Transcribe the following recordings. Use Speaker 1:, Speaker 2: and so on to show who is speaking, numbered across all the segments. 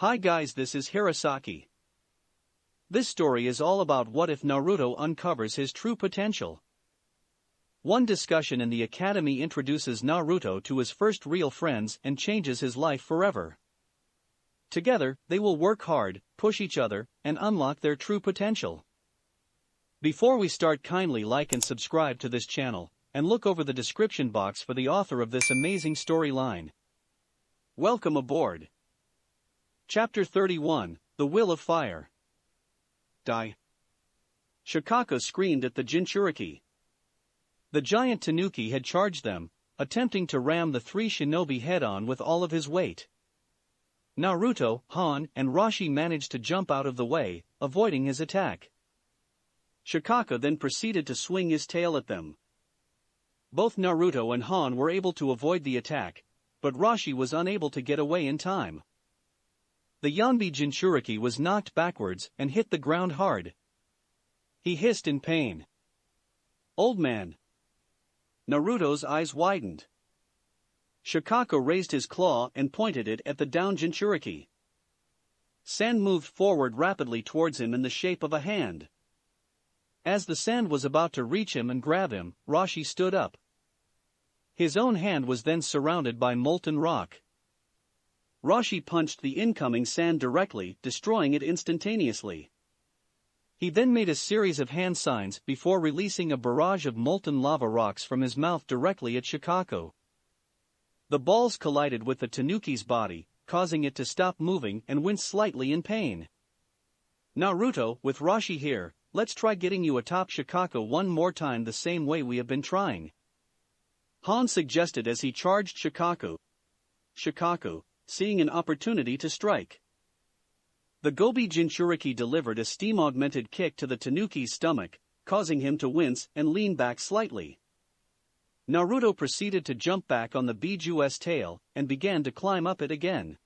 Speaker 1: Hi guys, this is Hirosaki. This story is all about what if Naruto uncovers his true potential. One discussion in the academy introduces Naruto to his first real friends and changes his life forever. Together, they will work hard, push each other, and unlock their true potential. Before we start, kindly like and subscribe to this channel, and look over the description box for the author of this amazing storyline. Welcome aboard. Chapter 31, The Will of Fire. Die. Shikaku screamed at the Jinchuriki. The giant tanuki had charged them, attempting to ram the three shinobi head-on with all of his weight. Naruto, Han, and Roshi managed to jump out of the way, avoiding his attack. Shikaku then proceeded to swing his tail at them. Both Naruto and Han were able to avoid the attack, but Roshi was unable to get away in time. The Yanbi Jinchuriki was knocked backwards and hit the ground hard. He hissed in pain. Old man. Naruto's eyes widened. Shikaku raised his claw and pointed it at the down Jinchuriki. Sand moved forward rapidly towards him in the shape of a hand. As the sand was about to reach him and grab him, Roshi stood up. His own hand was then surrounded by molten rock. Roshi punched the incoming sand directly, destroying it instantaneously. He then made a series of hand signs before releasing a barrage of molten lava rocks from his mouth directly at Shikaku. The balls collided with the tanuki's body, causing it to stop moving and wince slightly in pain. Naruto, with Roshi here, let's try getting you atop Shikaku one more time the same way we have been trying. Han suggested as he charged Shikaku. Shikaku, seeing an opportunity to strike. The Gobi Jinchuriki delivered a steam-augmented kick to the tanuki's stomach, causing him to wince and lean back slightly. Naruto proceeded to jump back on the Biju's tail and began to climb up it again.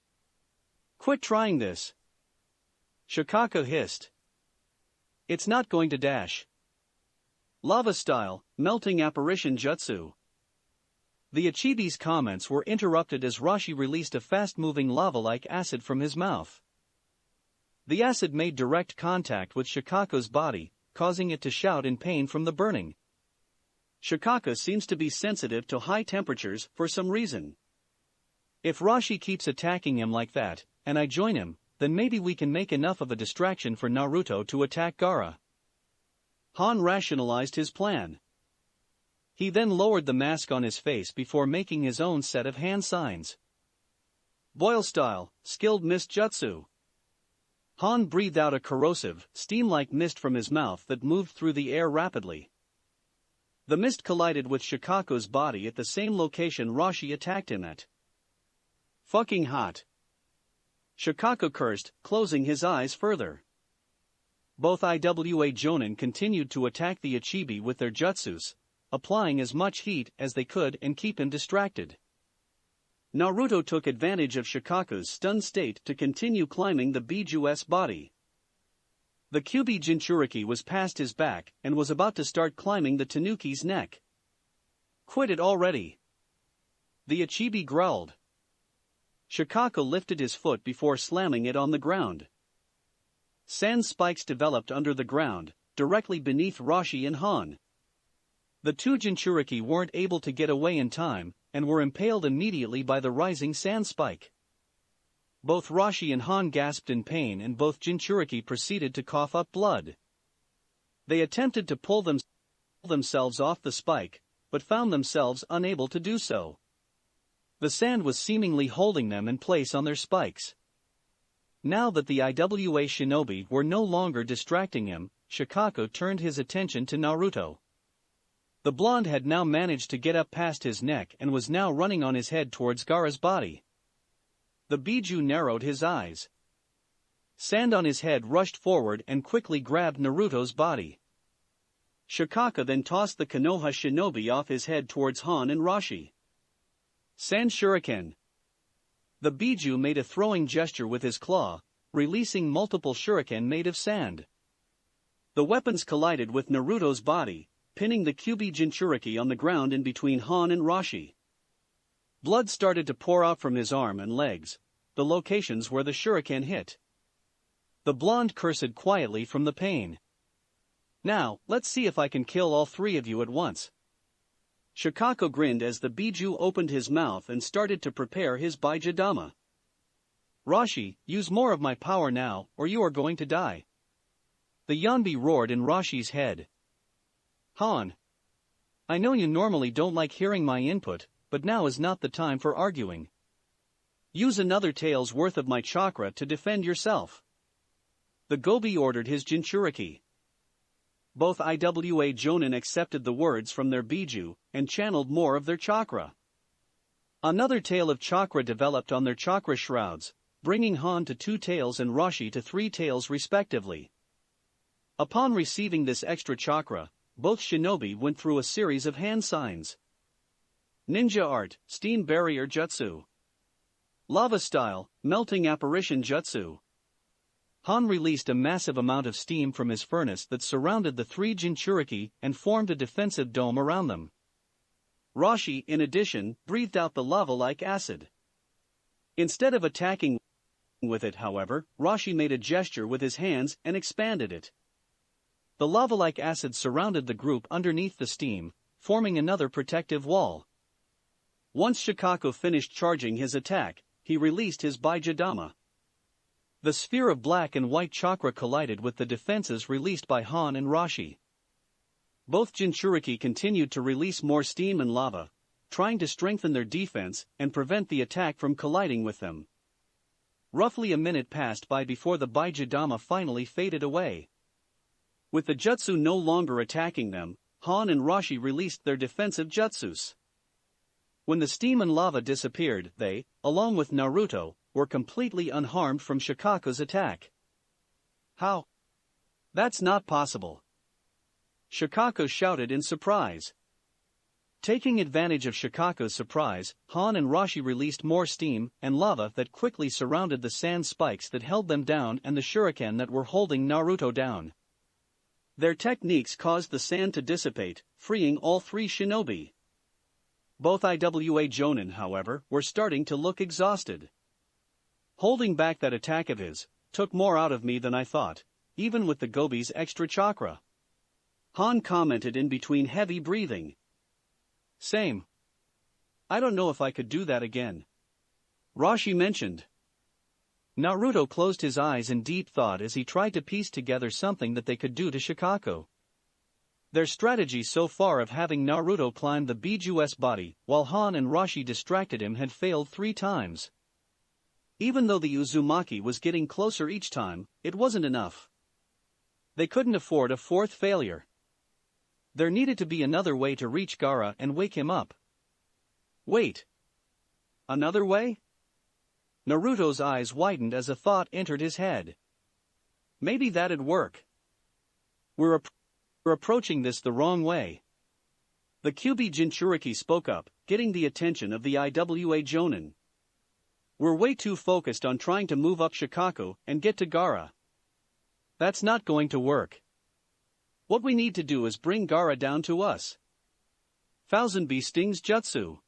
Speaker 1: Quit trying this. Shikaku hissed. It's not going to dash. Lava style, melting apparition jutsu. The Ichibi's comments were interrupted as Roshi released a fast-moving lava-like acid from his mouth. The acid made direct contact with Shikaku's body, causing it to shout in pain from the burning. Shikaku seems to be sensitive to high temperatures for some reason. If Roshi keeps attacking him like that, and I join him, then maybe we can make enough of a distraction for Naruto to attack Gaara. Han rationalized his plan. He then lowered the mask on his face before making his own set of hand signs. Boil style, skilled mist jutsu. Han breathed out a corrosive, steam-like mist from his mouth that moved through the air rapidly. The mist collided with Shikaku's body at the same location Roshi attacked him at. Fucking hot. Shikaku cursed, closing his eyes further. Both Iwa Jonin continued to attack the Ichibi with their jutsus, applying as much heat as they could and keep him distracted. Naruto took advantage of Shikaku's stunned state to continue climbing the Biju's body. The Kyubi Jinchuriki was past his back and was about to start climbing the tanuki's neck. Quit it already. The Ichibi growled. Shikaku lifted his foot before slamming it on the ground. Sand spikes developed under the ground, directly beneath Roshi and Han. The two Jinchuriki weren't able to get away in time, and were impaled immediately by the rising sand spike. Both Roshi and Han gasped in pain and both Jinchuriki proceeded to cough up blood. They attempted to pull themselves off the spike, but found themselves unable to do so. The sand was seemingly holding them in place on their spikes. Now that the Iwa shinobi were no longer distracting him, Shikaku turned his attention to Naruto. The blonde had now managed to get up past his neck and was now running on his head towards Gaara's body. The Biju narrowed his eyes. Sand on his head rushed forward and quickly grabbed Naruto's body. Shikaku then tossed the Konoha shinobi off his head towards Han and Roshi. Sand shuriken. The Biju made a throwing gesture with his claw, releasing multiple shuriken made of sand. The weapons collided with Naruto's body, pinning the Kyubi Jinchuriki on the ground in between Han and Roshi. Blood started to pour out from his arm and legs, the locations where the shuriken hit. The blonde cursed quietly from the pain. Now, let's see if I can kill all three of you at once. Shikaku grinned as the Biju opened his mouth and started to prepare his Baijidama. Rashi, use more of my power now, or you are going to die. The Yanbi roared in Rashi's head. Han. I know you normally don't like hearing my input, but now is not the time for arguing. Use another tael's worth of my chakra to defend yourself. The Gobi ordered his Jinchuriki. Both Iwa Jonin accepted the words from their Biju, and channeled more of their chakra. Another tael of chakra developed on their chakra shrouds, bringing Han to 2 taels and Rashi to 3 taels respectively. Upon receiving this extra chakra, both shinobi went through a series of hand signs. Ninja art, steam barrier jutsu. Lava style, melting apparition jutsu. Han released a massive amount of steam from his furnace that surrounded the 3 Jinchuriki and formed a defensive dome around them. Rashi, in addition, breathed out the lava-like acid. Instead of attacking with it, however, Rashi made a gesture with his hands and expanded it. The lava-like acid surrounded the group underneath the steam, forming another protective wall. Once Shikaku finished charging his attack, he released his Baijidama. The sphere of black and white chakra collided with the defenses released by Han and Rashi. Both Jinchuriki continued to release more steam and lava, trying to strengthen their defense and prevent the attack from colliding with them. Roughly a minute passed by before the Baijidama finally faded away. With the jutsu no longer attacking them, Han and Rashi released their defensive jutsus. When the steam and lava disappeared, they, along with Naruto, were completely unharmed from Shikaku's attack. How? That's not possible. Shikaku shouted in surprise. Taking advantage of Shikaku's surprise, Han and Rashi released more steam and lava that quickly surrounded the sand spikes that held them down and the shuriken that were holding Naruto down. Their techniques caused the sand to dissipate, freeing all 3 shinobi. Both Iwa Jonin, however, were starting to look exhausted. Holding back that attack of his took more out of me than I thought, even with the Gobi's extra chakra. Han commented in between heavy breathing. Same. I don't know if I could do that again. Rashi mentioned. Naruto closed his eyes in deep thought as he tried to piece together something that they could do to Shikaku. Their strategy so far of having Naruto climb the Biju's body while Han and Rashi distracted him had failed 3 times. Even though the Uzumaki was getting closer each time, it wasn't enough. They couldn't afford a 4th failure. There needed to be another way to reach Gaara and wake him up. Wait. Another way? Naruto's eyes widened as a thought entered his head. Maybe that'd work. We're approaching this the wrong way. The Kyuubi Jinchuriki spoke up, getting the attention of the Iwa Jonin. We're way too focused on trying to move up Shikaku and get to Gaara. That's not going to work. What we need to do is bring Gaara down to us. Thousand Bee Stings Jutsu.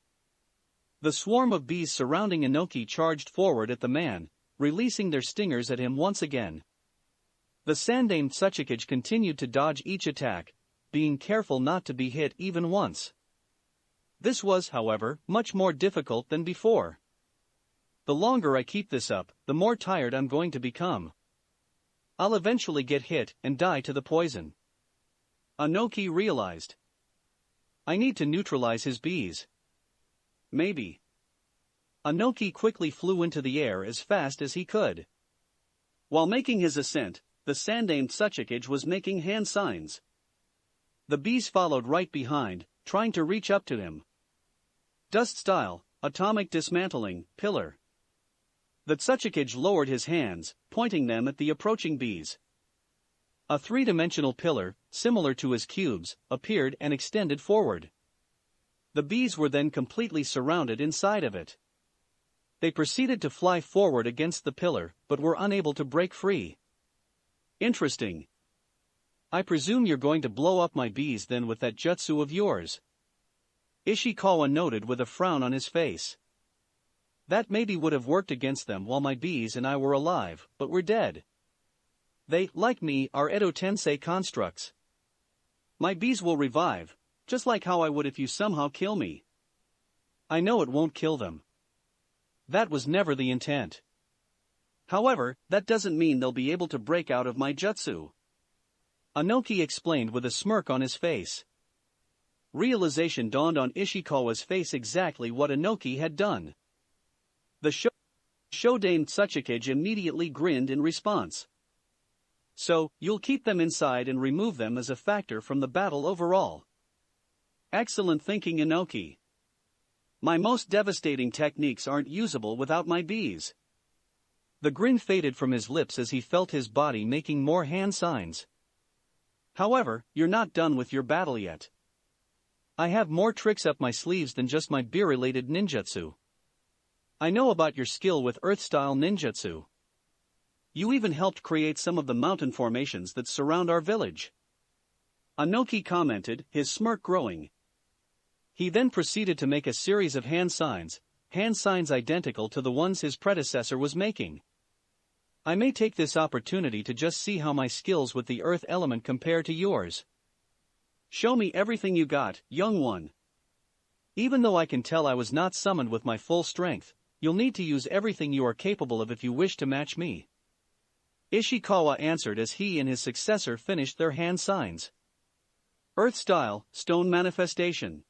Speaker 1: The swarm of bees surrounding Anoki charged forward at the man, releasing their stingers at him once again. The Sandaime Tsuchikage continued to dodge each attack, being careful not to be hit even once. This was, however, much more difficult than before. The longer I keep this up, the more tired I'm going to become. I'll eventually get hit and die to the poison. Anoki realized. I need to neutralize his bees. Maybe. Anoki quickly flew into the air as fast as he could. While making his ascent, the Sandaime Tsuchikage was making hand signs. The bees followed right behind, trying to reach up to him. Dust style, atomic dismantling, pillar. The Tsuchikage lowered his hands, pointing them at the approaching bees. A 3-dimensional pillar, similar to his cubes, appeared and extended forward. The bees were then completely surrounded inside of it. They proceeded to fly forward against the pillar, but were unable to break free. Interesting. I presume you're going to blow up my bees then with that jutsu of yours. Ishikawa noted with a frown on his face. That maybe would have worked against them while my bees and I were alive, but we're dead. They, like me, are Edo Tensei constructs. My bees will revive, just like how I would if you somehow kill me. I know it won't kill them. That was never the intent. However, that doesn't mean they'll be able to break out of my jutsu. Anoki explained with a smirk on his face. Realization dawned on Ishikawa's face exactly what Anoki had done. The Shodan Tsuchikage immediately grinned in response. So, you'll keep them inside and remove them as a factor from the battle overall. Excellent thinking, Anoki. My most devastating techniques aren't usable without my bees. The grin faded from his lips as he felt his body making more hand signs. However, you're not done with your battle yet. I have more tricks up my sleeves than just my beer-related ninjutsu. I know about your skill with earth-style ninjutsu. You even helped create some of the mountain formations that surround our village. Anoki commented, his smirk growing. He then proceeded to make a series of hand signs identical to the ones his predecessor was making. I may take this opportunity to just see how my skills with the earth element compare to yours. Show me everything you got, young one. Even though I can tell I was not summoned with my full strength, you'll need to use everything you are capable of if you wish to match me. Ishikawa answered as he and his successor finished their hand signs. Earth style, stone manifestation.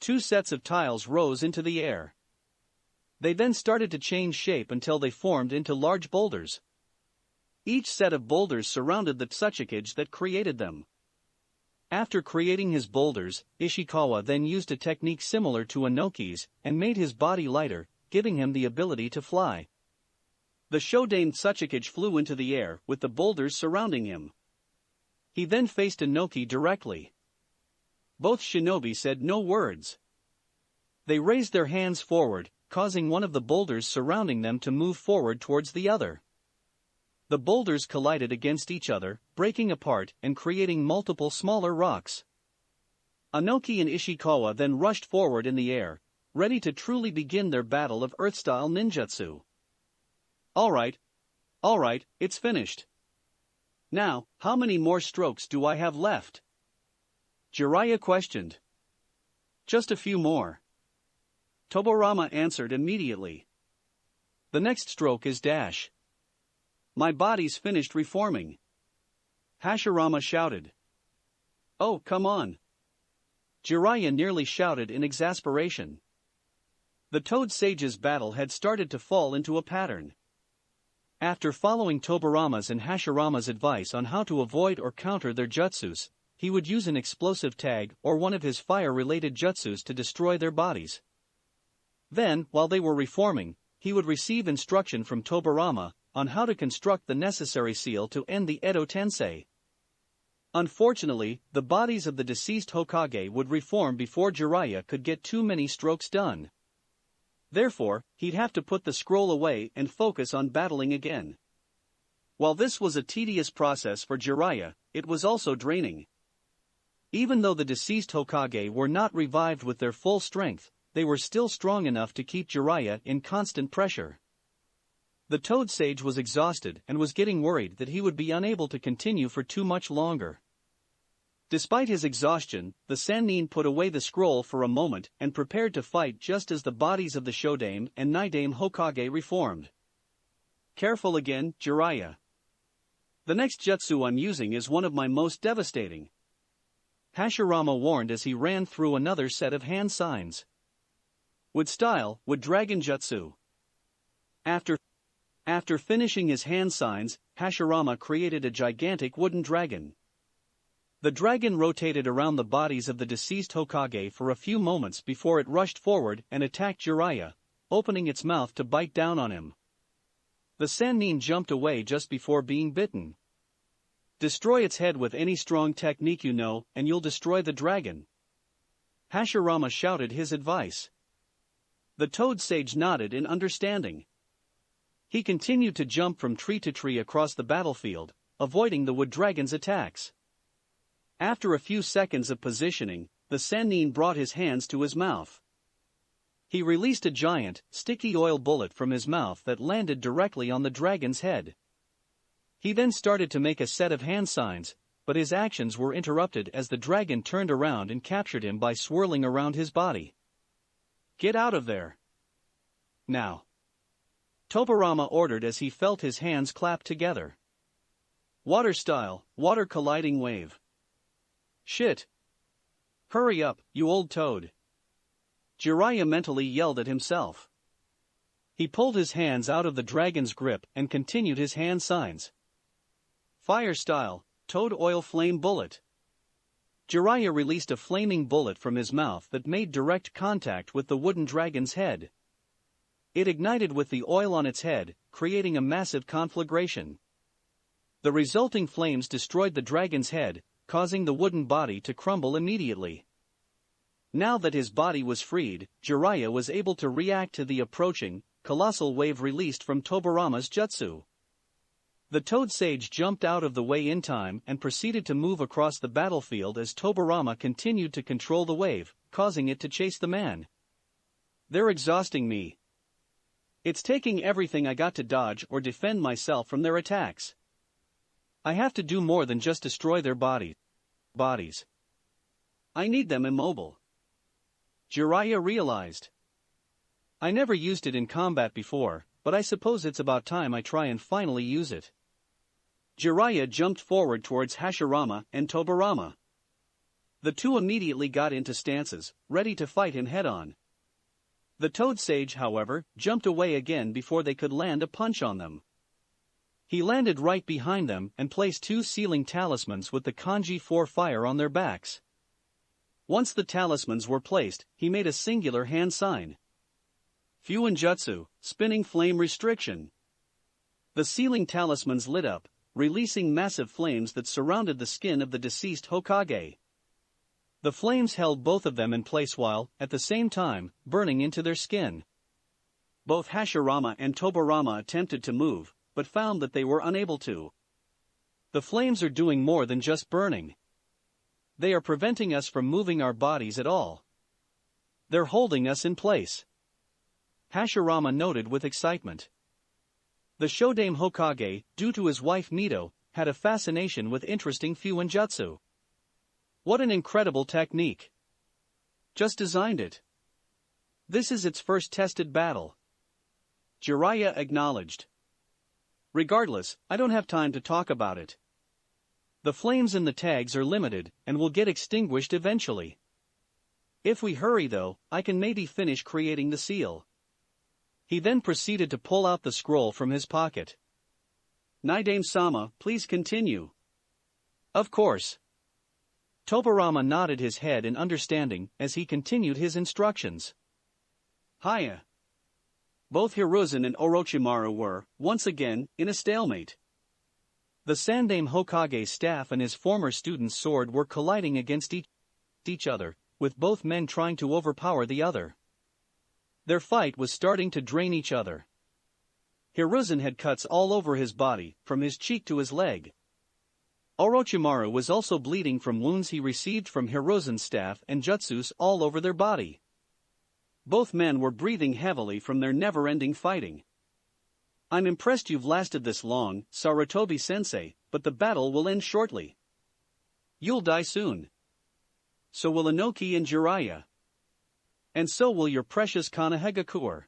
Speaker 1: 2 sets of tiles rose into the air. They then started to change shape until they formed into large boulders. Each set of boulders surrounded the Tsuchikage that created them. After creating his boulders, Ishikawa then used a technique similar to Anoki's and made his body lighter, giving him the ability to fly. The Shodan Tsuchikage flew into the air with the boulders surrounding him. He then faced Anoki directly. Both shinobi said no words. They raised their hands forward, causing one of the boulders surrounding them to move forward towards the other. The boulders collided against each other, breaking apart and creating multiple smaller rocks. Anoki and Ishikawa then rushed forward in the air, ready to truly begin their battle of earth-style ninjutsu. Alright, it's finished. Now, how many more strokes do I have left? Jiraiya questioned. Just a few more. Toborama answered immediately. The next stroke is dash. My body's finished reforming. Hashirama shouted. Oh, come on. Jiraiya nearly shouted in exasperation. The Toad Sage's battle had started to fall into a pattern. After following Toborama's and Hashirama's advice on how to avoid or counter their jutsus, he would use an explosive tag or one of his fire-related jutsus to destroy their bodies. Then, while they were reforming, he would receive instruction from Toborama on how to construct the necessary seal to end the Edo Tensei. Unfortunately, the bodies of the deceased Hokage would reform before Jiraiya could get too many strokes done. Therefore, he'd have to put the scroll away and focus on battling again. While this was a tedious process for Jiraiya, it was also draining. Even though the deceased Hokage were not revived with their full strength, they were still strong enough to keep Jiraiya in constant pressure. The Toad Sage was exhausted and was getting worried that he would be unable to continue for too much longer. Despite his exhaustion, the Sannin put away the scroll for a moment and prepared to fight just as the bodies of the Shodame and Nidame Hokage reformed. Careful again, Jiraiya. The next jutsu I'm using is one of my most devastating. Hashirama warned as he ran through another set of hand signs. With style, with dragon jutsu. After finishing his hand signs, Hashirama created a gigantic wooden dragon. The dragon rotated around the bodies of the deceased Hokage for a few moments before it rushed forward and attacked Jiraiya, opening its mouth to bite down on him. The Sannin jumped away just before being bitten. Destroy its head with any strong technique you know, and you'll destroy the dragon. Hashirama shouted his advice. The Toad Sage nodded in understanding. He continued to jump from tree to tree across the battlefield, avoiding the wood dragon's attacks. After a few seconds of positioning, the Sannin brought his hands to his mouth. He released a giant, sticky oil bullet from his mouth that landed directly on the dragon's head. He then started to make a set of hand signs, but his actions were interrupted as the dragon turned around and captured him by swirling around his body. "Get out of there! Now!" Tobirama ordered as he felt his hands clap together. Water style, water colliding wave. "Shit! Hurry up, you old toad!" Jiraiya mentally yelled at himself. He pulled his hands out of the dragon's grip and continued his hand signs. Fire style, toad oil flame bullet. Jiraiya released a flaming bullet from his mouth that made direct contact with the wooden dragon's head. It ignited with the oil on its head, creating a massive conflagration. The resulting flames destroyed the dragon's head, causing the wooden body to crumble immediately. Now that his body was freed, Jiraiya was able to react to the approaching, colossal wave released from Tobirama's jutsu. The Toad Sage jumped out of the way in time and proceeded to move across the battlefield as Tobirama continued to control the wave, causing it to chase the man. "They're exhausting me. It's taking everything I got to dodge or defend myself from their attacks. I have to do more than just destroy their bodies. I need them immobile." Jiraiya realized. "I never used it in combat before, but I suppose it's about time I try and finally use it." Jiraiya jumped forward towards Hashirama and Tobirama. The two immediately got into stances, ready to fight him head-on. The Toad Sage, however, jumped away again before they could land a punch on them. He landed right behind them and placed two sealing talismans with the kanji 4 fire on their backs. Once the talismans were placed, he made a singular hand sign. Fuinjutsu, spinning flame restriction. The sealing talismans lit up, releasing massive flames that surrounded the skin of the deceased Hokage. The flames held both of them in place while, at the same time, burning into their skin. Both Hashirama and Tobirama attempted to move, but found that they were unable to. The flames are doing more than just burning. They are preventing us from moving our bodies at all. They're holding us in place. Hashirama noted with excitement. The Shodame Hokage, due to his wife Mito, had a fascination with interesting Fuinjutsu. What an incredible technique. Just designed it. This is its first tested battle. Jiraiya acknowledged. Regardless, I don't have time to talk about it. The flames in the tags are limited, and will get extinguished eventually. If we hurry though, I can maybe finish creating the seal. He then proceeded to pull out the scroll from his pocket. Naidame-sama, please continue. Of course. Tobirama nodded his head in understanding as he continued his instructions. Hiya. Both Hiruzen and Orochimaru were, once again, in a stalemate. The Sandame Hokage's staff and his former student's sword were colliding against each other, with both men trying to overpower the other. Their fight was starting to drain each other. Hiruzen had cuts all over his body, from his cheek to his leg. Orochimaru was also bleeding from wounds he received from Hiruzen's staff and jutsus all over their body. Both men were breathing heavily from their never-ending fighting. I'm impressed you've lasted this long, Sarutobi-sensei, but the battle will end shortly. You'll die soon. So will Anoki and Jiraiya. And so will your precious Konohagakure.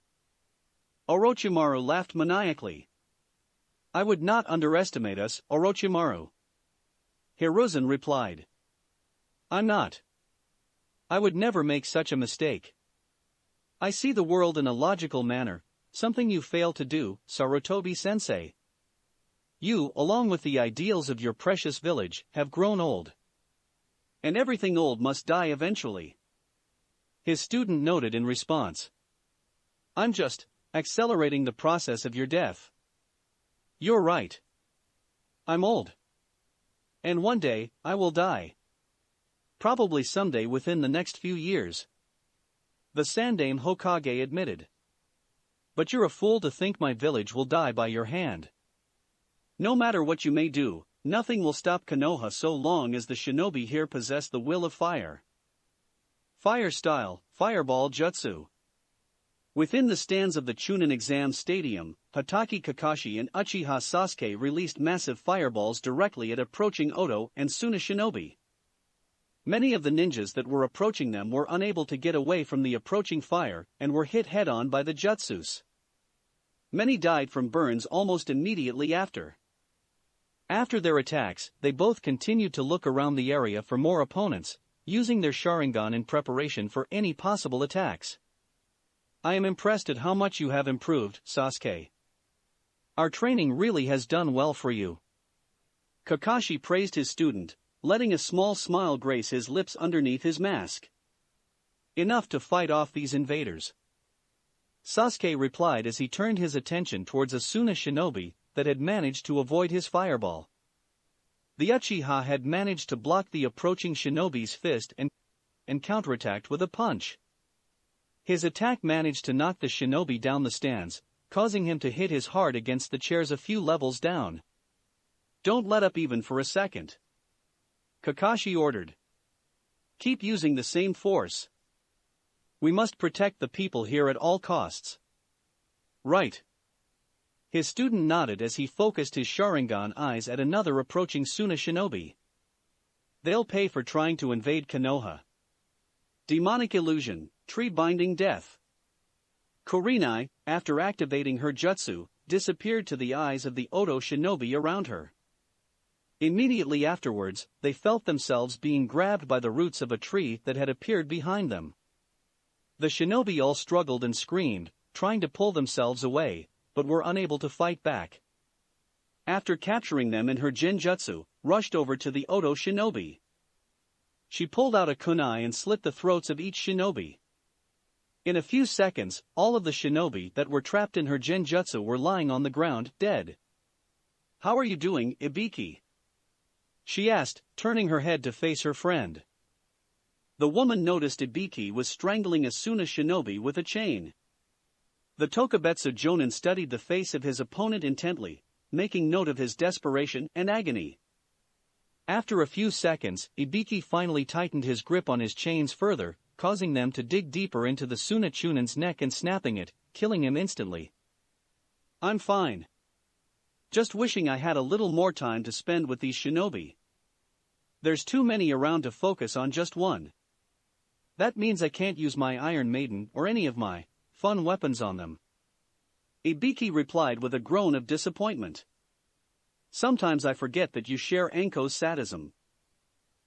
Speaker 1: Orochimaru laughed maniacally. I would not underestimate us, Orochimaru. Hiruzen replied. I'm not. I would never make such a mistake. I see the world in a logical manner, something you fail to do, Sarutobi-sensei. You, along with the ideals of your precious village, have grown old. And everything old must die eventually. His student noted in response. I'm just accelerating the process of your death. You're right. I'm old. And one day, I will die. Probably someday within the next few years. The Sandame Hokage admitted. But you're a fool to think my village will die by your hand. No matter what you may do, nothing will stop Konoha so long as the shinobi here possess the will of fire. Fire style, fireball jutsu. Within the stands of the Chunin exam stadium, Hatake Kakashi and Uchiha Sasuke released massive fireballs directly at approaching Oto and Suna shinobi. Many of the ninjas that were approaching them were unable to get away from the approaching fire and were hit head-on by the jutsus. Many died from burns almost immediately after. After their attacks, they both continued to look around the area for more opponents, using their Sharingan in preparation for any possible attacks. I am impressed at how much you have improved, Sasuke. Our training really has done well for you. Kakashi praised his student, letting a small smile grace his lips underneath his mask. Enough to fight off these invaders. Sasuke replied as he turned his attention towards a Suna shinobi that had managed to avoid his fireball. The Uchiha had managed to block the approaching shinobi's fist and counterattacked with a punch. His attack managed to knock the shinobi down the stands, causing him to hit his heart against the chairs a few levels down. Don't let up even for a second. Kakashi ordered. Keep using the same force. We must protect the people here at all costs. Right. His student nodded as he focused his Sharingan eyes at another approaching Suna shinobi. They'll pay for trying to invade Konoha. Demonic illusion, tree-binding death. Kurenai, after activating her jutsu, disappeared to the eyes of the Oto shinobi around her. Immediately afterwards, they felt themselves being grabbed by the roots of a tree that had appeared behind them. The shinobi all struggled and screamed, trying to pull themselves away, but were unable to fight back. After capturing them in her genjutsu, rushed over to the Oto shinobi. She pulled out a kunai and slit the throats of each shinobi. In a few seconds, all of the shinobi that were trapped in her genjutsu were lying on the ground, dead. How are you doing, Ibiki? She asked, turning her head to face her friend. The woman noticed Ibiki was strangling a Suna shinobi with a chain. The Tokubetsu Jonin studied the face of his opponent intently, making note of his desperation and agony. After a few seconds, Ibiki finally tightened his grip on his chains further, causing them to dig deeper into the Suna Chunin's neck and snapping it, killing him instantly. I'm fine. Just wishing I had a little more time to spend with these shinobi. There's too many around to focus on just one. That means I can't use my Iron Maiden or any of my fun weapons on them. Ibiki replied with a groan of disappointment. Sometimes I forget that you share Anko's sadism.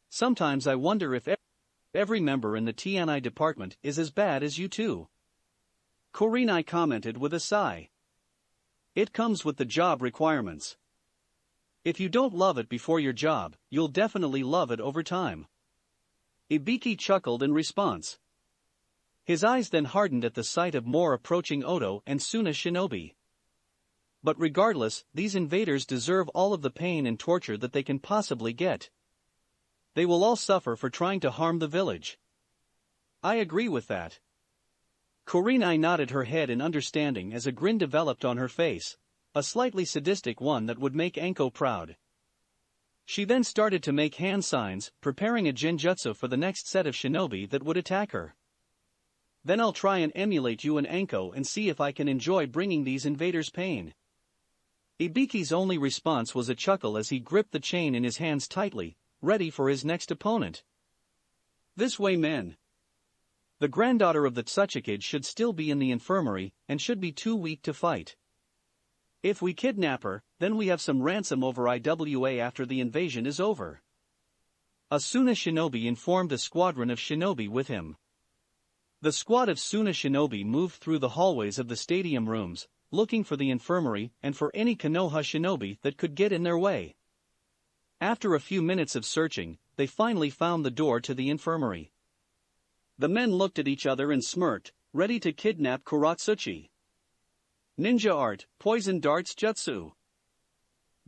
Speaker 1: Sometimes I wonder if every member in the TNI department is as bad as you too. Kurenai commented with a sigh. It comes with the job requirements. If you don't love it before your job, you'll definitely love it over time. Ibiki chuckled in response. His eyes then hardened at the sight of more approaching Oto and Suna shinobi. But regardless, these invaders deserve all of the pain and torture that they can possibly get. They will all suffer for trying to harm the village. I agree with that. Kurenai nodded her head in understanding as a grin developed on her face, a slightly sadistic one that would make Anko proud. She then started to make hand signs, preparing a genjutsu for the next set of shinobi that would attack her. Then I'll try and emulate you and Anko and see if I can enjoy bringing these invaders pain. Ibiki's only response was a chuckle as he gripped the chain in his hands tightly, ready for his next opponent. This way, men. The granddaughter of the Tsuchikage should still be in the infirmary and should be too weak to fight. If we kidnap her, then we have some ransom over IWA after the invasion is over. A Suna shinobi informed a squadron of shinobi with him. The squad of Suna shinobi moved through the hallways of the stadium rooms, looking for the infirmary and for any Konoha shinobi that could get in their way. After a few minutes of searching, they finally found the door to the infirmary. The men looked at each other and smirked, ready to kidnap Kuratsuchi. Ninja art, poison darts jutsu.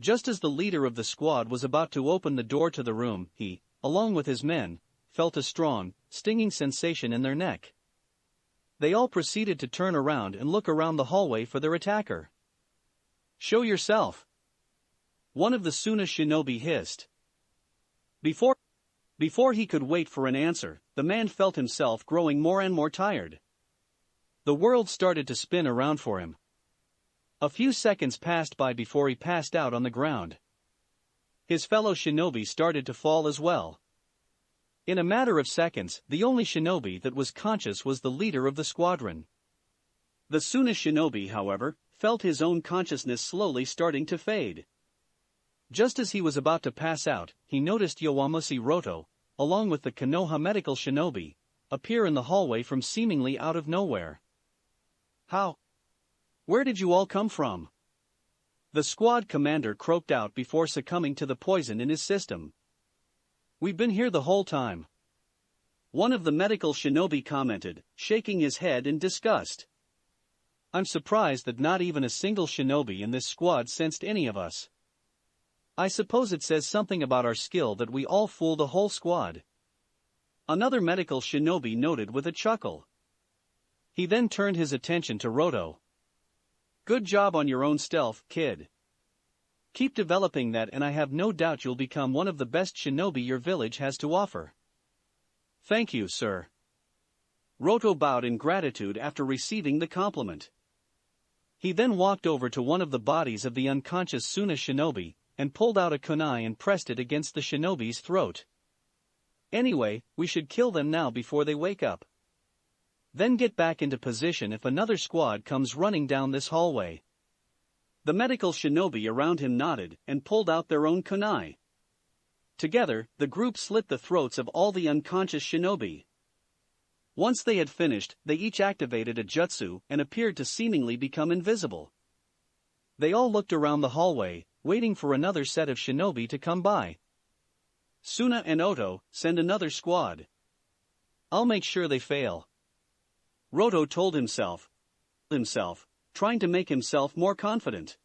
Speaker 1: Just as the leader of the squad was about to open the door to the room, he, along with his men, felt a strong, stinging sensation in their neck. They all proceeded to turn around and look around the hallway for their attacker. Show yourself. One of the Suna shinobi hissed. Before he could wait for an answer, the man felt himself growing more and more tired. The world started to spin around for him. A few seconds passed by before he passed out on the ground. His fellow shinobi started to fall as well. In a matter of seconds, the only shinobi that was conscious was the leader of the squadron. The Suna shinobi, however, felt his own consciousness slowly starting to fade. Just as he was about to pass out, he noticed Yowamushi Roto, along with the Konoha medical shinobi, appear in the hallway from seemingly out of nowhere. How? Where did you all come from? The squad commander croaked out before succumbing to the poison in his system. We've been here the whole time. One of the medical shinobi commented, shaking his head in disgust. I'm surprised that not even a single shinobi in this squad sensed any of us. I suppose it says something about our skill that we all fooled a whole squad. Another medical shinobi noted with a chuckle. He then turned his attention to Roto. Good job on your own stealth, kid. Keep developing that and I have no doubt you'll become one of the best shinobi your village has to offer. Thank you, sir. Roto bowed in gratitude after receiving the compliment. He then walked over to one of the bodies of the unconscious Suna shinobi, and pulled out a kunai and pressed it against the shinobi's throat. Anyway, we should kill them now before they wake up. Then get back into position if another squad comes running down this hallway. The medical shinobi around him nodded and pulled out their own kunai. Together, the group slit the throats of all the unconscious shinobi. Once they had finished, they each activated a jutsu and appeared to seemingly become invisible. They all looked around the hallway, waiting for another set of shinobi to come by. Suna and Oto, send another squad. I'll make sure they fail. Roto told himself, trying to make himself more confident.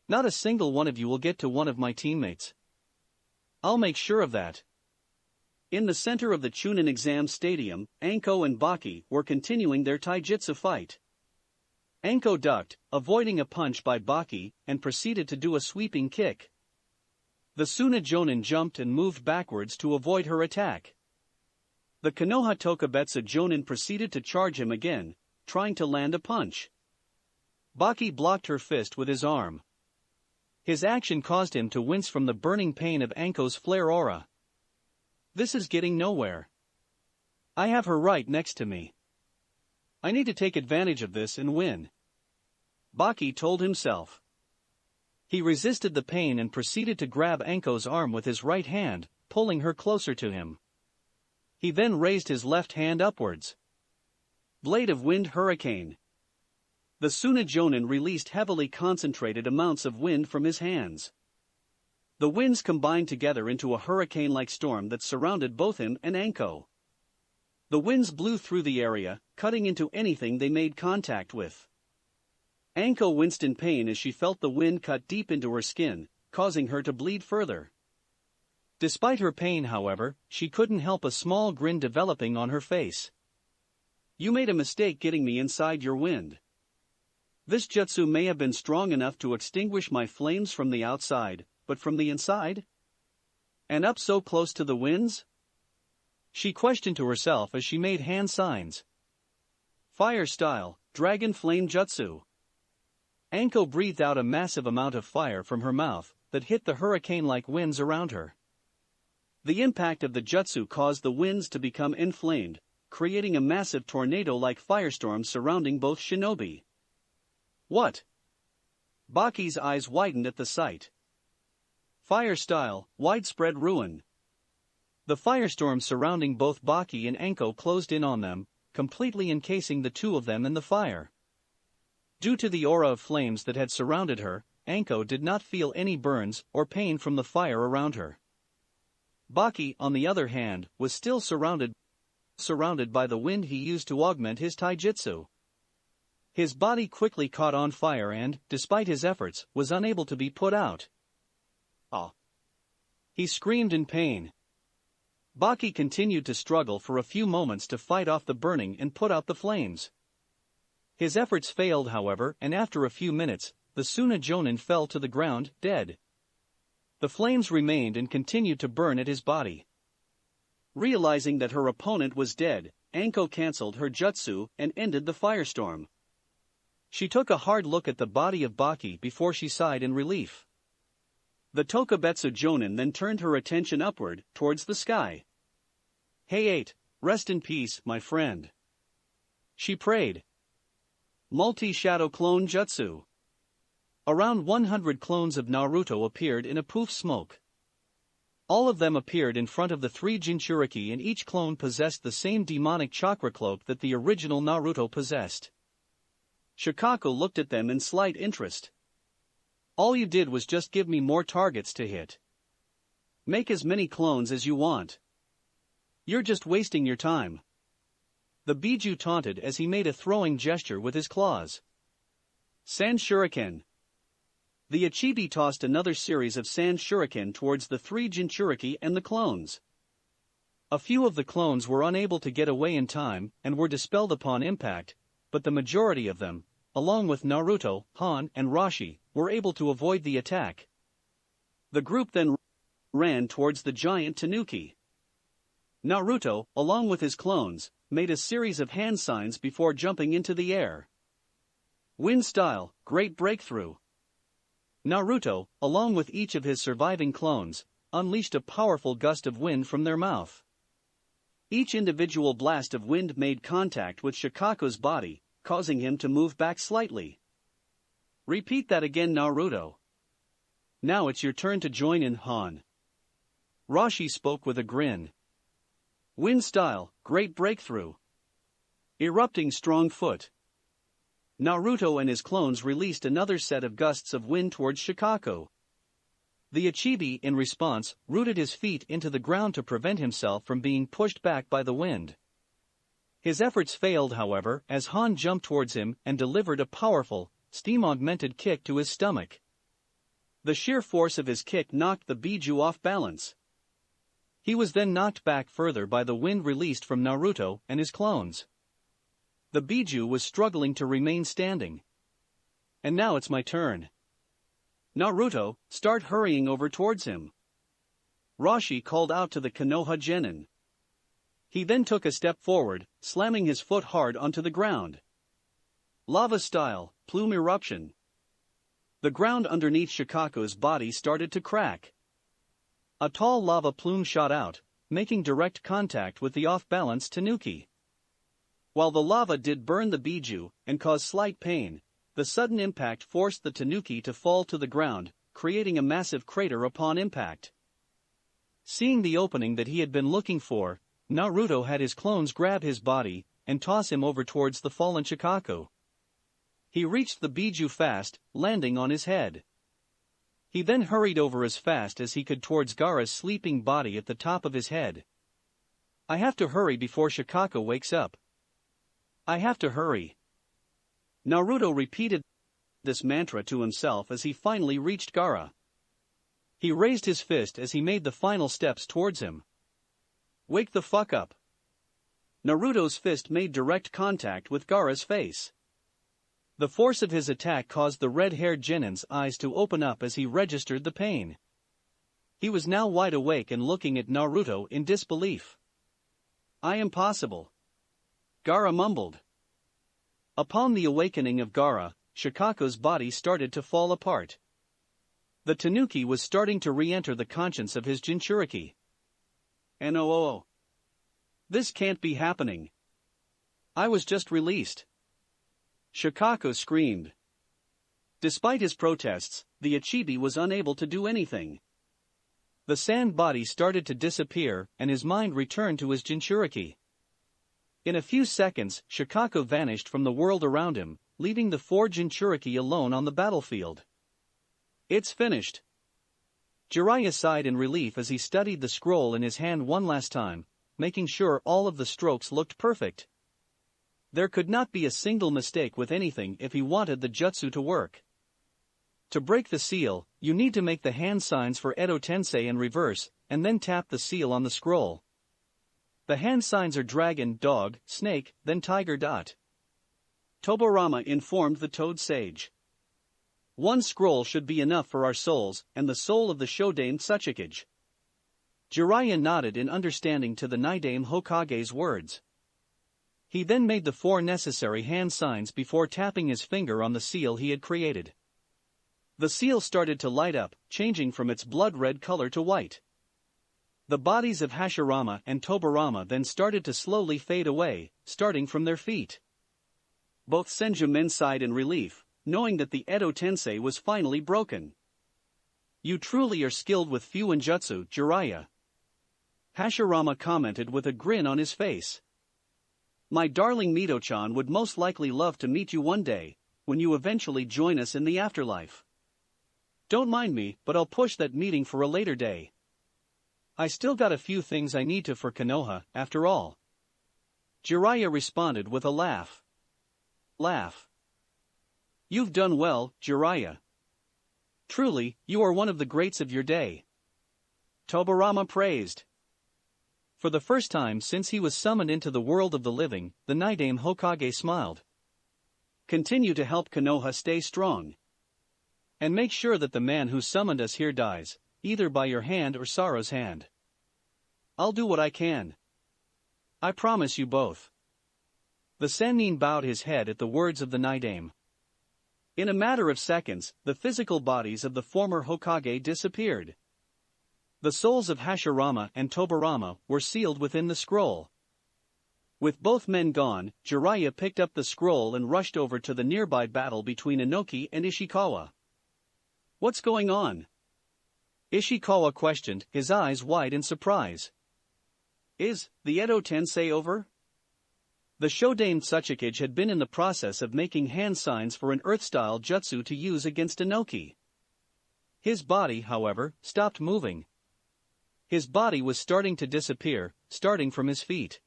Speaker 1: Not a single one of you will get to one of my teammates. I'll make sure of that. In the center of the Chunin exam stadium, Anko and Baki were continuing their taijutsu fight. Anko ducked, avoiding a punch by Baki, and proceeded to do a sweeping kick. The Suna Jonin jumped and moved backwards to avoid her attack. The Konoha Tokubetsu Jonin proceeded to charge him again, trying to land a punch. Baki blocked her fist with his arm. His action caused him to wince from the burning pain of Anko's flare aura. This is getting nowhere. I have her right next to me. I need to take advantage of this and win. Baki told himself. He resisted the pain and proceeded to grab Anko's arm with his right hand, pulling her closer to him. He then raised his left hand upwards. Blade of Wind Hurricane. The Suna Jonin released heavily concentrated amounts of wind from his hands. The winds combined together into a hurricane-like storm that surrounded both him and Anko. The winds blew through the area, cutting into anything they made contact with. Anko winced in pain as she felt the wind cut deep into her skin, causing her to bleed further. Despite her pain, however, she couldn't help a small grin developing on her face. You made a mistake getting me inside your wind. This jutsu may have been strong enough to extinguish my flames from the outside, but from the inside? And up so close to the winds? She questioned to herself as she made hand signs. Fire style, Dragon Flame Jutsu. Anko breathed out a massive amount of fire from her mouth that hit the hurricane-like winds around her. The impact of the jutsu caused the winds to become inflamed, creating a massive tornado-like firestorm surrounding both shinobi. What? Baki's eyes widened at the sight. Fire style, widespread ruin. The firestorm surrounding both Baki and Anko closed in on them, completely encasing the two of them in the fire. Due to the aura of flames that had surrounded her, Anko did not feel any burns or pain from the fire around her. Baki, on the other hand, was still surrounded by the wind he used to augment his taijutsu. His body quickly caught on fire and, despite his efforts, was unable to be put out. Ah! He screamed in pain. Baki continued to struggle for a few moments to fight off the burning and put out the flames. His efforts failed, however, and after a few minutes, the Suna Jonin fell to the ground, dead. The flames remained and continued to burn at his body. Realizing that her opponent was dead, Anko cancelled her jutsu and ended the firestorm. She took a hard look at the body of Baki before she sighed in relief. The Tokubetsu Jonin then turned her attention upward, towards the sky. "Hey 8, rest in peace, my friend," she prayed. Multi-shadow clone jutsu. Around 100 clones of Naruto appeared in a poof smoke. All of them appeared in front of the 3 Jinchuriki, and each clone possessed the same demonic chakra cloak that the original Naruto possessed. Shikaku looked at them in slight interest. "All you did was just give me more targets to hit. Make as many clones as you want. You're just wasting your time." The Biju taunted as he made a throwing gesture with his claws. Sand Shuriken. The Ichibi tossed another series of sand shuriken towards the 3 Jinchuriki and the clones. A few of the clones were unable to get away in time and were dispelled upon impact, but the majority of them, along with Naruto, Han, and Rashi, were able to avoid the attack. The group then ran towards the giant tanuki. Naruto, along with his clones, made a series of hand signs before jumping into the air. Wind style, great breakthrough. Naruto, along with each of his surviving clones, unleashed a powerful gust of wind from their mouth. Each individual blast of wind made contact with Shikaku's body, causing him to move back slightly. "Repeat that again, Naruto. Now it's your turn to join in, Han." Rashi spoke with a grin. Wind style, great breakthrough. Erupting strong foot. Naruto and his clones released another set of gusts of wind towards Shikaku. The Ichibi, in response, rooted his feet into the ground to prevent himself from being pushed back by the wind. His efforts failed, however, as Han jumped towards him and delivered a powerful, steam-augmented kick to his stomach. The sheer force of his kick knocked the Biju off balance. He was then knocked back further by the wind released from Naruto and his clones. The Biju was struggling to remain standing. "And now it's my turn. Naruto, start hurrying over towards him." Rashi called out to the Konoha Genin. He then took a step forward, slamming his foot hard onto the ground. Lava style, plume eruption. The ground underneath Shikaku's body started to crack. A tall lava plume shot out, making direct contact with the off-balance tanuki. While the lava did burn the Biju and cause slight pain, the sudden impact forced the tanuki to fall to the ground, creating a massive crater upon impact. Seeing the opening that he had been looking for, Naruto had his clones grab his body and toss him over towards the fallen Shikaku. He reached the Biju fast, landing on his head. He then hurried over as fast as he could towards Gaara's sleeping body at the top of his head. "I have to hurry before Shikaku wakes up. I have to hurry." Naruto repeated this mantra to himself as he finally reached Gaara. He raised his fist as he made the final steps towards him. "Wake the fuck up." Naruto's fist made direct contact with Gaara's face. The force of his attack caused the red-haired Genin's eyes to open up as he registered the pain. He was now wide awake and looking at Naruto in disbelief. "I am possible," Gaara mumbled. Upon the awakening of Gaara, Shikaku's body started to fall apart. The tanuki was starting to re-enter the conscience of his Jinchuriki. "No. This can't be happening. I was just released." Shikaku screamed. Despite his protests, the Ichibi was unable to do anything. The sand body started to disappear and his mind returned to his Jinchuriki. In a few seconds, Shikaku vanished from the world around him, leaving the 4 Jinchuriki alone on the battlefield. "It's finished." Jiraiya sighed in relief as he studied the scroll in his hand one last time, making sure all of the strokes looked perfect. There could not be a single mistake with anything if he wanted the jutsu to work. To break the seal, you need to make the hand signs for Edo Tensei in reverse, and then tap the seal on the scroll. The hand signs are dragon, dog, snake, then tiger. Toborama informed the Toad Sage. "One scroll should be enough for our souls and the soul of the Shodan Tsuchikage." Jiraiya nodded in understanding to the Naidame Hokage's words. He then made the 4 necessary hand signs before tapping his finger on the seal he had created. The seal started to light up, changing from its blood-red color to white. The bodies of Hashirama and Tobirama then started to slowly fade away, starting from their feet. Both Senjumen sighed in relief, knowing that the Edo Tensei was finally broken. "You truly are skilled with Fuinjutsu, Jiraiya," Hashirama commented with a grin on his face. "My darling Mito-chan would most likely love to meet you one day, when you eventually join us in the afterlife. Don't mind me, but I'll push that meeting for a later day. I still got a few things I need to for Konoha, after all." Jiraiya responded with a laugh. "You've done well, Jiraiya. Truly, you are one of the greats of your day," Tobirama praised. For the first time since he was summoned into the world of the living, the Naidame Hokage smiled. "Continue to help Konoha stay strong. And make sure that the man who summoned us here dies, either by your hand or Sara's hand. I'll do what I can. I promise you both." The Sannin bowed his head at the words of the Naidame. In a matter of seconds, the physical bodies of the former Hokage disappeared. The souls of Hashirama and Tobirama were sealed within the scroll. With both men gone, Jiraiya picked up the scroll and rushed over to the nearby battle between Anoki and Ishikawa. "What's going on?" Ishikawa questioned, his eyes wide in surprise. "Is the Edo Tensei over?" The Shodan Tsuchikage had been in the process of making hand signs for an earth-style jutsu to use against Anoki. His body, however, stopped moving. His body was starting to disappear, starting from his feet.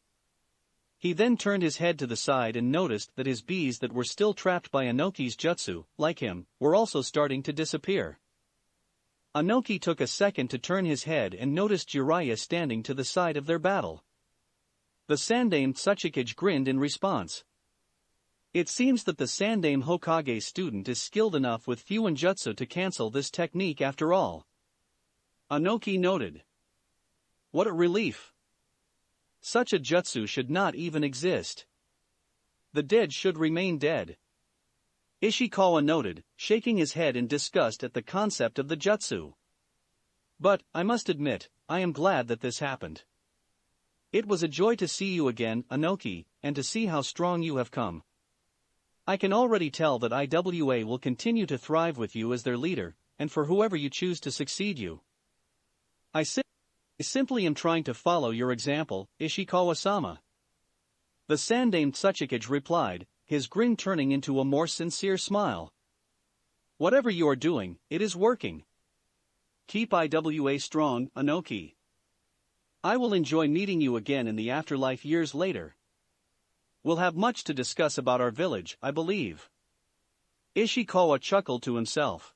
Speaker 1: He then turned his head to the side and noticed that his bees that were still trapped by Anoki's jutsu, like him, were also starting to disappear. Anoki took a second to turn his head and noticed Jiraiya standing to the side of their battle. The Sandaime Tsuchikage grinned in response. It seems that the Sandaime Hokage student is skilled enough with Fuinjutsu to cancel this technique after all. Anoki noted. What a relief. Such a jutsu should not even exist. The dead should remain dead. Ishikawa noted, shaking his head in disgust at the concept of the jutsu. But, I must admit, I am glad that this happened. It was a joy to see you again, Anoki, and to see how strong you have come. I can already tell that IWA will continue to thrive with you as their leader, and for whoever you choose to succeed you. I simply am trying to follow your example, Ishikawa-sama. The Sandaime Tsuchikage replied, his grin turning into a more sincere smile. Whatever you are doing, it is working. Keep IWA strong, Anoki. I will enjoy meeting you again in the afterlife years later. We'll have much to discuss about our village, I believe. Ishikawa chuckled to himself.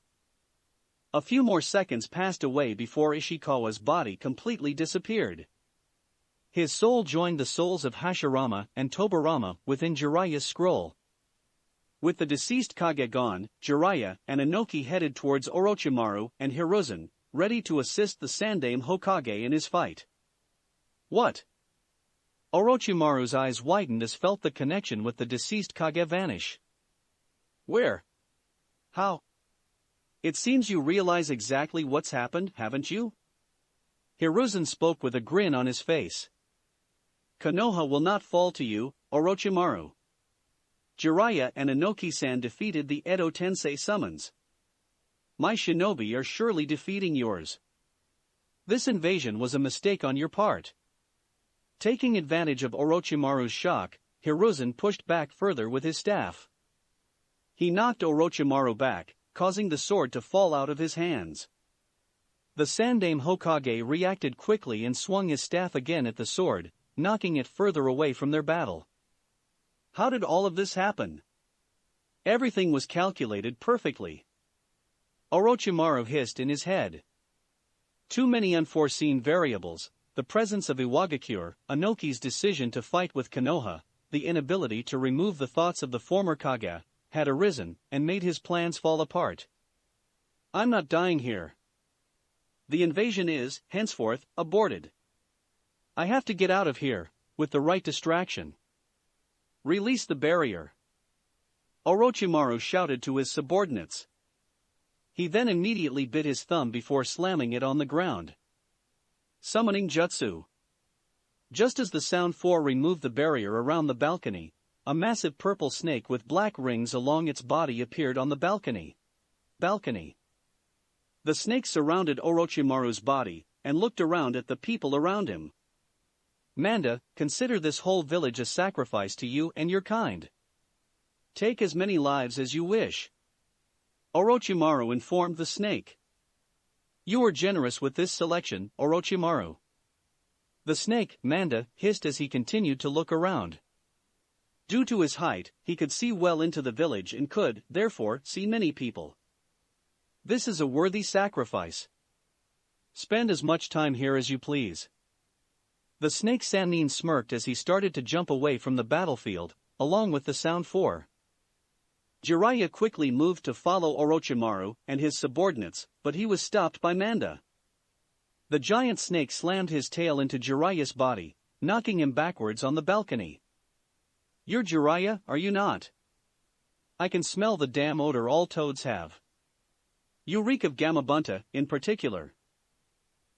Speaker 1: A few more seconds passed away before Ishikawa's body completely disappeared. His soul joined the souls of Hashirama and Tobirama within Jiraiya's scroll. With the deceased Kage gone, Jiraiya and Anoki headed towards Orochimaru and Hiruzen, ready to assist the Sandaime Hokage in his fight. What? Orochimaru's eyes widened as felt the connection with the deceased Kage vanish. Where? How? It seems you realize exactly what's happened, haven't you? Hiruzen spoke with a grin on his face. Konoha will not fall to you, Orochimaru. Jiraiya and Anoki-san defeated the Edo Tensei summons. My shinobi are surely defeating yours. This invasion was a mistake on your part. Taking advantage of Orochimaru's shock, Hiruzen pushed back further with his staff. He knocked Orochimaru back, causing the sword to fall out of his hands. The Sandaime Hokage reacted quickly and swung his staff again at the sword, knocking it further away from their battle. How did all of this happen? Everything was calculated perfectly. Orochimaru hissed in his head. Too many unforeseen variables. The presence of Iwagakure, Anoki's decision to fight with Konoha, the inability to remove the thoughts of the former Kage, had arisen and made his plans fall apart. I'm not dying here. The invasion is, henceforth, aborted. I have to get out of here, with the right distraction. Release the barrier! Orochimaru shouted to his subordinates. He then immediately bit his thumb before slamming it on the ground. Summoning Jutsu. Just as the Sound 4 removed the barrier around the balcony, a massive purple snake with black rings along its body appeared on the balcony. The snake surrounded Orochimaru's body, and looked around at the people around him. Manda, consider this whole village a sacrifice to you and your kind. Take as many lives as you wish. Orochimaru informed the snake. You were generous with this selection, Orochimaru. The snake, Manda, hissed as he continued to look around. Due to his height, he could see well into the village and could, therefore, see many people. This is a worthy sacrifice. Spend as much time here as you please. The snake Sannin smirked as he started to jump away from the battlefield, along with the Sound 4. Jiraiya quickly moved to follow Orochimaru and his subordinates, but he was stopped by Manda. The giant snake slammed his tail into Jiraiya's body, knocking him backwards on the balcony. You're Jiraiya, are you not? I can smell the damn odor all toads have. You reek of Gama Bunta, in particular.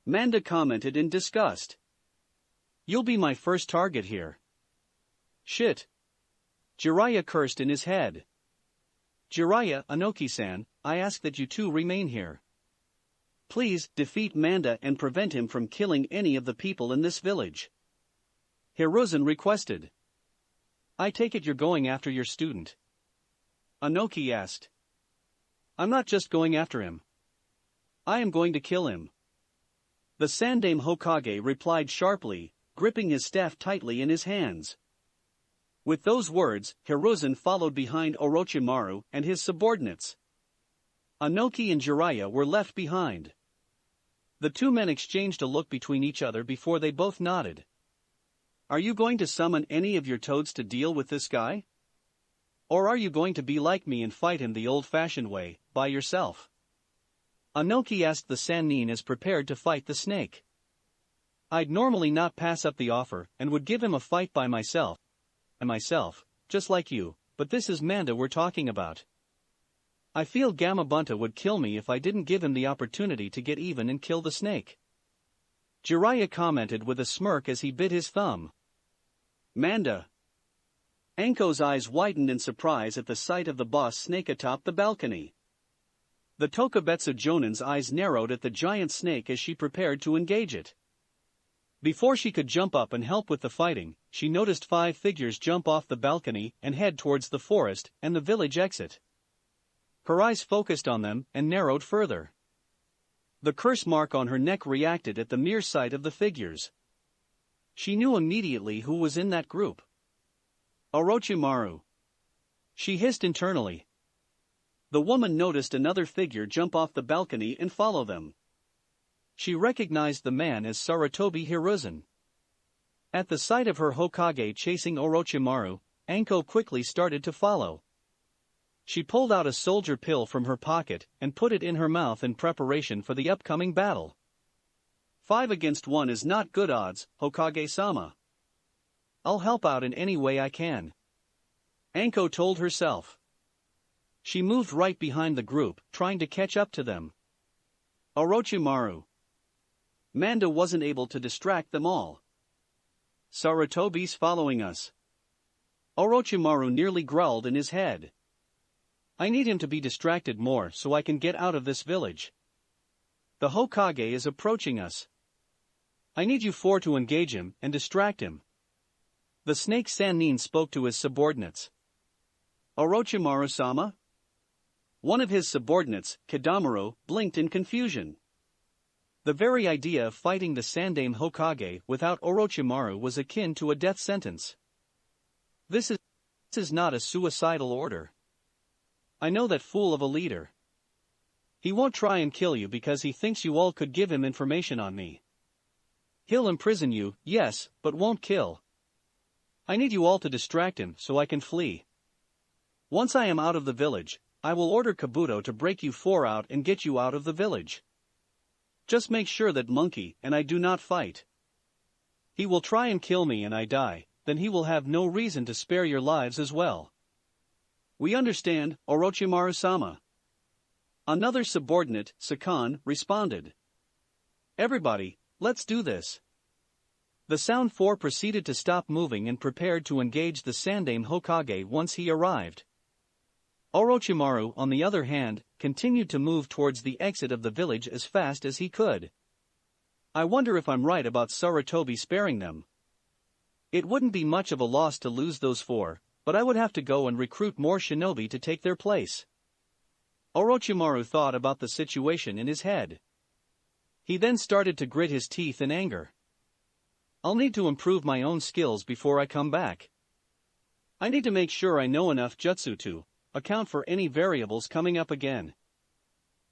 Speaker 1: Manda commented in disgust. You'll be my first target here. Shit. Jiraiya cursed in his head. Jiraiya, Anoki-san, I ask that you two remain here. Please, defeat Manda and prevent him from killing any of the people in this village. Hiruzen requested. I take it you're going after your student. Anoki asked. I'm not just going after him. I am going to kill him. The Sandaime Hokage replied sharply, gripping his staff tightly in his hands. With those words, Hiruzen followed behind Orochimaru and his subordinates. Anoki and Jiraiya were left behind. The two men exchanged a look between each other before they both nodded. Are you going to summon any of your toads to deal with this guy? Or are you going to be like me and fight him the old-fashioned way, by yourself? Anoki asked the Sannin as prepared to fight the snake. I'd normally not pass up the offer and would give him a fight by myself, just like you, but this is Manda we're talking about. I feel Gama Bunta would kill me if I didn't give him the opportunity to get even and kill the snake. Jiraiya commented with a smirk as he bit his thumb. Manda. Anko's eyes widened in surprise at the sight of the boss snake atop the balcony. The Tokubetsu Jonin's eyes narrowed at the giant snake as she prepared to engage it. Before she could jump up and help with the fighting, she noticed 5 figures jump off the balcony and head towards the forest and the village exit. Her eyes focused on them and narrowed further. The curse mark on her neck reacted at the mere sight of the figures. She knew immediately who was in that group. Orochimaru. She hissed internally. The woman noticed another figure jump off the balcony and follow them. She recognized the man as Sarutobi Hiruzen. At the sight of her Hokage chasing Orochimaru, Anko quickly started to follow. She pulled out a soldier pill from her pocket and put it in her mouth in preparation for the upcoming battle. 5 against 1 is not good odds, Hokage-sama. I'll help out in any way I can. Anko told herself. She moved right behind the group, trying to catch up to them. Orochimaru. Manda wasn't able to distract them all. Sarutobi's following us. Orochimaru nearly growled in his head. I need him to be distracted more so I can get out of this village. The Hokage is approaching us. I need you 4 to engage him and distract him. The snake Sannin spoke to his subordinates. Orochimaru-sama? One of his subordinates, Kidamuro, blinked in confusion. The very idea of fighting the Sandaime Hokage without Orochimaru was akin to a death sentence. This is not a suicidal order. I know that fool of a leader. He won't try and kill you because he thinks you all could give him information on me. He'll imprison you, yes, but won't kill. I need you all to distract him so I can flee. Once I am out of the village, I will order Kabuto to break you 4 out and get you out of the village. Just make sure that Monkey and I do not fight. He will try and kill me and I die, then he will have no reason to spare your lives as well. We understand, Orochimaru-sama. Another subordinate, Sakan, responded. Everybody, let's do this. The Sound Four proceeded to stop moving and prepared to engage the Sandaime Hokage once he arrived. Orochimaru, on the other hand, continued to move towards the exit of the village as fast as he could. I wonder if I'm right about Sarutobi sparing them. It wouldn't be much of a loss to lose those four, but I would have to go and recruit more shinobi to take their place. Orochimaru thought about the situation in his head. He then started to grit his teeth in anger. I'll need to improve my own skills before I come back. I need to make sure I know enough jutsu to account for any variables coming up again.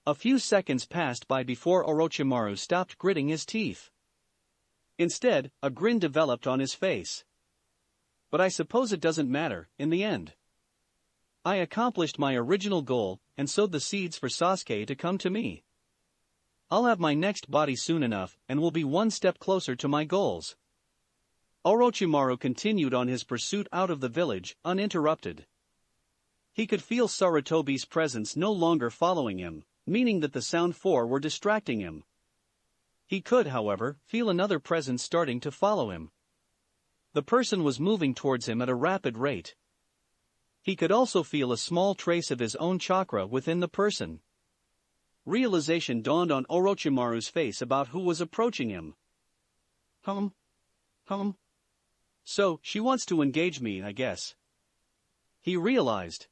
Speaker 1: A few seconds passed by before Orochimaru stopped gritting his teeth. Instead, a grin developed on his face. But I suppose it doesn't matter, in the end. I accomplished my original goal, and sowed the seeds for Sasuke to come to me. I'll have my next body soon enough, and will be one step closer to my goals. Orochimaru continued on his pursuit out of the village, uninterrupted. He could feel Sarutobi's presence no longer following him, meaning that the Sound Four were distracting him. He could, however, feel another presence starting to follow him. The person was moving towards him at a rapid rate. He could also feel a small trace of his own chakra within the person. Realization dawned on Orochimaru's face about who was approaching him. So, she wants to engage me, I guess. He realized.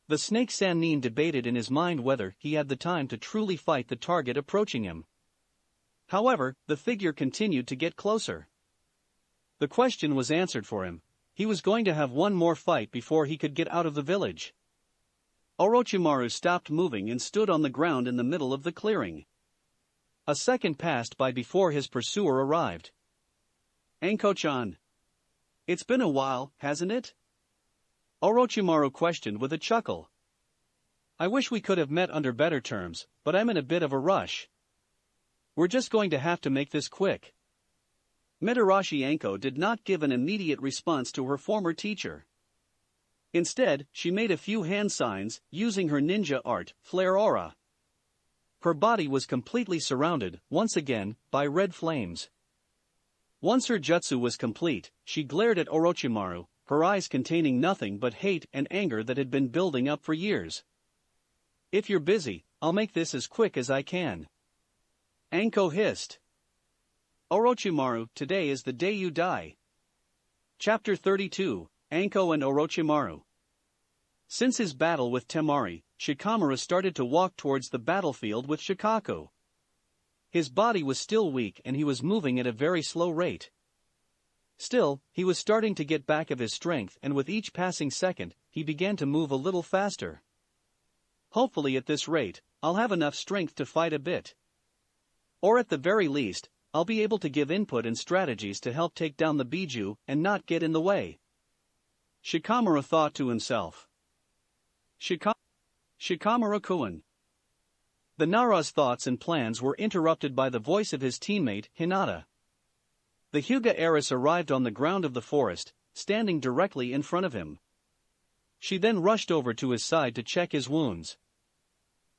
Speaker 1: The Snake Sannin debated in his mind whether he had the time to truly fight the target approaching him. However, the figure continued to get closer. The question was answered for him. He was going to have one more fight before he could get out of the village. Orochimaru stopped moving and stood on the ground in the middle of the clearing. A second passed by before his pursuer arrived. Anko-chan. It's been a while, hasn't it? Orochimaru questioned with a chuckle. I wish we could have met under better terms, but I'm in a bit of a rush. We're just going to have to make this quick. Mitarashi Anko did not give an immediate response to her former teacher. Instead, she made a few hand signs, using her ninja art, Flare Aura. Her body was completely surrounded, once again, by red flames. Once her jutsu was complete, she glared at Orochimaru, her eyes containing nothing but hate and anger that had been building up for years. If you're busy, I'll make this as quick as I can. Anko hissed. Orochimaru, today is the day you die. Chapter 32, Anko and Orochimaru. Since his battle with Temari, Shikamaru started to walk towards the battlefield with Shikaku. His body was still weak and he was moving at a very slow rate. Still, he was starting to get back of his strength, and with each passing second, he began to move a little faster. Hopefully at this rate, I'll have enough strength to fight a bit. Or at the very least, I'll be able to give input and strategies to help take down the Biju and not get in the way. Shikamaru thought to himself. Shikamaru-kun. The Nara's thoughts and plans were interrupted by the voice of his teammate, Hinata. The Hyuga heiress arrived on the ground of the forest, standing directly in front of him. She then rushed over to his side to check his wounds.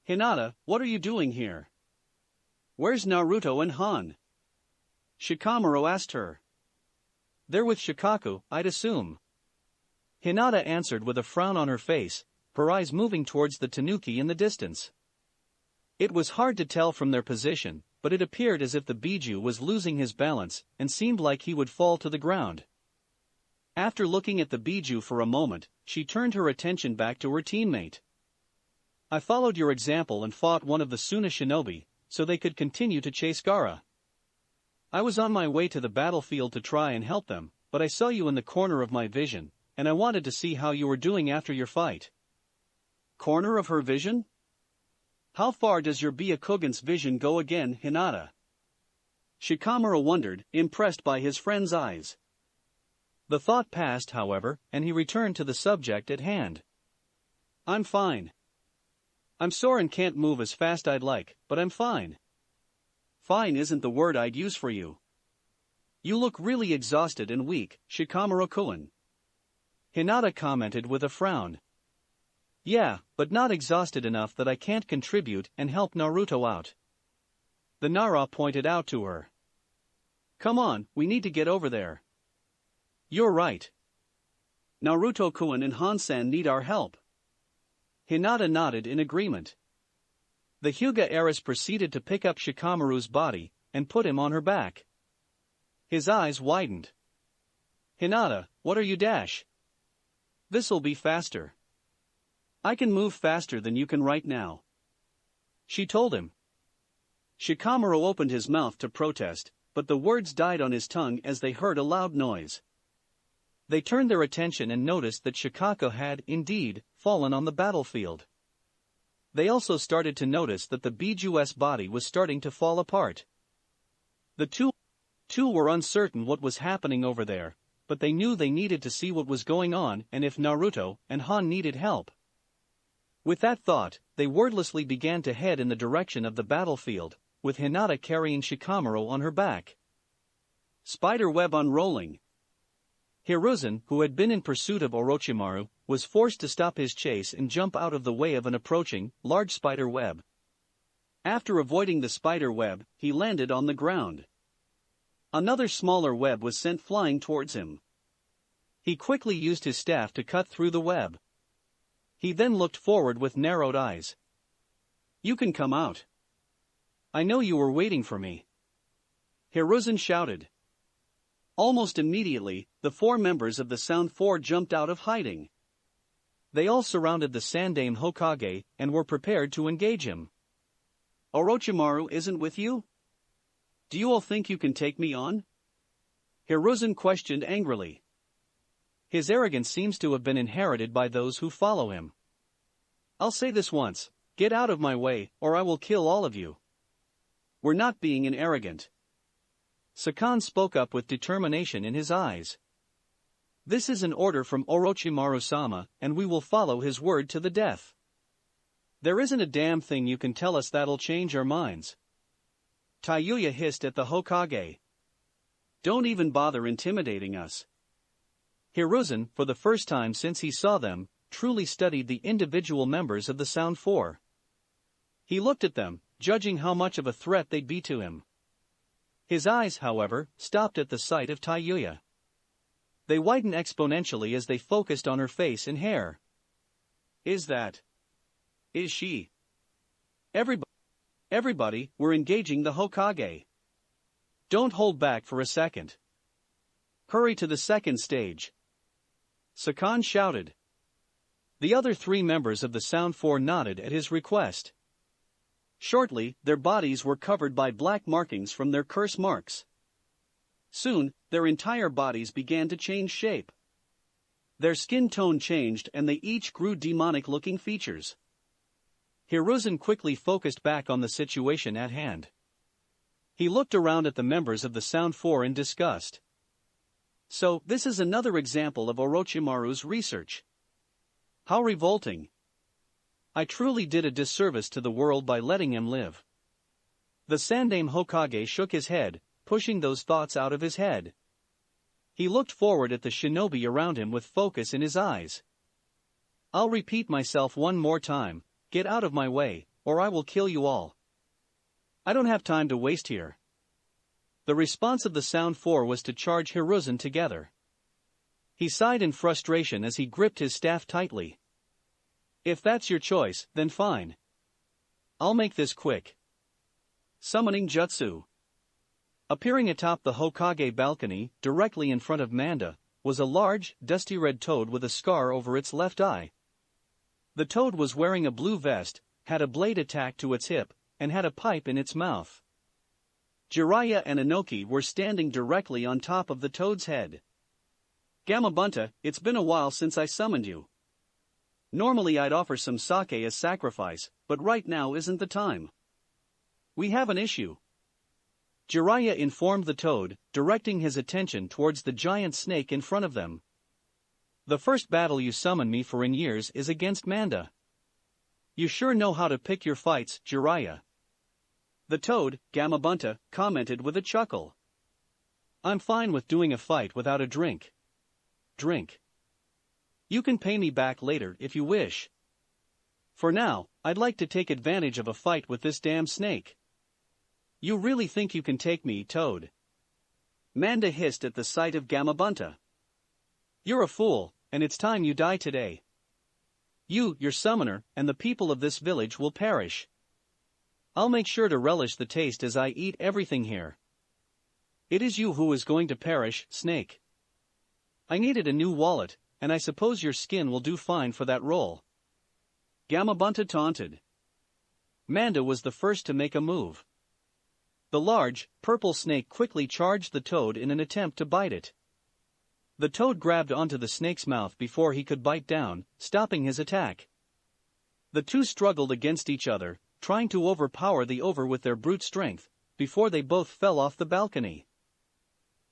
Speaker 1: Hinata, what are you doing here? Where's Naruto and Han? Shikamaru asked her. They're with Shikaku, I'd assume. Hinata answered with a frown on her face, her eyes moving towards the tanuki in the distance. It was hard to tell from their position, but it appeared as if the Biju was losing his balance and seemed like he would fall to the ground. After looking at the Biju for a moment, she turned her attention back to her teammate. I followed your example and fought one of the Suna shinobi, so they could continue to chase Gaara. I was on my way to the battlefield to try and help them, but I saw you in the corner of my vision, and I wanted to see how you were doing after your fight. Corner of her vision? How far does your Byakugan's vision go again, Hinata? Shikamaru wondered, impressed by his friend's eyes. The thought passed, however, and he returned to the subject at hand. I'm fine. I'm sore and can't move as fast I'd like, but I'm fine. Fine isn't the word I'd use for you. You look really exhausted and weak, Shikamaru-kun. Hinata commented with a frown. Yeah, but not exhausted enough that I can't contribute and help Naruto out. The Nara pointed out to her. Come on, we need to get over there. You're right. Naruto-kun and Hansan need our help. Hinata nodded in agreement. The Hyuga heiress proceeded to pick up Shikamaru's body and put him on her back. His eyes widened. Hinata, what are you dash? This'll be faster. I can move faster than you can right now. She told him. Shikamaru opened his mouth to protest, but the words died on his tongue as they heard a loud noise. They turned their attention and noticed that Shikaku had, indeed, fallen on the battlefield. They also started to notice that the Biju's body was starting to fall apart. The two were uncertain what was happening over there, but they knew they needed to see what was going on and if Naruto and Han needed help. With that thought, they wordlessly began to head in the direction of the battlefield, with Hinata carrying Shikamaru on her back. Spider web unrolling. Hiruzen, who had been in pursuit of Orochimaru, was forced to stop his chase and jump out of the way of an approaching, large spider web. After avoiding the spider web, he landed on the ground. Another smaller web was sent flying towards him. He quickly used his staff to cut through the web. He then looked forward with narrowed eyes. You can come out. I know you were waiting for me. Hiruzen shouted. Almost immediately, the 4 members of the Sound Four jumped out of hiding. They all surrounded the Sandaime Hokage and were prepared to engage him. Orochimaru isn't with you? Do you all think you can take me on? Hiruzen questioned angrily. His arrogance seems to have been inherited by those who follow him. I'll say this once, get out of my way, or I will kill all of you. We're not being arrogant. Sakan spoke up with determination in his eyes. This is an order from Orochimaru-sama, and we will follow his word to the death. There isn't a damn thing you can tell us that'll change our minds. Taiyua hissed at the Hokage. Don't even bother intimidating us. Hiruzen, for the first time since he saw them, truly studied the individual members of the Sound Four. He looked at them, judging how much of a threat they'd be to him. His eyes, however, stopped at the sight of Taiyua. They widened exponentially as they focused on her face and hair. Is she? Everybody, we're engaging the Hokage. Don't hold back for a second. Hurry to the second stage. Sakan shouted. The other 3 members of the Sound Four nodded at his request. Shortly, their bodies were covered by black markings from their curse marks. Soon, their entire bodies began to change shape. Their skin tone changed and they each grew demonic-looking features. Hiruzen quickly focused back on the situation at hand. He looked around at the members of the Sound Four in disgust. So, this is another example of Orochimaru's research. How revolting. I truly did a disservice to the world by letting him live. The Sandaime Hokage shook his head, pushing those thoughts out of his head. He looked forward at the shinobi around him with focus in his eyes. I'll repeat myself one more time, get out of my way, or I will kill you all. I don't have time to waste here. The response of the Sound Four was to charge Hiruzen together. He sighed in frustration as he gripped his staff tightly. If that's your choice, then fine. I'll make this quick. Summoning Jutsu. Appearing atop the Hokage balcony, directly in front of Manda, was a large, dusty red toad with a scar over its left eye. The toad was wearing a blue vest, had a blade attached to its hip, and had a pipe in its mouth. Jiraiya and Anoki were standing directly on top of the toad's head. Gama Bunta, it's been a while since I summoned you. Normally I'd offer some sake as sacrifice, but right now isn't the time. We have an issue. Jiraiya informed the toad, directing his attention towards the giant snake in front of them. The first battle you summon me for in years is against Manda. You sure know how to pick your fights, Jiraiya. The toad, Gama Bunta, commented with a chuckle. I'm fine with doing a fight without a drink. Drink. You can pay me back later if you wish. For now, I'd like to take advantage of a fight with this damn snake. You really think you can take me, Toad? Manda hissed at the sight of Gama Bunta. You're a fool, and it's time you die today. You, your summoner, and the people of this village will perish. I'll make sure to relish the taste as I eat everything here. It is you who is going to perish, snake. I needed a new wallet, and I suppose your skin will do fine for that role. Gama Bunta taunted. Manda was the first to make a move. The large, purple snake quickly charged the toad in an attempt to bite it. The toad grabbed onto the snake's mouth before he could bite down, stopping his attack. The two struggled against each other, trying to overpower the over with their brute strength, before they both fell off the balcony.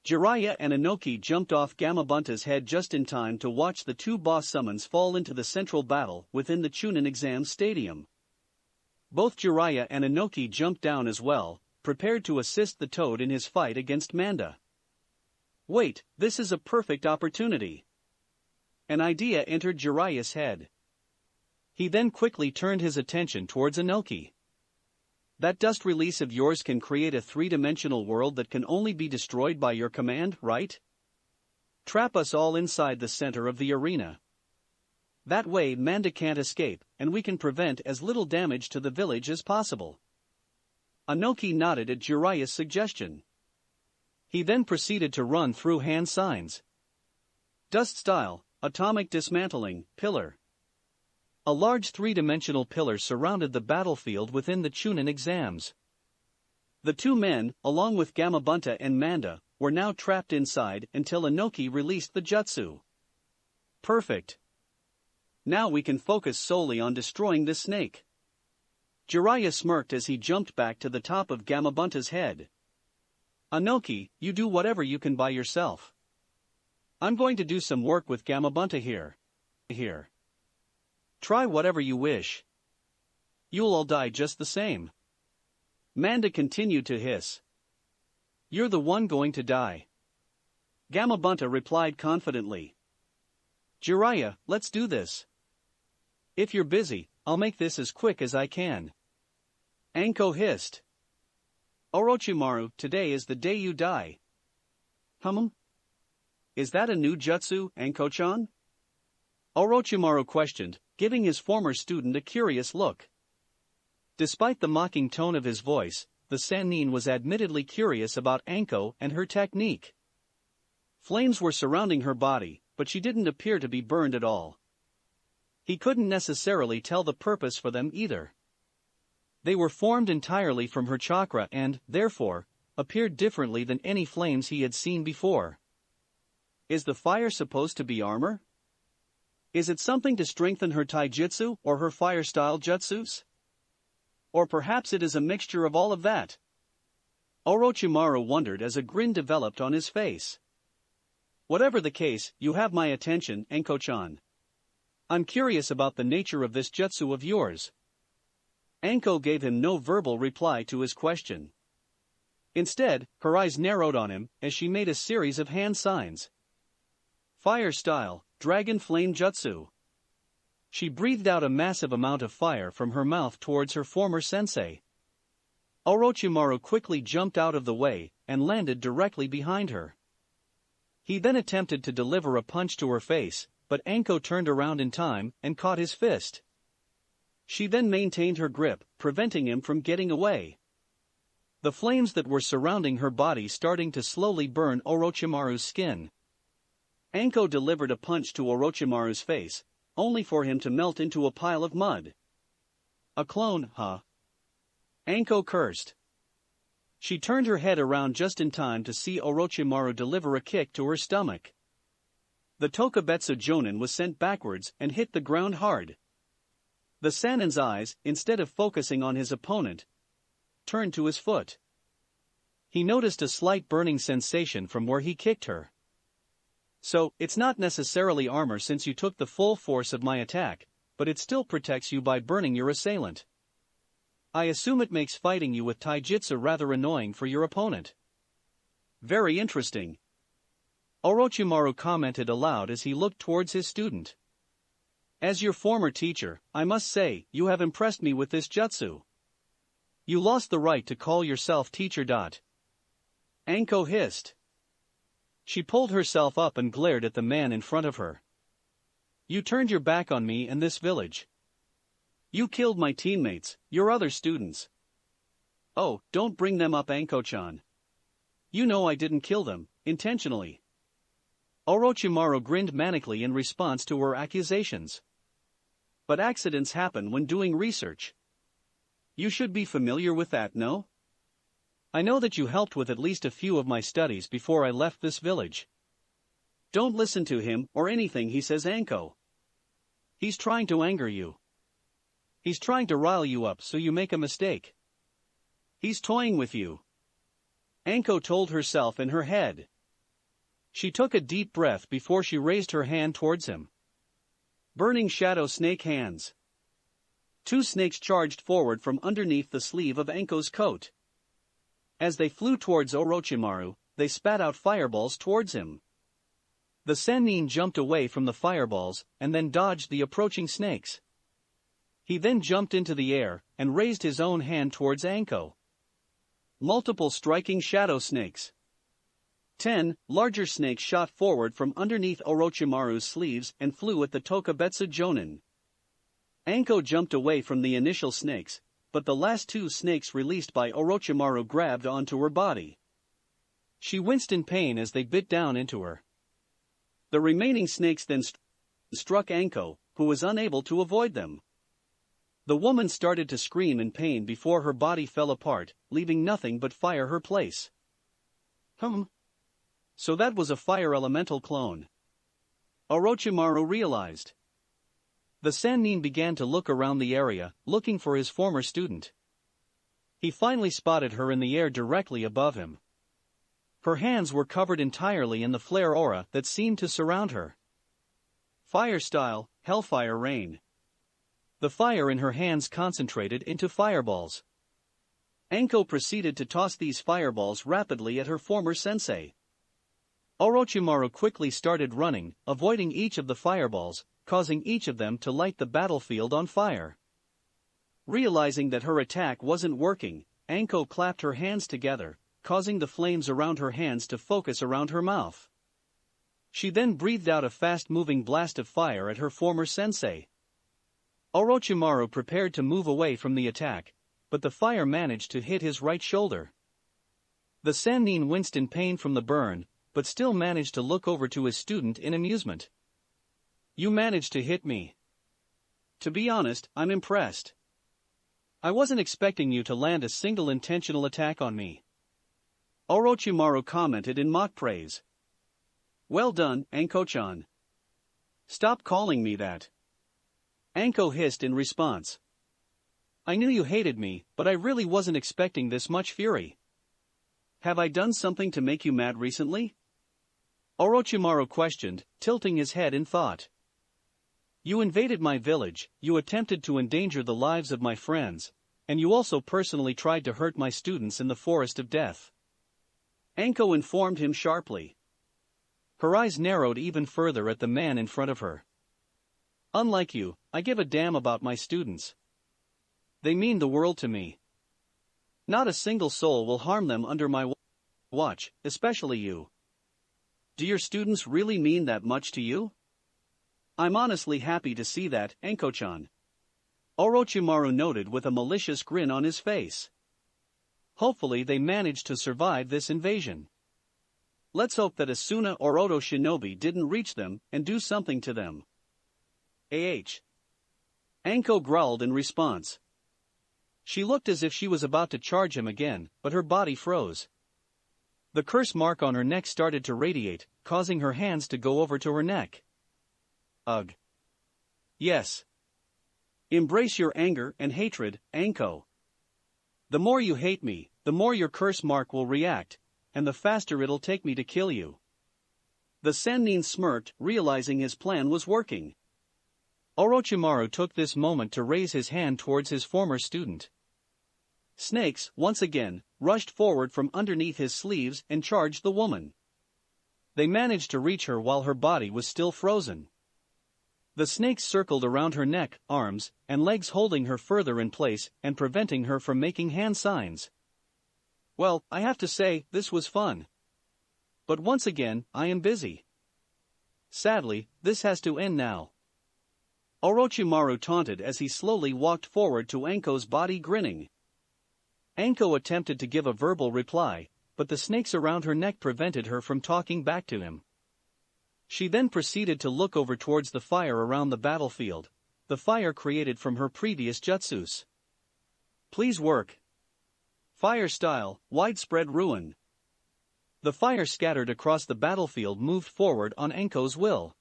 Speaker 1: Jiraiya and Anoki jumped off Gama Bunta's head just in time to watch the two boss summons fall into the central battle within the Chunin exam stadium. Both Jiraiya and Anoki jumped down as well, prepared to assist the toad in his fight against Manda. Wait, this is a perfect opportunity. An idea entered Jiraiya's head. He then quickly turned his attention towards Anoki. That dust release of yours can create a three-dimensional world that can only be destroyed by your command, right? Trap us all inside the center of the arena. That way Manda can't escape, and we can prevent as little damage to the village as possible. Anoki nodded at Jiraiya's suggestion. He then proceeded to run through hand signs. Dust style, atomic dismantling, pillar. A large three-dimensional pillar surrounded the battlefield within the Chunin exams. The two men, along with Gama Bunta and Manda, were now trapped inside until Anoki released the jutsu. Perfect. Now we can focus solely on destroying this snake. Jiraiya smirked as he jumped back to the top of Gama Bunta's head. Anoki, you do whatever you can by yourself. I'm going to do some work with Gama Bunta here. Try whatever you wish. You'll all die just the same. Manda continued to hiss. You're the one going to die. Gama Bunta replied confidently. Jiraiya, let's do this. If you're busy, I'll make this as quick as I can. Anko hissed. Orochimaru, today is the day you die. Is that a new jutsu, Anko-chan? Orochimaru questioned, giving his former student a curious look. Despite the mocking tone of his voice, the Sannin was admittedly curious about Anko and her technique. Flames were surrounding her body, but she didn't appear to be burned at all. He couldn't necessarily tell the purpose for them either. They were formed entirely from her chakra and, therefore, appeared differently than any flames he had seen before. Is the fire supposed to be armor? Is it something to strengthen her taijutsu or her fire-style jutsus? Or perhaps it is a mixture of all of that? Orochimaru wondered as a grin developed on his face. Whatever the case, you have my attention, Anko-chan. I'm curious about the nature of this jutsu of yours. Anko gave him no verbal reply to his question. Instead, her eyes narrowed on him as she made a series of hand signs. Fire style, dragon flame jutsu. She breathed out a massive amount of fire from her mouth towards her former sensei. Orochimaru quickly jumped out of the way and landed directly behind her. He then attempted to deliver a punch to her face, but Anko turned around in time and caught his fist. She then maintained her grip, preventing him from getting away. The flames that were surrounding her body starting to slowly burn Orochimaru's skin. Anko delivered a punch to Orochimaru's face, only for him to melt into a pile of mud. A clone, huh? Anko cursed. She turned her head around just in time to see Orochimaru deliver a kick to her stomach. The Tokubetsu Jonin was sent backwards and hit the ground hard. The Sannin's eyes, instead of focusing on his opponent, turned to his foot. He noticed a slight burning sensation from where he kicked her. So, it's not necessarily armor since you took the full force of my attack, but it still protects you by burning your assailant. I assume it makes fighting you with taijutsu rather annoying for your opponent. Very interesting. Orochimaru commented aloud as he looked towards his student. As your former teacher, I must say, you have impressed me with this jutsu. You lost the right to call yourself teacher. Anko hissed. She pulled herself up and glared at the man in front of her. You turned your back on me and this village. You killed my teammates, your other students. Oh, don't bring them up, Anko-chan. You know I didn't kill them, intentionally. Orochimaru grinned manically in response to her accusations. But accidents happen when doing research. You should be familiar with that, no? I know that you helped with at least a few of my studies before I left this village. Don't listen to him or anything he says, Anko. He's trying to anger you. He's trying to rile you up so you make a mistake. He's toying with you. Anko told herself in her head. She took a deep breath before she raised her hand towards him. Burning shadow snake hands. 2 snakes charged forward from underneath the sleeve of Anko's coat. As they flew towards Orochimaru, they spat out fireballs towards him. The Sennin jumped away from the fireballs and then dodged the approaching snakes. He then jumped into the air and raised his own hand towards Anko. Multiple striking shadow snakes. 10 larger snakes shot forward from underneath Orochimaru's sleeves and flew at the Tokubetsu Jonin. Anko jumped away from the initial snakes, but the last 2 snakes released by Orochimaru grabbed onto her body. She winced in pain as they bit down into her. The remaining snakes then struck Anko, who was unable to avoid them. The woman started to scream in pain before her body fell apart, leaving nothing but fire her place. So that was a fire elemental clone. Orochimaru realized. The Sennin began to look around the area, looking for his former student. He finally spotted her in the air directly above him. Her hands were covered entirely in the flare aura that seemed to surround her. Fire style, Hellfire Rain. The fire in her hands concentrated into fireballs. Anko proceeded to toss these fireballs rapidly at her former sensei. Orochimaru quickly started running, avoiding each of the fireballs, causing each of them to light the battlefield on fire. Realizing that her attack wasn't working, Anko clapped her hands together, causing the flames around her hands to focus around her mouth. She then breathed out a fast-moving blast of fire at her former sensei. Orochimaru prepared to move away from the attack, but the fire managed to hit his right shoulder. The Sennin winced in pain from the burn, but still managed to look over to his student in amusement. You managed to hit me. To be honest, I'm impressed. I wasn't expecting you to land a single intentional attack on me. Orochimaru commented in mock praise. Well done, Anko-chan. Stop calling me that. Anko hissed in response. I knew you hated me, but I really wasn't expecting this much fury. Have I done something to make you mad recently? Orochimaru questioned, tilting his head in thought. You invaded my village, you attempted to endanger the lives of my friends, and you also personally tried to hurt my students in the Forest of Death. Anko informed him sharply. Her eyes narrowed even further at the man in front of her. Unlike you, I give a damn about my students. They mean the world to me. Not a single soul will harm them under my watch, especially you. Do your students really mean that much to you? I'm honestly happy to see that, Anko-chan. Orochimaru noted with a malicious grin on his face. Hopefully they managed to survive this invasion. Let's hope that Asuna or Oto Shinobi didn't reach them and do something to them. Anko growled in response. She looked as if she was about to charge him again, but her body froze. The curse mark on her neck started to radiate, causing her hands to go over to her neck. Ugh. Yes. Embrace your anger and hatred, Anko. The more you hate me, the more your curse mark will react, and the faster it'll take me to kill you. The Sennin smirked, realizing his plan was working. Orochimaru took this moment to raise his hand towards his former student. Snakes, once again, rushed forward from underneath his sleeves and charged the woman. They managed to reach her while her body was still frozen. The snakes circled around her neck, arms, and legs, holding her further in place and preventing her from making hand signs. Well, I have to say, this was fun. But once again, I am busy. Sadly, this has to end now. Orochimaru taunted as he slowly walked forward to Anko's body, grinning. Anko attempted to give a verbal reply, but the snakes around her neck prevented her from talking back to him. She then proceeded to look over towards the fire around the battlefield, the fire created from her previous jutsus. Please work. Fire style, widespread ruin. The fire scattered across the battlefield moved forward on Anko's will.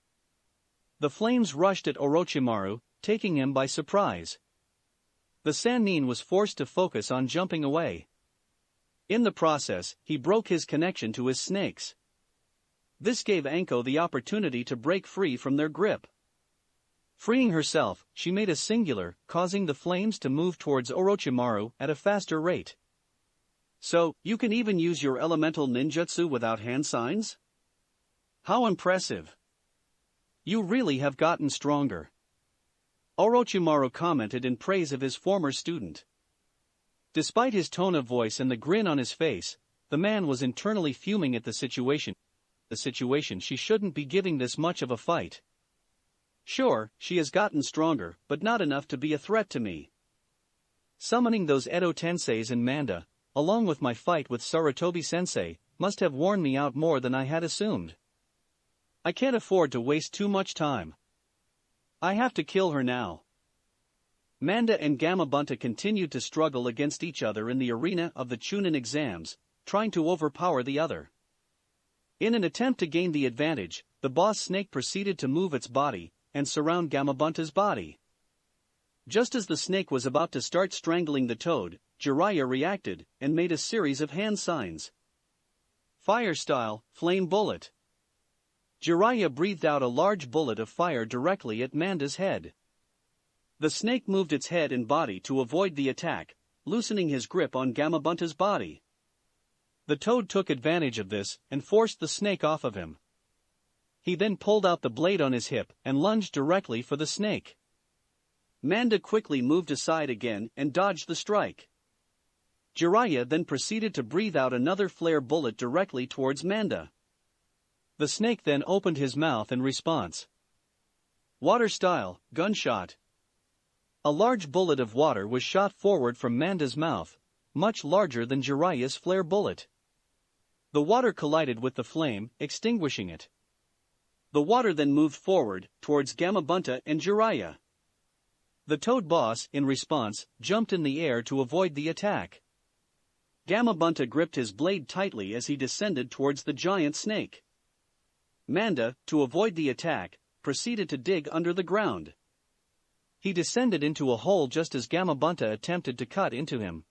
Speaker 1: The flames rushed at Orochimaru, taking him by surprise. The Sannin was forced to focus on jumping away. In the process, he broke his connection to his snakes. This gave Anko the opportunity to break free from their grip. Freeing herself, she made a singular, causing the flames to move towards Orochimaru at a faster rate. So, you can even use your elemental ninjutsu without hand signs? How impressive! You really have gotten stronger. Orochimaru commented in praise of his former student. Despite his tone of voice and the grin on his face, the man was internally fuming at the situation. She shouldn't be giving this much of a fight. Sure, she has gotten stronger, but not enough to be a threat to me. Summoning those Edo Tenseis and Manda, along with my fight with Sarutobi-sensei, must have worn me out more than I had assumed. I can't afford to waste too much time. I have to kill her now. Manda and Gama Bunta continued to struggle against each other in the arena of the Chunin exams, trying to overpower the other. In an attempt to gain the advantage, the boss snake proceeded to move its body and surround Gama Bunta's body. Just as the snake was about to start strangling the toad, Jiraiya reacted and made a series of hand signs. Fire style, flame bullet. Jiraiya breathed out a large bullet of fire directly at Manda's head. The snake moved its head and body to avoid the attack, loosening his grip on Gama Bunta's body. The toad took advantage of this and forced the snake off of him. He then pulled out the blade on his hip and lunged directly for the snake. Manda quickly moved aside again and dodged the strike. Jiraiya then proceeded to breathe out another flare bullet directly towards Manda. The snake then opened his mouth in response. Water style, gunshot. A large bullet of water was shot forward from Manda's mouth, much larger than Jiraiya's flare bullet. The water collided with the flame, extinguishing it. The water then moved forward, towards Gama Bunta and Jiraiya. The toad boss, in response, jumped in the air to avoid the attack. Gama Bunta gripped his blade tightly as he descended towards the giant snake. Manda, to avoid the attack, proceeded to dig under the ground. He descended into a hole just as Gama Bunta attempted to cut into him.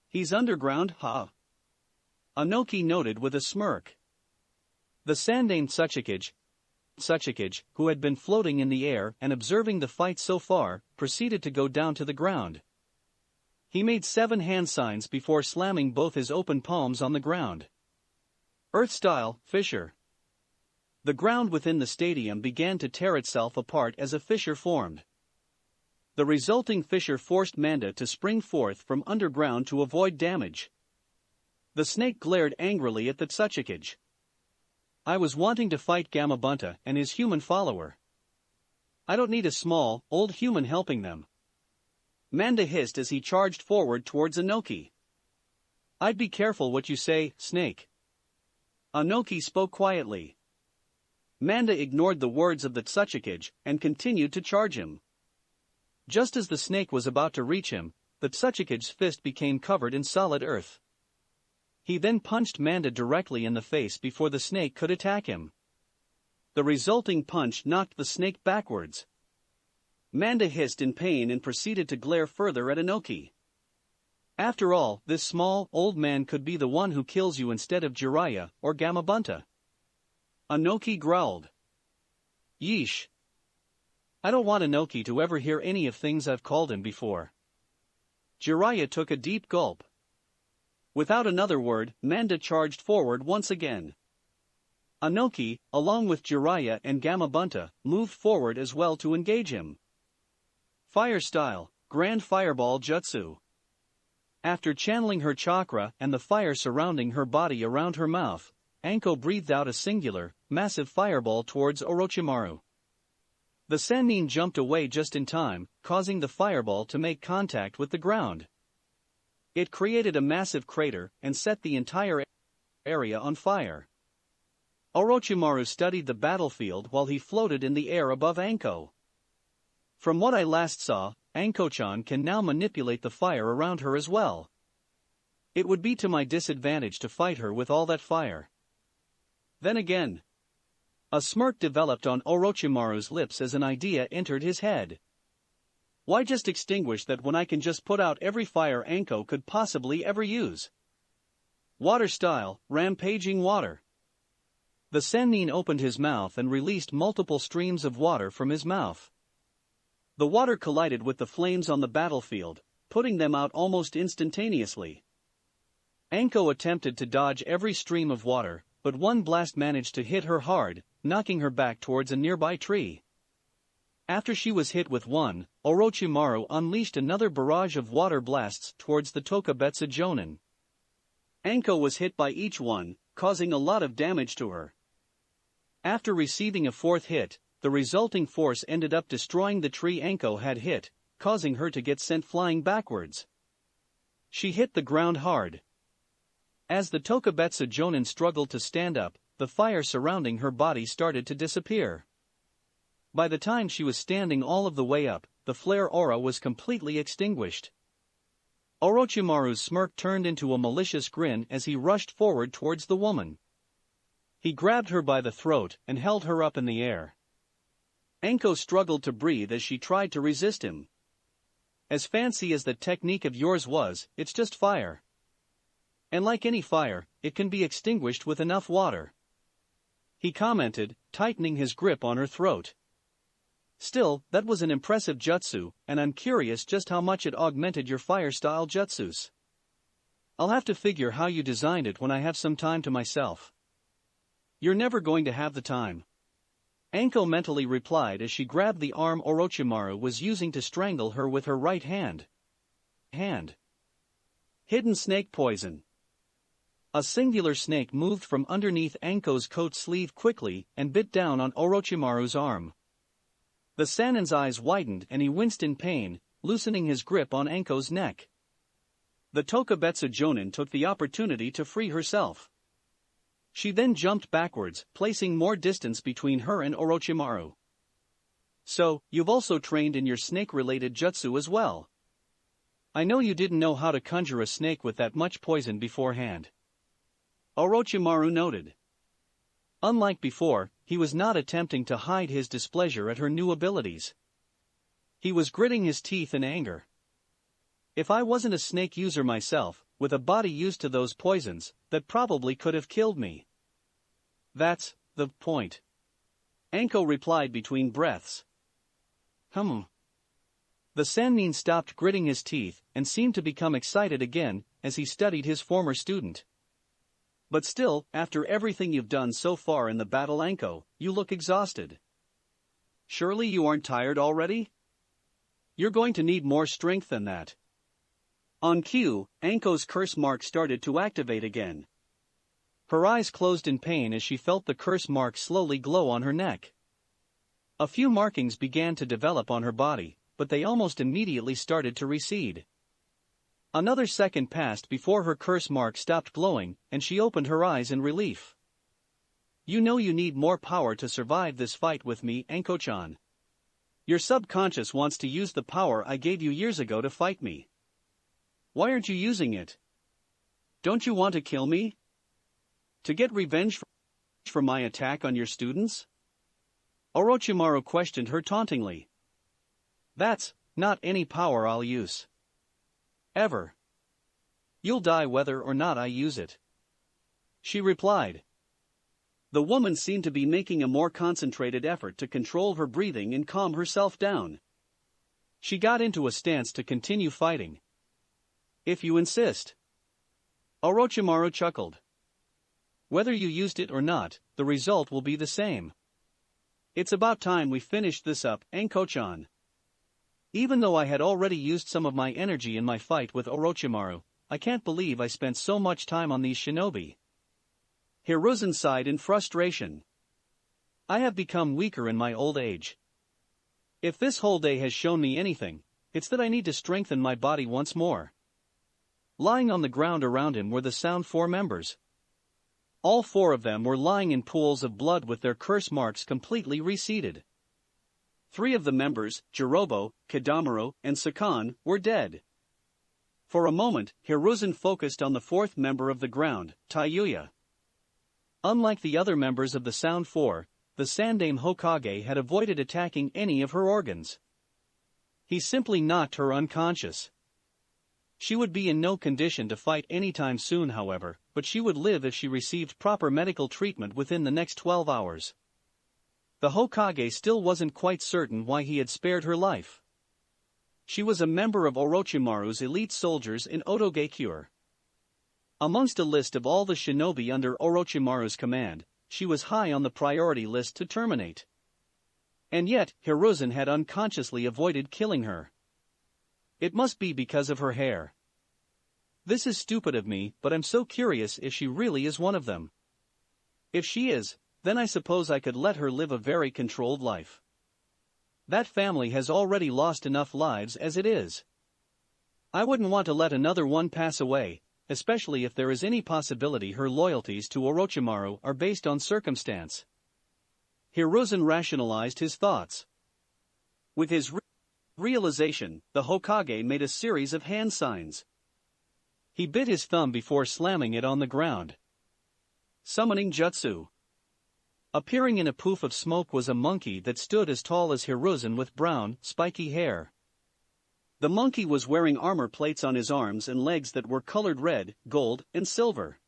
Speaker 1: He's underground, huh? Anoki noted with a smirk. The Sandaime Tsuchikage, who had been floating in the air and observing the fight so far, proceeded to go down to the ground. He made 7 hand signs before slamming both his open palms on the ground. Earth style, fissure. The ground within the stadium began to tear itself apart as a fissure formed. The resulting fissure forced Manda to spring forth from underground to avoid damage. The snake glared angrily at the Tsuchikage. I was wanting to fight Gama Bunta and his human follower. I don't need a small, old human helping them. Manda hissed as he charged forward towards Anoki. I'd be careful what you say, snake. Anoki spoke quietly. Manda ignored the words of the Tsuchikage and continued to charge him. Just as the snake was about to reach him, the Tsuchikage's fist became covered in solid earth. He then punched Manda directly in the face before the snake could attack him. The resulting punch knocked the snake backwards. Manda hissed in pain and proceeded to glare further at Anoki. After all, this small, old man could be the one who kills you instead of Jiraiya or Gama Bunta. Anoki growled. Yeesh. I don't want Anoki to ever hear any of things I've called him before. Jiraiya took a deep gulp. Without another word, Manda charged forward once again. Anoki, along with Jiraiya and Gama Bunta, moved forward as well to engage him. Fire style, Grand Fireball Jutsu. After channeling her chakra and the fire surrounding her body around her mouth, Anko breathed out a singular, massive fireball towards Orochimaru. The Sannin jumped away just in time, causing the fireball to make contact with the ground. It created a massive crater and set the entire area on fire. Orochimaru studied the battlefield while he floated in the air above Anko. From what I last saw, Anko-chan can now manipulate the fire around her as well. It would be to my disadvantage to fight her with all that fire. Then again, a smirk developed on Orochimaru's lips as an idea entered his head. Why just extinguish that when I can just put out every fire Anko could possibly ever use? Water style, rampaging water. The Sannin opened his mouth and released multiple streams of water from his mouth. The water collided with the flames on the battlefield, putting them out almost instantaneously. Anko attempted to dodge every stream of water, but one blast managed to hit her hard, knocking her back towards a nearby tree. After she was hit with one, Orochimaru unleashed another barrage of water blasts towards the Tokubetsu Jonin. Anko was hit by each one, causing a lot of damage to her. After receiving a fourth hit, the resulting force ended up destroying the tree Anko had hit, causing her to get sent flying backwards. She hit the ground hard. As the Tokubetsu Jonin struggled to stand up, the fire surrounding her body started to disappear. By the time she was standing all of the way up, the flare aura was completely extinguished. Orochimaru's smirk turned into a malicious grin as he rushed forward towards the woman. He grabbed her by the throat and held her up in the air. Anko struggled to breathe as she tried to resist him. As fancy as the technique of yours was, it's just fire. And like any fire, it can be extinguished with enough water, he commented, tightening his grip on her throat. Still, that was an impressive jutsu, and I'm curious just how much it augmented your fire-style jutsus. I'll have to figure how you designed it when I have some time to myself. You're never going to have the time, Anko mentally replied as she grabbed the arm Orochimaru was using to strangle her with her right hand. Hidden snake poison. A singular snake moved from underneath Anko's coat sleeve quickly and bit down on Orochimaru's arm. The Sannin's eyes widened and he winced in pain, loosening his grip on Anko's neck. The Tokubetsu Jonin took the opportunity to free herself. She then jumped backwards, placing more distance between her and Orochimaru. So, you've also trained in your snake-related jutsu as well. I know you didn't know how to conjure a snake with that much poison beforehand, Orochimaru noted. Unlike before, he was not attempting to hide his displeasure at her new abilities. He was gritting his teeth in anger. If I wasn't a snake user myself, with a body used to those poisons, that probably could have killed me. That's the point, Anko replied between breaths. The Sannin stopped gritting his teeth and seemed to become excited again as he studied his former student. But still, after everything you've done so far in the battle, Anko, you look exhausted. Surely you aren't tired already? You're going to need more strength than that. On cue, Anko's curse mark started to activate again. Her eyes closed in pain as she felt the curse mark slowly glow on her neck. A few markings began to develop on her body, but they almost immediately started to recede. Another second passed before her curse mark stopped glowing, and she opened her eyes in relief. You know you need more power to survive this fight with me, Anko-chan. Your subconscious wants to use the power I gave you years ago to fight me. Why aren't you using it? Don't you want to kill me? To get revenge for my attack on your students? Orochimaru questioned her tauntingly. That's not any power I'll use. Ever. You'll die whether or not I use it, she replied. The woman seemed to be making a more concentrated effort to control her breathing and calm herself down. She got into a stance to continue fighting. If you insist. Orochimaru chuckled. Whether you used it or not, the result will be the same. It's about time we finished this up, Anko-chan. Even though I had already used some of my energy in my fight with Orochimaru, I can't believe I spent so much time on these shinobi. Hiruzen sighed in frustration. I have become weaker in my old age. If this whole day has shown me anything, it's that I need to strengthen my body once more. Lying on the ground around him were the Sound 4 members. All 4 of them were lying in pools of blood with their curse marks completely reseeded. 3 of the members, Jirobo, Kidamaru, and Sakan, were dead. For a moment, Hiruzen focused on the 4th member of the ground, Taiyua. Unlike the other members of the Sound 4, the Sandaime Hokage had avoided attacking any of her organs. He simply knocked her unconscious. She would be in no condition to fight anytime soon, however, but she would live if she received proper medical treatment within the next 12 hours. The Hokage still wasn't quite certain why he had spared her life. She was a member of Orochimaru's elite soldiers in Otogekure. Amongst a list of all the shinobi under Orochimaru's command, she was high on the priority list to terminate. And yet, Hiruzen had unconsciously avoided killing her. It must be because of her hair. This is stupid of me, but I'm so curious if she really is one of them. If she is, then I suppose I could let her live a very controlled life. That family has already lost enough lives as it is. I wouldn't want to let another one pass away, especially if there is any possibility her loyalties to Orochimaru are based on circumstance. Hiruzen rationalized his thoughts. With his realization, the Hokage made a series of hand signs. He bit his thumb before slamming it on the ground. Summoning Jutsu. Appearing in a poof of smoke was a monkey that stood as tall as Hiruzen with brown, spiky hair. The monkey was wearing armor plates on his arms and legs that were colored red, gold, and silver.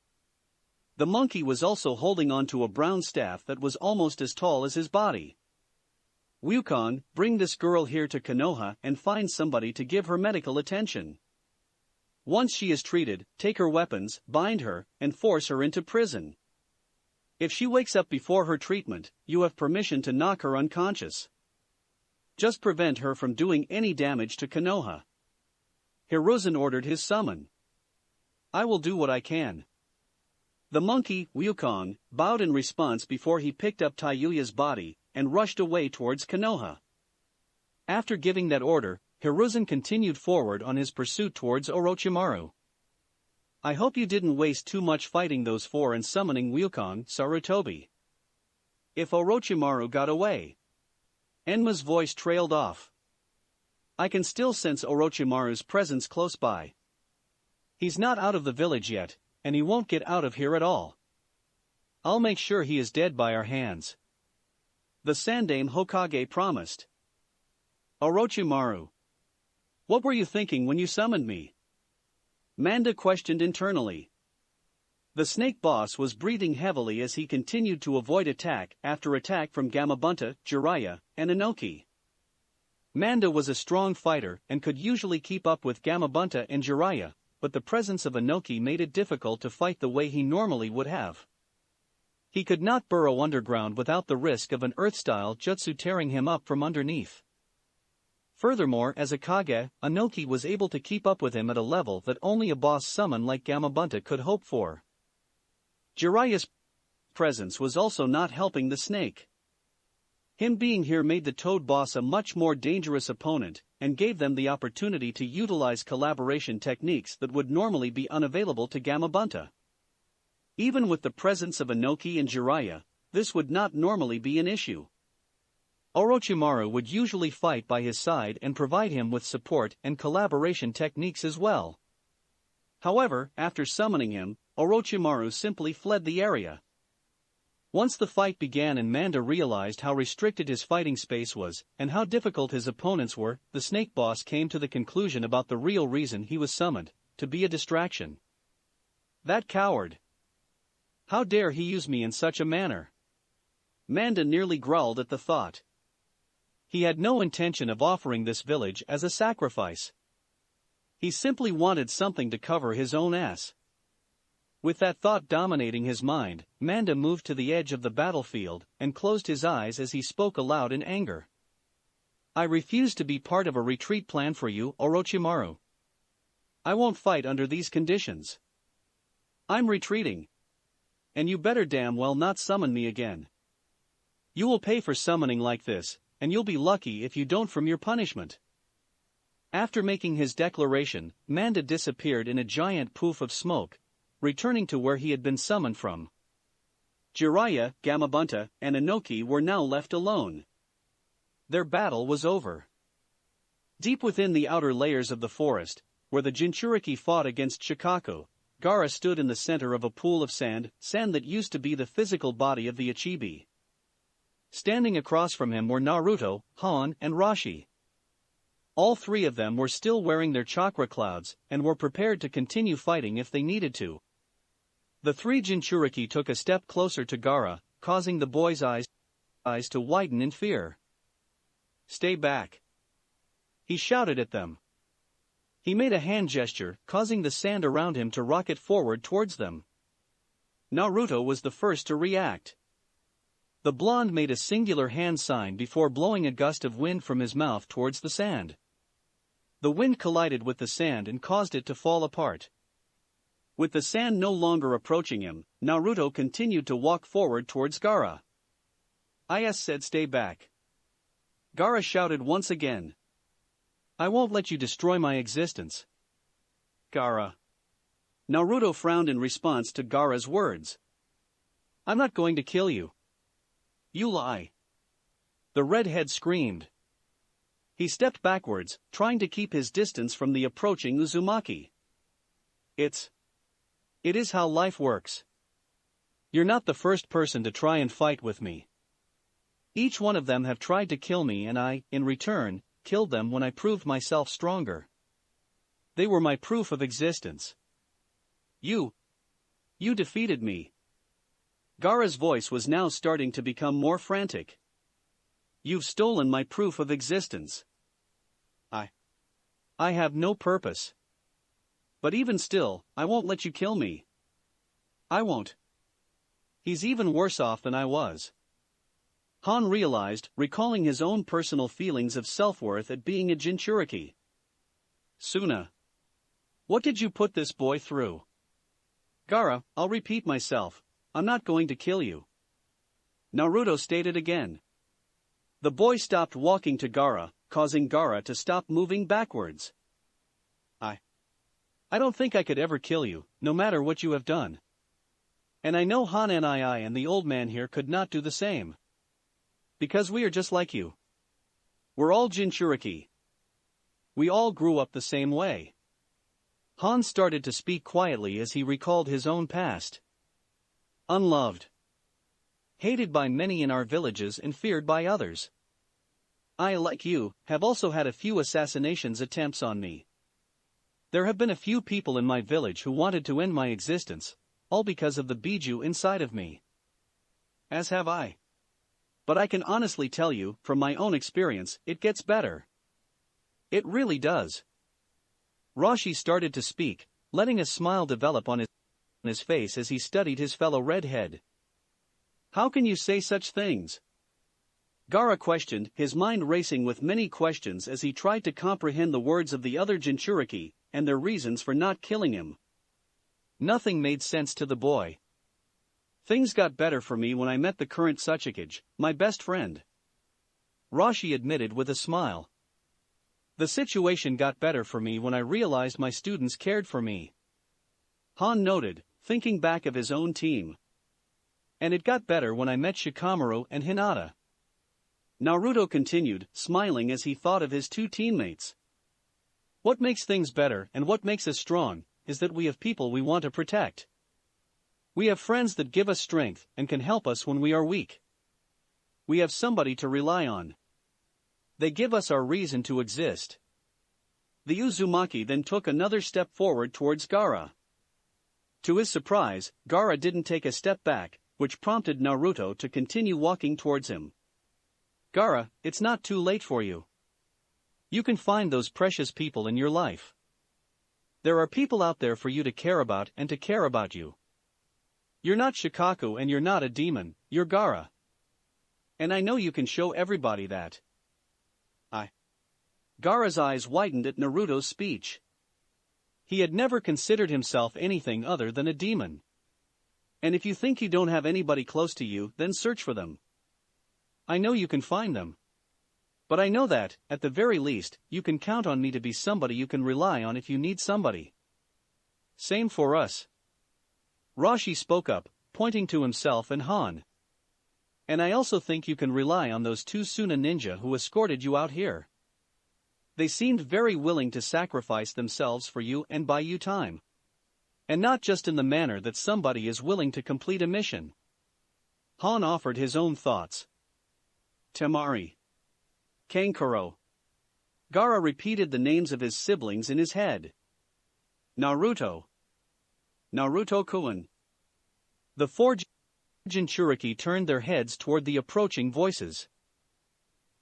Speaker 1: The monkey was also holding onto a brown staff that was almost as tall as his body. Wukong, bring this girl here to Konoha and find somebody to give her medical attention. Once she is treated, take her weapons, bind her, and force her into prison. If she wakes up before her treatment, you have permission to knock her unconscious. Just prevent her from doing any damage to Konoha. Hiruzen ordered his summon. I will do what I can. The monkey, Wukong, bowed in response before he picked up Taiyuya's body and rushed away towards Konoha. After giving that order, Hiruzen continued forward on his pursuit towards Orochimaru. I hope you didn't waste too much fighting those 4 and summoning Wukong, Sarutobi. If Orochimaru got away. Enma's voice trailed off. I can still sense Orochimaru's presence close by. He's not out of the village yet, and he won't get out of here at all. I'll make sure he is dead by our hands. The Sandaime Hokage promised. Orochimaru. What were you thinking when you summoned me? Manda questioned internally. The snake boss was breathing heavily as he continued to avoid attack after attack from Gama Bunta, Jiraiya, and Anoki. Manda was a strong fighter and could usually keep up with Gama Bunta and Jiraiya, but the presence of Anoki made it difficult to fight the way he normally would have. He could not burrow underground without the risk of an earth-style jutsu tearing him up from underneath. Furthermore, as a Kage, Anoki was able to keep up with him at a level that only a boss summon like Gama Bunta could hope for. Jiraiya's presence was also not helping the snake. Him being here made the Toad boss a much more dangerous opponent, and gave them the opportunity to utilize collaboration techniques that would normally be unavailable to Gama Bunta. Even with the presence of Anoki and Jiraiya, this would not normally be an issue. Orochimaru would usually fight by his side and provide him with support and collaboration techniques as well. However, after summoning him, Orochimaru simply fled the area. Once the fight began and Manda realized how restricted his fighting space was and how difficult his opponents were, the snake boss came to the conclusion about the real reason he was summoned, to be a distraction. That coward! How dare he use me in such a manner? Manda nearly growled at the thought. He had no intention of offering this village as a sacrifice. He simply wanted something to cover his own ass. With that thought dominating his mind, Manda moved to the edge of the battlefield and closed his eyes as he spoke aloud in anger. I refuse to be part of a retreat plan for you, Orochimaru. I won't fight under these conditions. I'm retreating. And you better damn well not summon me again. You will pay for summoning like this, and you'll be lucky if you don't from your punishment. After making his declaration, Manda disappeared in a giant poof of smoke, returning to where he had been summoned from. Jiraiya, Gama, Bunta, and Anoki were now left alone. Their battle was over. Deep within the outer layers of the forest, where the Jinchuriki fought against Shikaku, Gaara stood in the center of a pool of sand that used to be the physical body of the Ichibi. Standing across from him were Naruto, Han, and Rashi. All three of them were still wearing their chakra clouds and were prepared to continue fighting if they needed to. The three Jinchuriki took a step closer to Gaara, causing the boy's eyes to widen in fear. Stay back. He shouted at them. He made a hand gesture, causing the sand around him to rocket forward towards them. Naruto was the first to react. The blonde made a singular hand sign before blowing a gust of wind from his mouth towards the sand. The wind collided with the sand and caused it to fall apart. With the sand no longer approaching him, Naruto continued to walk forward towards Gaara. I said stay back. Gaara shouted once again. I won't let you destroy my existence. Gaara. Naruto frowned in response to Gaara's words. I'm not going to kill you. You lie. The redhead screamed. He stepped backwards, trying to keep his distance from the approaching Uzumaki. It is how life works. You're not the first person to try and fight with me. Each one of them have tried to kill me and I, in return, killed them when I proved myself stronger. They were my proof of existence. You defeated me. Gaara's voice was now starting to become more frantic. You've stolen my proof of existence. I have no purpose. But even still, I won't let you kill me. I won't. He's even worse off than I was. Han realized, recalling his own personal feelings of self-worth at being a Jinchuriki. Suna. What did you put this boy through? Gaara, I'll repeat myself, I'm not going to kill you. Naruto stated again. The boy stopped walking to Gaara, causing Gaara to stop moving backwards. I don't think I could ever kill you, no matter what you have done. And I know Han and I and the old man here could not do the same. Because we are just like you. We're all Jinchuriki. We all grew up the same way. Han started to speak quietly as he recalled his own past. Unloved. Hated by many in our villages and feared by others. I, like you, have also had a few assassinations attempts on me. There have been a few people in my village who wanted to end my existence, all because of the biju inside of me. As have I. But I can honestly tell you, from my own experience, it gets better. It really does. Rashi started to speak, letting a smile develop on his face as he studied his fellow redhead. How can you say such things? Gaara questioned, his mind racing with many questions as he tried to comprehend the words of the other Jinchuriki and their reasons for not killing him. Nothing made sense to the boy. Things got better for me when I met the current Suchikage, my best friend. Rashi admitted with a smile. The situation got better for me when I realized my students cared for me. Han noted, thinking back of his own team. And it got better when I met Shikamaru and Hinata. Naruto continued, smiling as he thought of his two teammates. What makes things better and what makes us strong is that we have people we want to protect. We have friends that give us strength and can help us when we are weak. We have somebody to rely on. They give us our reason to exist. The Uzumaki then took another step forward towards Gaara. To his surprise, Gaara didn't take a step back, which prompted Naruto to continue walking towards him. Gaara, it's not too late for you. You can find those precious people in your life. There are people out there for you to care about and to care about you. You're not Shikaku and you're not a demon, you're Gaara. And I know you can show everybody that. Gaara's eyes widened at Naruto's speech. He had never considered himself anything other than a demon. And if you think you don't have anybody close to you, then search for them. I know you can find them. But I know that, at the very least, you can count on me to be somebody you can rely on if you need somebody. Same for us. Roshi spoke up, pointing to himself and Han. And I also think you can rely on those two Suna ninja who escorted you out here. They seemed very willing to sacrifice themselves for you and buy you time. And not just in the manner that somebody is willing to complete a mission. Han offered his own thoughts. Temari. Kankuro. Gaara repeated the names of his siblings in his head. Naruto. Naruto-kun. The four Jinchuriki turned their heads toward the approaching voices.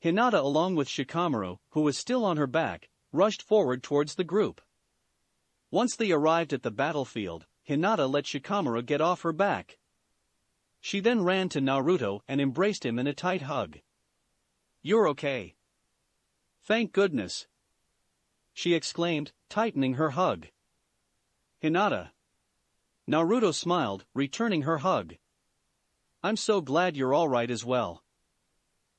Speaker 1: Hinata, along with Shikamaru, who was still on her back, rushed forward towards the group. Once they arrived at the battlefield, Hinata let Shikamaru get off her back. She then ran to Naruto and embraced him in a tight hug. "You're okay." "Thank goodness," she exclaimed, tightening her hug. "Hinata." Naruto smiled, returning her hug. "I'm so glad you're all right as well."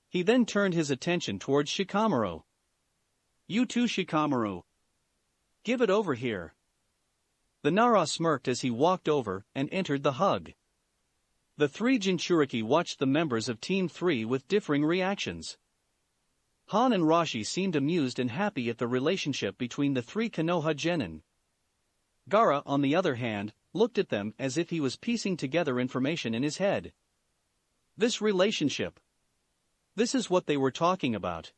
Speaker 1: He then turned his attention towards Shikamaru. "You too, Shikamaru. Give it over here." The Nara smirked as he walked over and entered the hug. The three Jinchuriki watched the members of Team 3 with differing reactions. Han and Roshi seemed amused and happy at the relationship between the three Konoha genin. Gaara, on the other hand, looked at them as if he was piecing together information in his head. This relationship. This is what they were talking about.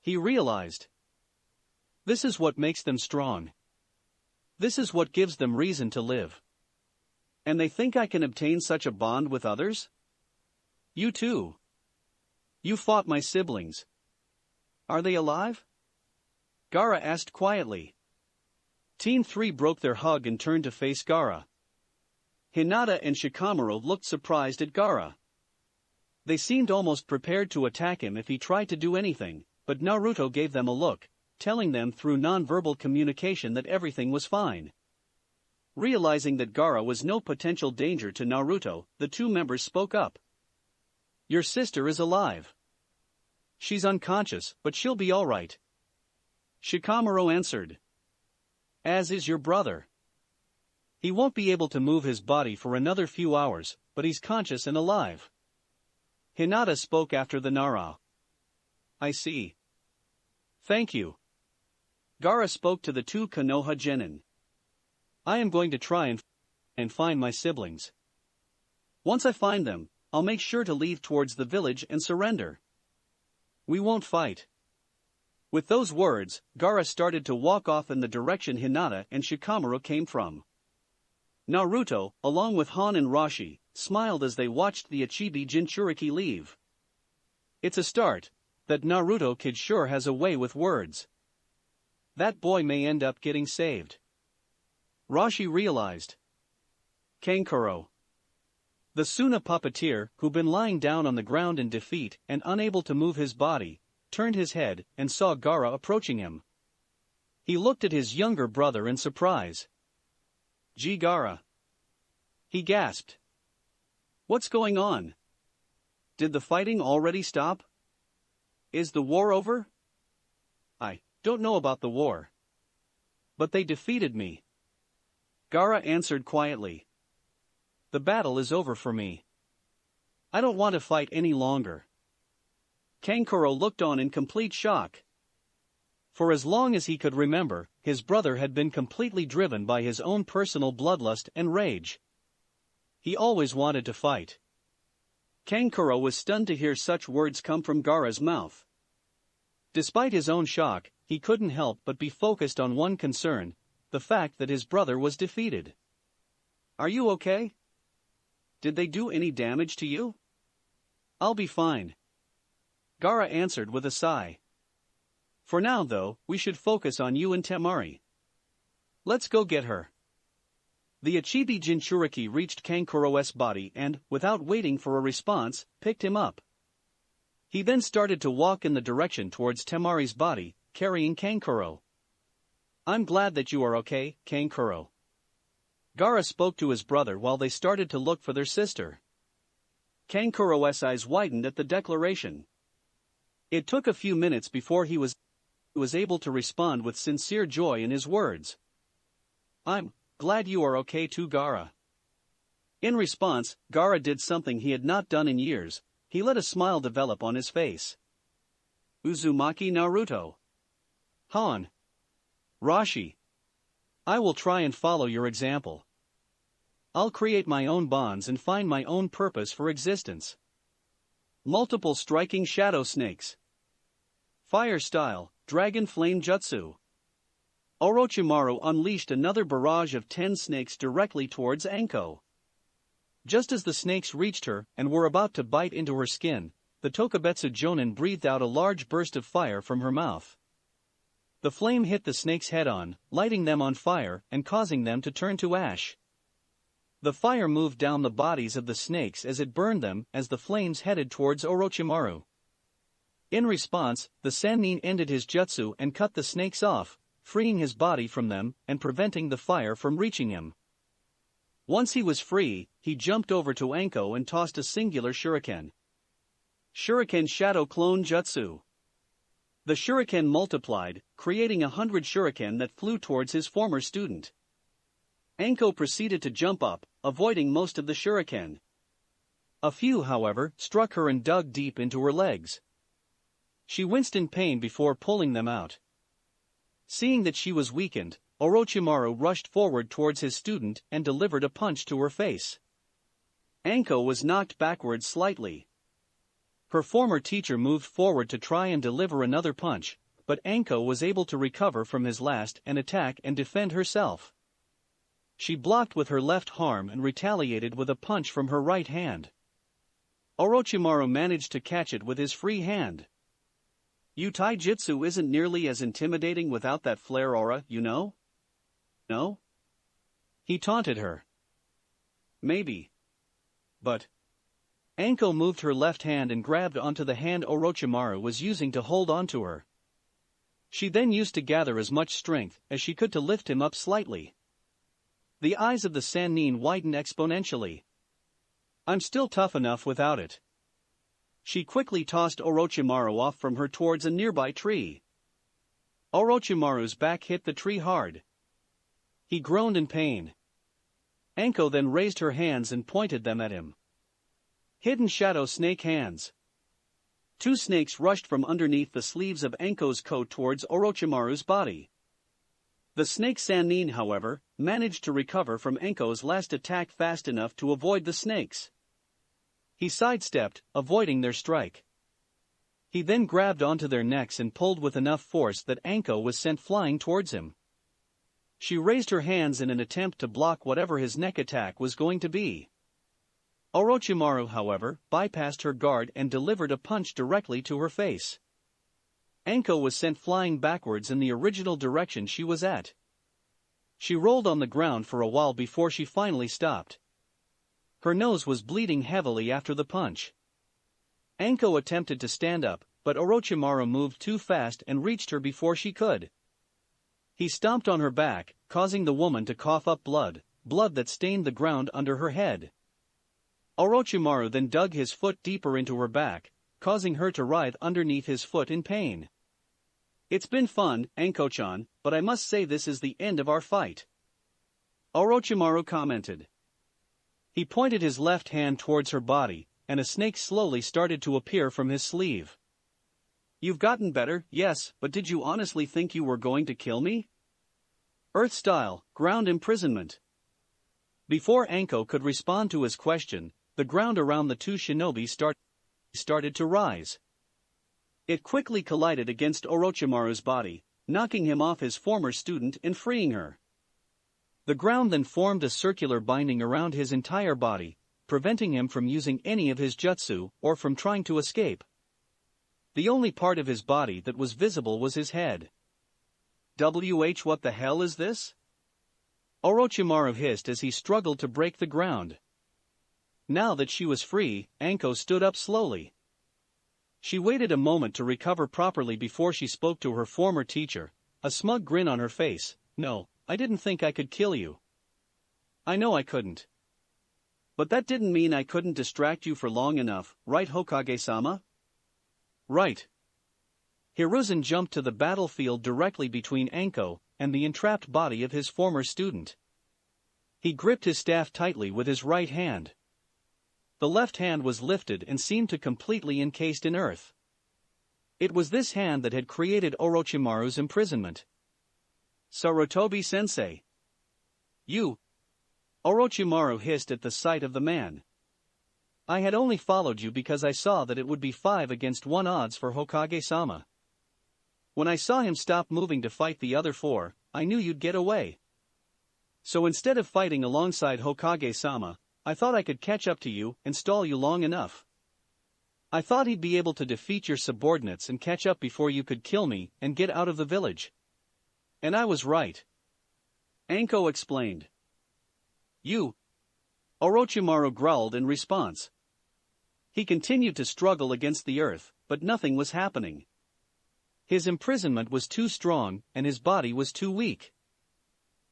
Speaker 1: He realized. This is what makes them strong. This is what gives them reason to live. And they think I can obtain such a bond with others? You too. You fought my siblings. Are they alive? Gaara asked quietly. Team 3 broke their hug and turned to face Gaara. Hinata and Shikamaru looked surprised at Gaara. They seemed almost prepared to attack him if he tried to do anything, but Naruto gave them a look, telling them through non-verbal communication that everything was fine. Realizing that Gaara was no potential danger to Naruto, the two members spoke up. "Your sister is alive. She's unconscious, but she'll be all right." Shikamaru answered. "As is your brother. He won't be able to move his body for another few hours, but he's conscious and alive." Hinata spoke after the Nara. "I see. Thank you." Gaara spoke to the two Konoha genin. "I am going to try and find my siblings. Once I find them, I'll make sure to leave towards the village and surrender. We won't fight." With those words, Gaara started to walk off in the direction Hinata and Shikamaru came from. Naruto, along with Han and Roshi, smiled as they watched the Ichibi Jinchuriki leave. It's a start. That Naruto kid sure has a way with words. That boy may end up getting saved. Roshi realized. Kankuro. The Suna puppeteer, who'd been lying down on the ground in defeat and unable to move his body, turned his head and saw Gaara approaching him. He looked at his younger brother in surprise. "Gee, Gaara." He gasped. "What's going on? Did the fighting already stop? Is the war over?" "I don't know about the war. But they defeated me." Gaara answered quietly. "The battle is over for me. I don't want to fight any longer." Kankuro looked on in complete shock. For as long as he could remember, his brother had been completely driven by his own personal bloodlust and rage. He always wanted to fight. Kankuro was stunned to hear such words come from Gaara's mouth. Despite his own shock, he couldn't help but be focused on one concern, the fact that his brother was defeated. "Are you okay? Did they do any damage to you?" "I'll be fine," Gaara answered with a sigh. "For now though, we should focus on you and Temari. Let's go get her." The Ichibi Jinchuriki reached Kankuro's body and, without waiting for a response, picked him up. He then started to walk in the direction towards Temari's body, carrying Kankuro. "I'm glad that you are okay, Kankuro." Gaara spoke to his brother while they started to look for their sister. Kankuro's eyes widened at the declaration. It took a few minutes before he was able to respond with sincere joy in his words. "I'm glad you are okay too, Gaara." In response, Gaara did something he had not done in years. He let a smile develop on his face. "Uzumaki Naruto. Han. Rashi. I will try and follow your example. I'll create my own bonds and find my own purpose for existence." Multiple striking shadow snakes. Fire style, dragon flame jutsu. Orochimaru unleashed another barrage of 10 snakes directly towards Anko. Just as the snakes reached her and were about to bite into her skin, the Tokubetsu Jonin breathed out a large burst of fire from her mouth. The flame hit the snakes head-on, lighting them on fire and causing them to turn to ash. The fire moved down the bodies of the snakes as it burned them as the flames headed towards Orochimaru. In response, the Sannin ended his jutsu and cut the snakes off, freeing his body from them and preventing the fire from reaching him. Once he was free, he jumped over to Anko and tossed a singular shuriken. Shuriken Shadow Clone Jutsu. The shuriken multiplied, creating 100 shuriken that flew towards his former student. Anko proceeded to jump up, avoiding most of the shuriken. A few, however, struck her and dug deep into her legs. She winced in pain before pulling them out. Seeing that she was weakened, Orochimaru rushed forward towards his student and delivered a punch to her face. Anko was knocked backwards slightly. Her former teacher moved forward to try and deliver another punch, but Anko was able to recover from his last and attack and defend herself. She blocked with her left arm and retaliated with a punch from her right hand. Orochimaru managed to catch it with his free hand. "Your taijutsu isn't nearly as intimidating without that flare aura, you know? No?" He taunted her. "Maybe. But..." Anko moved her left hand and grabbed onto the hand Orochimaru was using to hold onto her. She then used to gather as much strength as she could to lift him up slightly. The eyes of the Sannin widened exponentially. "I'm still tough enough without it." She quickly tossed Orochimaru off from her towards a nearby tree. Orochimaru's back hit the tree hard. He groaned in pain. Anko then raised her hands and pointed them at him. Hidden Shadow Snake Hands. 2 snakes rushed from underneath the sleeves of Anko's coat towards Orochimaru's body. The snake Sannin, however, managed to recover from Anko's last attack fast enough to avoid the snakes. He sidestepped, avoiding their strike. He then grabbed onto their necks and pulled with enough force that Anko was sent flying towards him. She raised her hands in an attempt to block whatever his neck attack was going to be. Orochimaru, however, bypassed her guard and delivered a punch directly to her face. Anko was sent flying backwards in the original direction she was at. She rolled on the ground for a while before she finally stopped. Her nose was bleeding heavily after the punch. Anko attempted to stand up, but Orochimaru moved too fast and reached her before she could. He stomped on her back, causing the woman to cough up blood that stained the ground under her head. Orochimaru then dug his foot deeper into her back, causing her to writhe underneath his foot in pain. "It's been fun, Anko-chan, but I must say this is the end of our fight," Orochimaru commented. He pointed his left hand towards her body, and a snake slowly started to appear from his sleeve. "You've gotten better, yes, but did you honestly think you were going to kill me?" Earth-style, ground imprisonment. Before Anko could respond to his question, the ground around the 2 shinobi started to rise. It quickly collided against Orochimaru's body, knocking him off his former student and freeing her. The ground then formed a circular binding around his entire body, preventing him from using any of his jutsu or from trying to escape. The only part of his body that was visible was his head. What the hell is this? Orochimaru hissed as he struggled to break the ground. Now that she was free, Anko stood up slowly. She waited a moment to recover properly before she spoke to her former teacher, a smug grin on her face. "No, I didn't think I could kill you. I know I couldn't. But that didn't mean I couldn't distract you for long enough, right, Hokage-sama?" "Right." Hiruzen jumped to the battlefield directly between Anko and the entrapped body of his former student. He gripped his staff tightly with his right hand. The left hand was lifted and seemed to completely encased in earth. It was this hand that had created Orochimaru's imprisonment. "Sarutobi-sensei. You!" Orochimaru hissed at the sight of the man. "I had only followed you because I saw that it would be 5 against 1 odds for Hokage-sama. When I saw him stop moving to fight the other 4, I knew you'd get away. So instead of fighting alongside Hokage-sama, I thought I could catch up to you and stall you long enough. I thought he'd be able to defeat your subordinates and catch up before you could kill me and get out of the village. And I was right," Anko explained. "You?" Orochimaru growled in response. He continued to struggle against the earth, but nothing was happening. His imprisonment was too strong, and his body was too weak.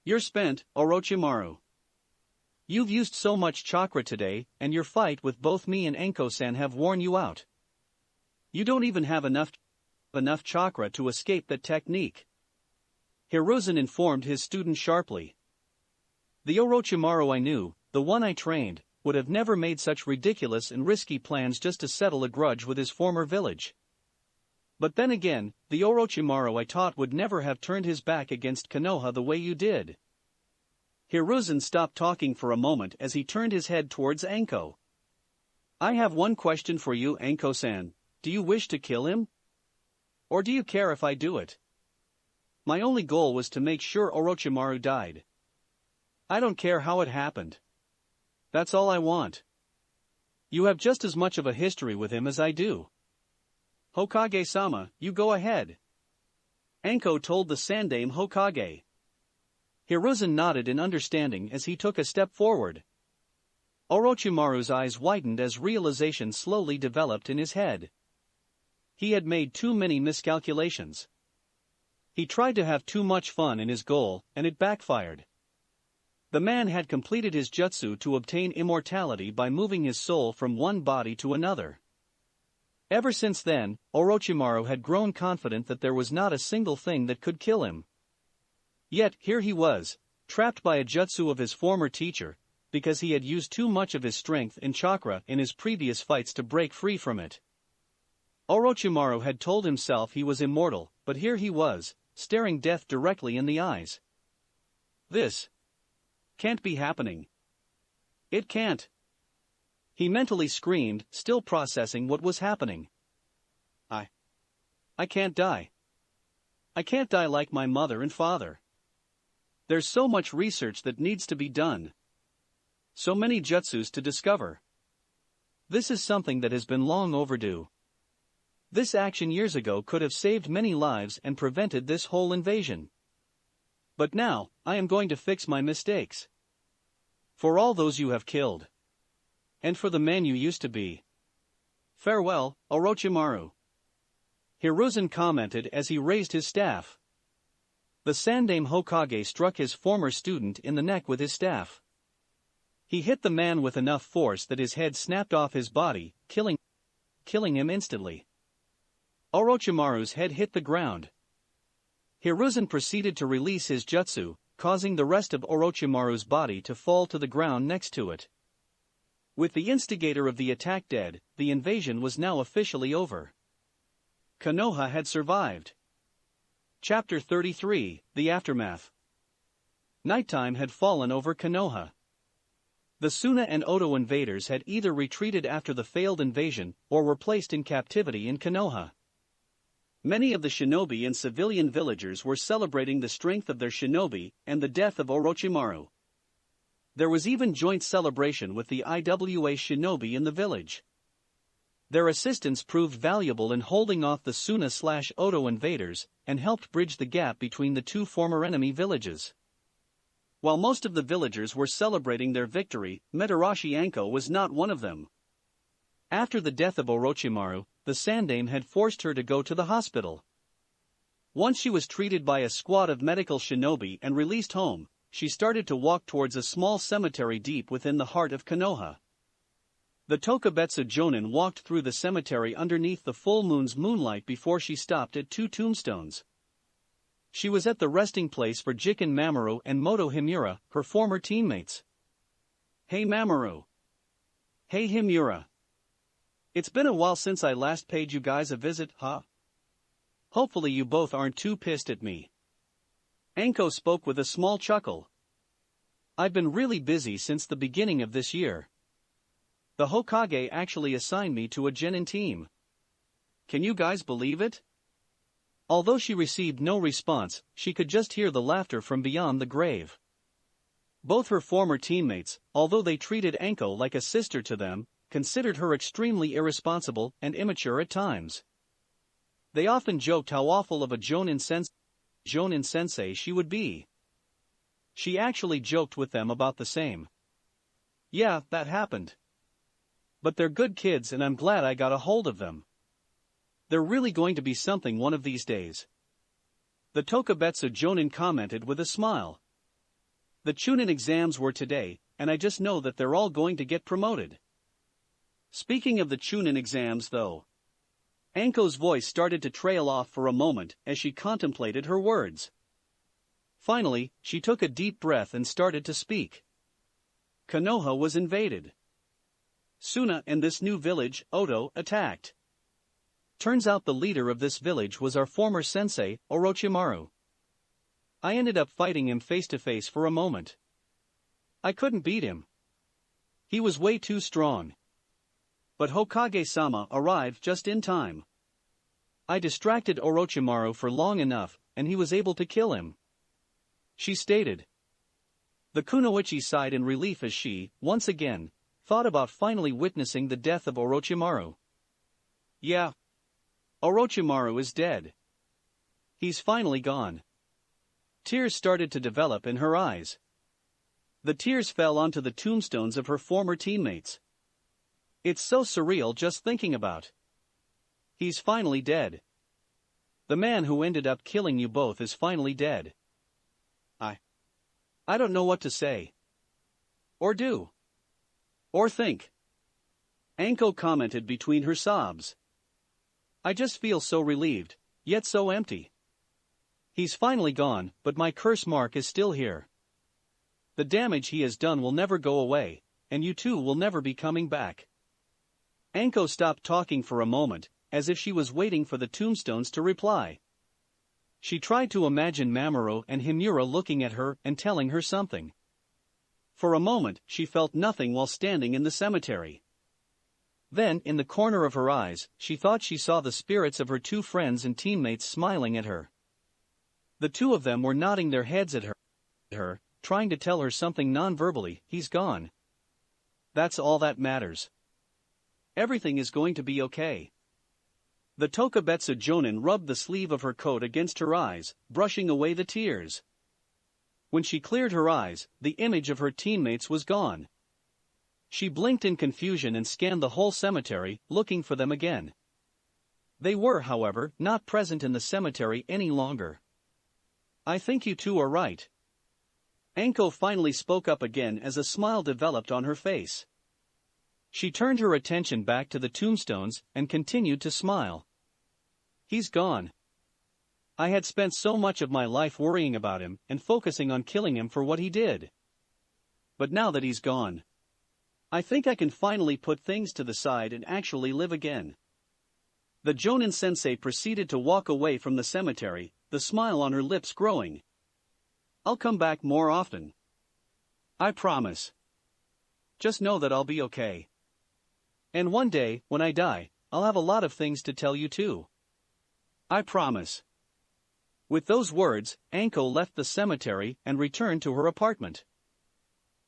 Speaker 1: "You're spent, Orochimaru. You've used so much chakra today, and your fight with both me and Anko-san have worn you out. You don't even have enough chakra to escape that technique," Hiruzen informed his student sharply. "The Orochimaru I knew, the one I trained, would have never made such ridiculous and risky plans just to settle a grudge with his former village. But then again, the Orochimaru I taught would never have turned his back against Konoha the way you did." Hiruzen stopped talking for a moment as he turned his head towards Anko. "I have one question for you, Anko-san. Do you wish to kill him? Or do you care if I do it? My only goal was to make sure Orochimaru died. I don't care how it happened. That's all I want. You have just as much of a history with him as I do." "Hokage-sama, you go ahead," Anko told the Sandaime Hokage. Hiruzen nodded in understanding as he took a step forward. Orochimaru's eyes widened as realization slowly developed in his head. He had made too many miscalculations. He tried to have too much fun in his goal, and it backfired. The man had completed his jutsu to obtain immortality by moving his soul from one body to another. Ever since then, Orochimaru had grown confident that there was not a single thing that could kill him. Yet here he was, trapped by a jutsu of his former teacher, because he had used too much of his strength and chakra in his previous fights to break free from it. Orochimaru had told himself he was immortal, but here he was, staring death directly in the eyes. "This can't be happening. It can't," he mentally screamed, still processing what was happening. I can't die. I can't die like my mother and father. There's so much research that needs to be done. So many jutsus to discover. This is something that has been long overdue. This action years ago could have saved many lives and prevented this whole invasion. But now, I am going to fix my mistakes. For all those you have killed. And for the man you used to be. Farewell, Orochimaru," Hiruzen commented as he raised his staff. The Sandaime Hokage struck his former student in the neck with his staff. He hit the man with enough force that his head snapped off his body, killing him instantly. Orochimaru's head hit the ground. Hiruzen proceeded to release his jutsu, causing the rest of Orochimaru's body to fall to the ground next to it. With the instigator of the attack dead, the invasion was now officially over. Konoha had survived. Chapter 33, The Aftermath. Nighttime had fallen over Konoha. The Suna and Oto invaders had either retreated after the failed invasion or were placed in captivity in Konoha. Many of the shinobi and civilian villagers were celebrating the strength of their shinobi and the death of Orochimaru. There was even joint celebration with the IWA shinobi in the village. Their assistance proved valuable in holding off the Suna/Oto invaders and helped bridge the gap between the two former enemy villages. While most of the villagers were celebrating their victory, Metarashi Anko was not one of them. After the death of Orochimaru, the Sandaime had forced her to go to the hospital. Once she was treated by a squad of medical shinobi and released home, she started to walk towards a small cemetery deep within the heart of Konoha. The Tokubetsu Jonin walked through the cemetery underneath the full moon's moonlight before she stopped at two tombstones. She was at the resting place for Jiken Mamoru and Moto Himura, her former teammates. Hey Mamoru. Hey Himura. It's been a while since I last paid you guys a visit, huh? Hopefully you both aren't too pissed at me. Anko spoke with a small chuckle. I've been really busy since the beginning of this year. The Hokage actually assigned me to a genin team. Can you guys believe it? Although she received no response, she could just hear the laughter from beyond the grave. Both her former teammates, although they treated Anko like a sister to them, considered her extremely irresponsible and immature at times. They often joked how awful of a Jonin sensei she would be. She actually joked with them about the same. Yeah, that happened. But they're good kids and I'm glad I got a hold of them. They're really going to be something one of these days. The Tokubetsu Jonin commented with a smile. The Chunin exams were today, and I just know that they're all going to get promoted. Speaking of the Chunin exams though, Anko's voice started to trail off for a moment as she contemplated her words. Finally, she took a deep breath and started to speak. Konoha was invaded. Suna and this new village, Oto, attacked. Turns out the leader of this village was our former sensei, Orochimaru. I ended up fighting him face to face for a moment. I couldn't beat him. He was way too strong. But Hokage-sama arrived just in time. I distracted Orochimaru for long enough, and he was able to kill him. She stated. The Kunoichi sighed in relief as she, once again, thought about finally witnessing the death of Orochimaru. Yeah. Orochimaru is dead. He's finally gone. Tears started to develop in her eyes. The tears fell onto the tombstones of her former teammates. It's so surreal just thinking about. He's finally dead. The man who ended up killing you both is finally dead. I don't know what to say. Or do. Or think. Anko commented between her sobs. I just feel so relieved, yet so empty. He's finally gone, but my curse mark is still here. The damage he has done will never go away, and you two will never be coming back. Anko stopped talking for a moment, as if she was waiting for the tombstones to reply. She tried to imagine Mamoru and Himura looking at her and telling her something. For a moment, she felt nothing while standing in the cemetery. Then, in the corner of her eyes, she thought she saw the spirits of her two friends and teammates smiling at her. The two of them were nodding their heads at her, trying to tell her something non-verbally. He's gone. That's all that matters. Everything is going to be okay. The Tokubetsu Jonin rubbed the sleeve of her coat against her eyes, brushing away the tears. When she cleared her eyes, the image of her teammates was gone. She blinked in confusion and scanned the whole cemetery, looking for them again. They were, however, not present in the cemetery any longer. I think you two are right. Anko finally spoke up again as a smile developed on her face. She turned her attention back to the tombstones and continued to smile. He's gone. I had spent so much of my life worrying about him and focusing on killing him for what he did. But now that he's gone, I think I can finally put things to the side and actually live again. The Jonin sensei proceeded to walk away from the cemetery, the smile on her lips growing. I'll come back more often. I promise. Just know that I'll be okay. And one day, when I die, I'll have a lot of things to tell you too. I promise. With those words, Anko left the cemetery and returned to her apartment.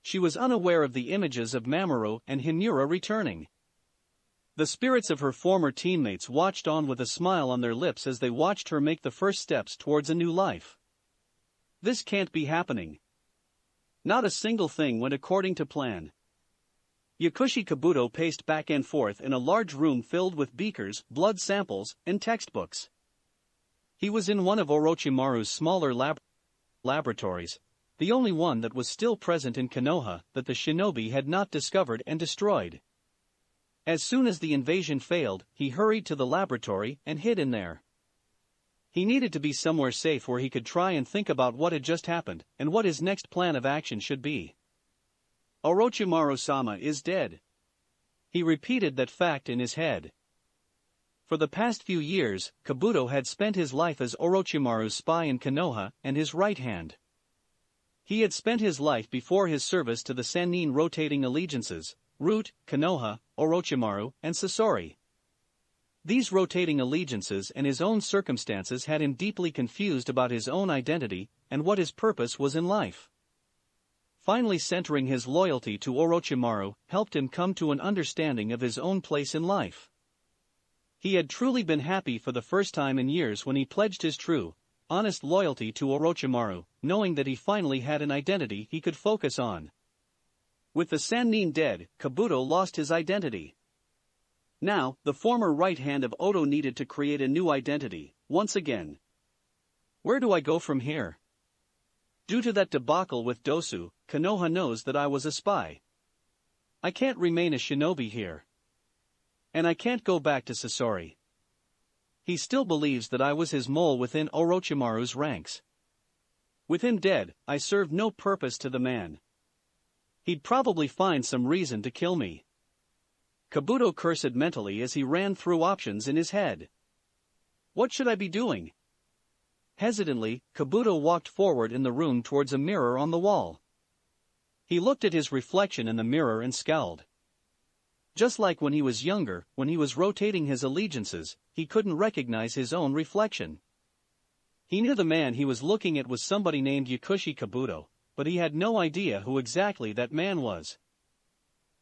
Speaker 1: She was unaware of the images of Mamoru and Himura returning. The spirits of her former teammates watched on with a smile on their lips as they watched her make the first steps towards a new life. This can't be happening. Not a single thing went according to plan. Yakushi Kabuto paced back and forth in a large room filled with beakers, blood samples, and textbooks. He was in one of Orochimaru's smaller laboratories, the only one that was still present in Konoha that the shinobi had not discovered and destroyed. As soon as the invasion failed, he hurried to the laboratory and hid in there. He needed to be somewhere safe where he could try and think about what had just happened and what his next plan of action should be. Orochimaru-sama is dead. He repeated that fact in his head. For the past few years, Kabuto had spent his life as Orochimaru's spy in Konoha and his right hand. He had spent his life before his service to the Sannin rotating allegiances, Root, Konoha, Orochimaru, and Sasori. These rotating allegiances and his own circumstances had him deeply confused about his own identity and what his purpose was in life. Finally centering his loyalty to Orochimaru helped him come to an understanding of his own place in life. He had truly been happy for the first time in years when he pledged his true, honest loyalty to Orochimaru, knowing that he finally had an identity he could focus on. With the Sannin dead, Kabuto lost his identity. Now, the former right hand of Odo needed to create a new identity, once again. Where do I go from here? Due to that debacle with Dosu, Konoha knows that I was a spy. I can't remain a shinobi here. And I can't go back to Sasori. He still believes that I was his mole within Orochimaru's ranks. With him dead, I served no purpose to the man. He'd probably find some reason to kill me. Kabuto cursed mentally as he ran through options in his head. What should I be doing? Hesitantly, Kabuto walked forward in the room towards a mirror on the wall. He looked at his reflection in the mirror and scowled. Just like when he was younger, when he was rotating his allegiances, he couldn't recognize his own reflection. He knew the man he was looking at was somebody named Yakushi Kabuto, but he had no idea who exactly that man was.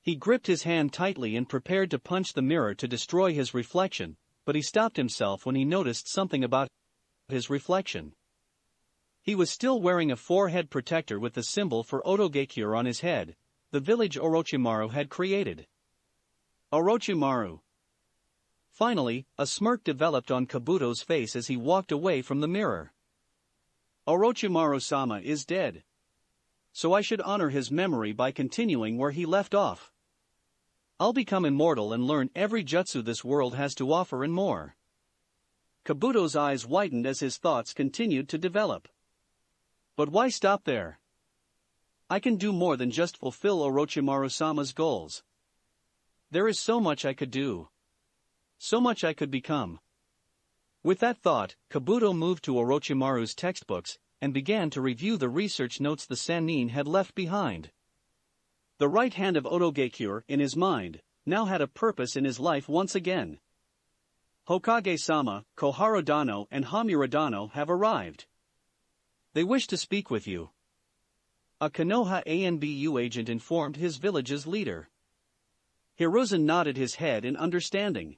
Speaker 1: He gripped his hand tightly and prepared to punch the mirror to destroy his reflection, but he stopped himself when he noticed something about his reflection. He was still wearing a forehead protector with the symbol for Otogekure on his head, the village Orochimaru had created. Orochimaru. Finally, a smirk developed on Kabuto's face as he walked away from the mirror. Orochimaru-sama is dead. So I should honor his memory by continuing where he left off. I'll become immortal and learn every jutsu this world has to offer and more. Kabuto's eyes widened as his thoughts continued to develop. But why stop there? I can do more than just fulfill Orochimaru-sama's goals. There is so much I could do. So much I could become. With that thought, Kabuto moved to Orochimaru's textbooks and began to review the research notes the Sannin had left behind. The right hand of Otogekure, in his mind, now had a purpose in his life once again. Hokage-sama, Koharu Dano and Hamura Dano have arrived. They wish to speak with you. A Konoha ANBU agent informed his village's leader. Hiruzen nodded his head in understanding.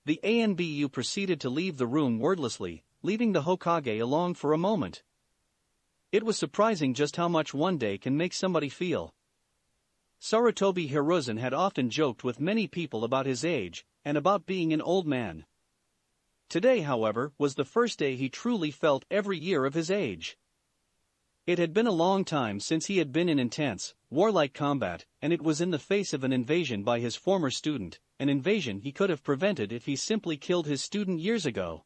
Speaker 1: The ANBU proceeded to leave the room wordlessly, leaving the Hokage alone for a moment. It was surprising just how much one day can make somebody feel. Sarutobi Hiruzen had often joked with many people about his age, and about being an old man. Today, however, was the first day he truly felt every year of his age. It had been a long time since he had been in intense, warlike combat, and it was in the face of an invasion by his former student, an invasion he could have prevented if he simply killed his student years ago.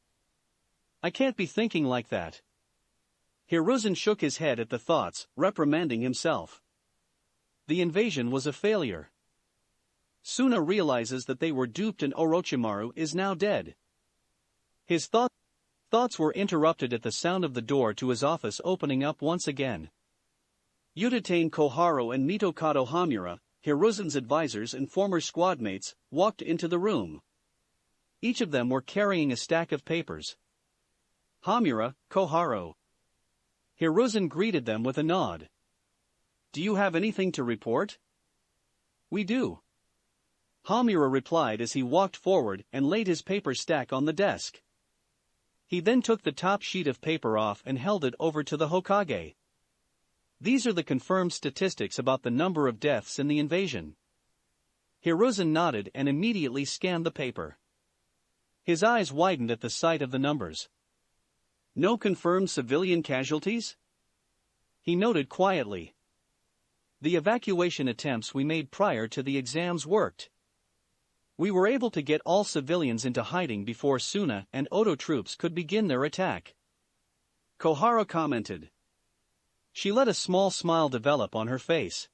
Speaker 1: I can't be thinking like that. Hiruzen shook his head at the thoughts, reprimanding himself. The invasion was a failure. Suna realizes that they were duped and Orochimaru is now dead. His thoughts were interrupted at the sound of the door to his office opening up once again. Utatane Koharu and Mitokado Hamura, Hiruzen's advisors and former squadmates, walked into the room. Each of them were carrying a stack of papers. Hamura, Koharu. Hiruzen greeted them with a nod. Do you have anything to report? We do. Hamura replied as he walked forward and laid his paper stack on the desk. He then took the top sheet of paper off and held it over to the Hokage. These are the confirmed statistics about the number of deaths in the invasion. Hiruzen nodded and immediately scanned the paper. His eyes widened at the sight of the numbers. No confirmed civilian casualties? He noted quietly. The evacuation attempts we made prior to the exams worked. We were able to get all civilians into hiding before Suna and Odo troops could begin their attack. Kohara commented. She let a small smile develop on her face.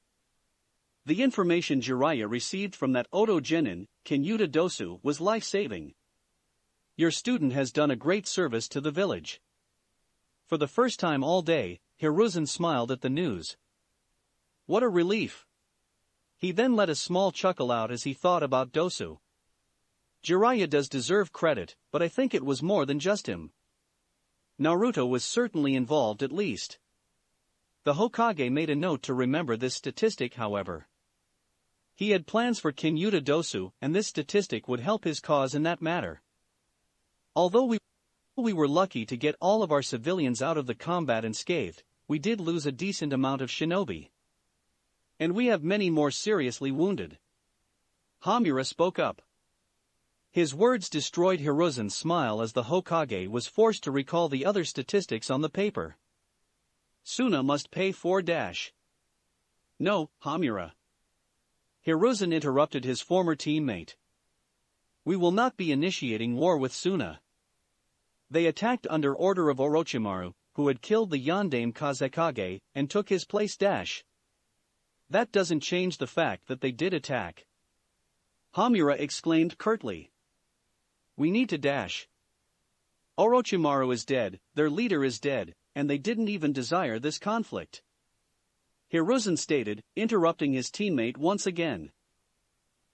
Speaker 1: The information Jiraiya received from that Odo genin, Kinyuta Dosu, was life-saving. Your student has done a great service to the village. For the first time all day, Hiruzen smiled at the news. What a relief. He then let a small chuckle out as he thought about Dosu. Jiraiya does deserve credit, but I think it was more than just him. Naruto was certainly involved at least. The Hokage made a note to remember this statistic, however. He had plans for Kinyuta Dosu, and this statistic would help his cause in that matter. Although we were lucky to get all of our civilians out of the combat unscathed, we did lose a decent amount of shinobi. And we have many more seriously wounded. Hamura spoke up. His words destroyed Hiruzen's smile as the Hokage was forced to recall the other statistics on the paper. Suna must pay 4 dash. No, Hamura. Hiruzen interrupted his former teammate. We will not be initiating war with Suna. They attacked under order of Orochimaru, who had killed the Yondaime Kazekage, and took his place dash. That doesn't change the fact that they did attack. Hamura exclaimed curtly. We need to dash. Orochimaru is dead, their leader is dead, and they didn't even desire this conflict. Hiruzen stated, interrupting his teammate once again.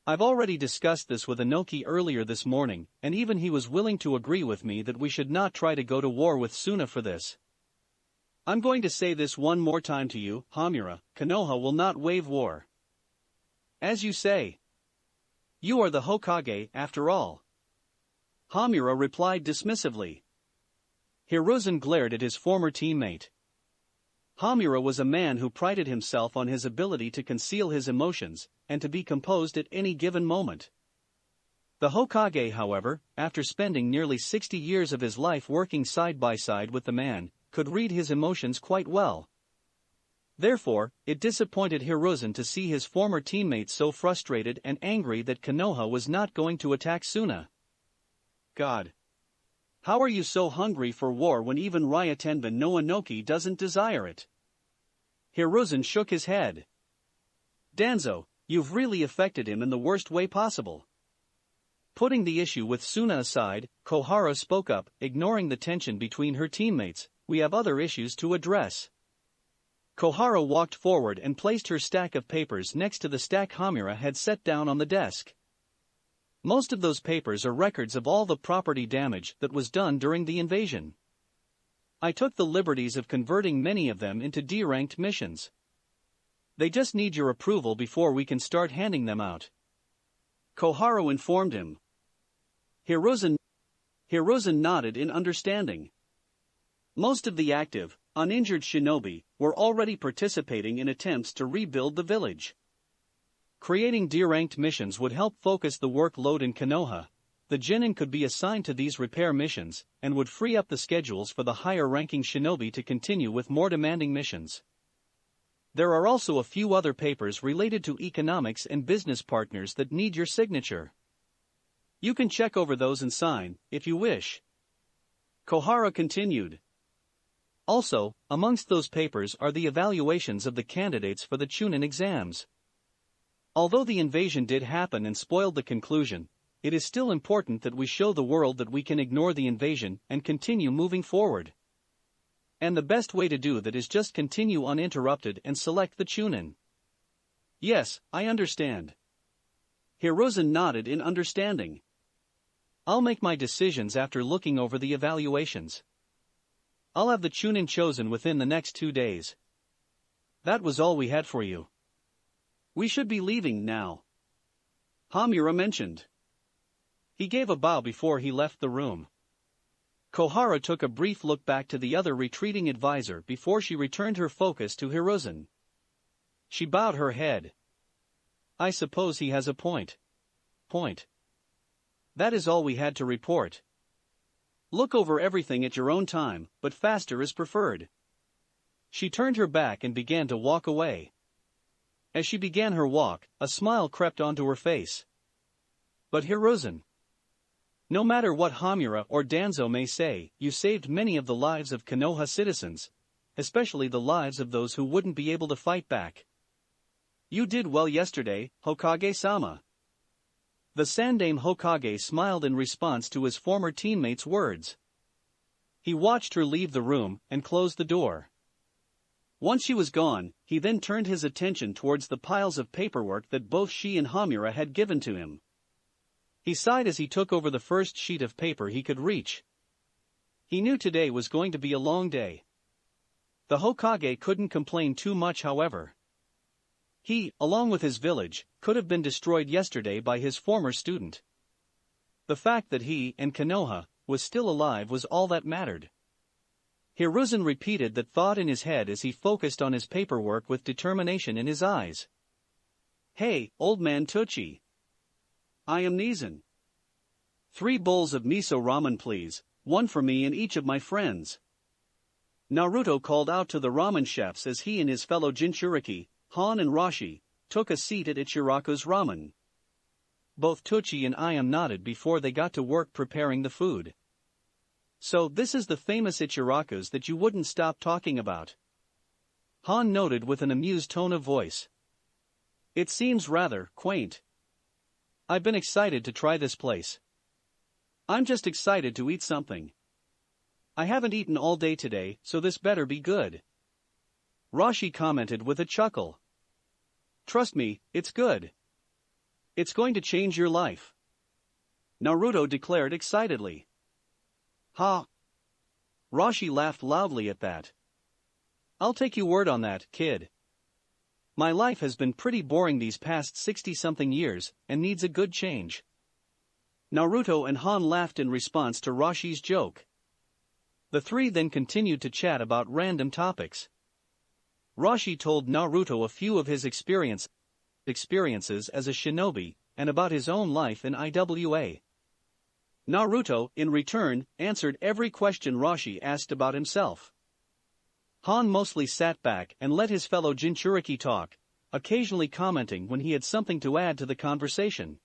Speaker 1: I've already discussed this with Anoki earlier this morning, and even he was willing to agree with me that we should not try to go to war with Suna for this. I'm going to say this one more time to you, Hamura, Konoha will not wage war. As you say. You are the Hokage, after all. Hamura replied dismissively. Hiruzen glared at his former teammate. Hamura was a man who prided himself on his ability to conceal his emotions, and to be composed at any given moment. The Hokage, however, after spending nearly 60 years of his life working side by side with the man, could read his emotions quite well. Therefore, it disappointed Hiruzen to see his former teammate so frustrated and angry that Konoha was not going to attack Suna. God! How are you so hungry for war when even Ryotenbin no Anoki doesn't desire it? Hiruzen shook his head. Danzo, you've really affected him in the worst way possible. Putting the issue with Suna aside, Kohara spoke up, ignoring the tension between her teammates. We have other issues to address. Kohara walked forward and placed her stack of papers next to the stack Hamura had set down on the desk. Most of those papers are records of all the property damage that was done during the invasion. I took the liberties of converting many of them into D-ranked missions. They just need your approval before we can start handing them out. Kohara informed him. Hiruzen nodded in understanding. Most of the active, uninjured shinobi were already participating in attempts to rebuild the village. Creating D-ranked missions would help focus the workload in Konoha. The genin could be assigned to these repair missions, and would free up the schedules for the higher-ranking shinobi to continue with more demanding missions. There are also a few other papers related to economics and business partners that need your signature. You can check over those and sign, if you wish. Kohara continued. Also, amongst those papers are the evaluations of the candidates for the Chunin exams. Although the invasion did happen and spoiled the conclusion, it is still important that we show the world that we can ignore the invasion and continue moving forward. And the best way to do that is just continue uninterrupted and select the Chunin. Yes, I understand. Hiruzen nodded in understanding. I'll make my decisions after looking over the evaluations. I'll have the Chunin chosen within the next 2 days. That was all we had for you. We should be leaving now. Hamura mentioned. He gave a bow before he left the room. Kohara took a brief look back to the other retreating advisor before she returned her focus to Hiruzen. She bowed her head. I suppose he has a point. That is all we had to report. Look over everything at your own time, but faster is preferred. She turned her back and began to walk away. As she began her walk, a smile crept onto her face. But Hiruzen. No matter what Hamura or Danzo may say, you saved many of the lives of Konoha citizens, especially the lives of those who wouldn't be able to fight back. You did well yesterday, Hokage-sama. The Sandaime Hokage smiled in response to his former teammate's words. He watched her leave the room and close the door. Once she was gone, he then turned his attention towards the piles of paperwork that both she and Hamura had given to him. He sighed as he took over the first sheet of paper he could reach. He knew today was going to be a long day. The Hokage couldn't complain too much, however. He, along with his village, could have been destroyed yesterday by his former student. The fact that he and Konoha was still alive was all that mattered. Hiruzen repeated that thought in his head as he focused on his paperwork with determination in his eyes. Hey, old man Tucci. I am Nizen. 3 bowls of miso ramen please, 1 for me and each of my friends. Naruto called out to the ramen chefs as he and his fellow Jinchuriki, Han and Rashi, took a seat at Ichiraku's ramen. Both Tucci and I am nodded before they got to work preparing the food. So this is the famous Ichiraku's that you wouldn't stop talking about. Han noted with an amused tone of voice. It seems rather quaint. I've been excited to try this place. I'm just excited to eat something. I haven't eaten all day today, so this better be good. Rashi commented with a chuckle. Trust me, it's good. It's going to change your life. Naruto declared excitedly. Ha! Rashi laughed loudly at that. I'll take your word on that, kid. My life has been pretty boring these past 60-something years, and needs a good change. Naruto and Han laughed in response to Rashi's joke. The three then continued to chat about random topics. Rashi told Naruto a few of his experiences as a shinobi, and about his own life in IWA. Naruto, in return, answered every question Rashi asked about himself. Han mostly sat back and let his fellow Jinchuriki talk, occasionally commenting when he had something to add to the conversation.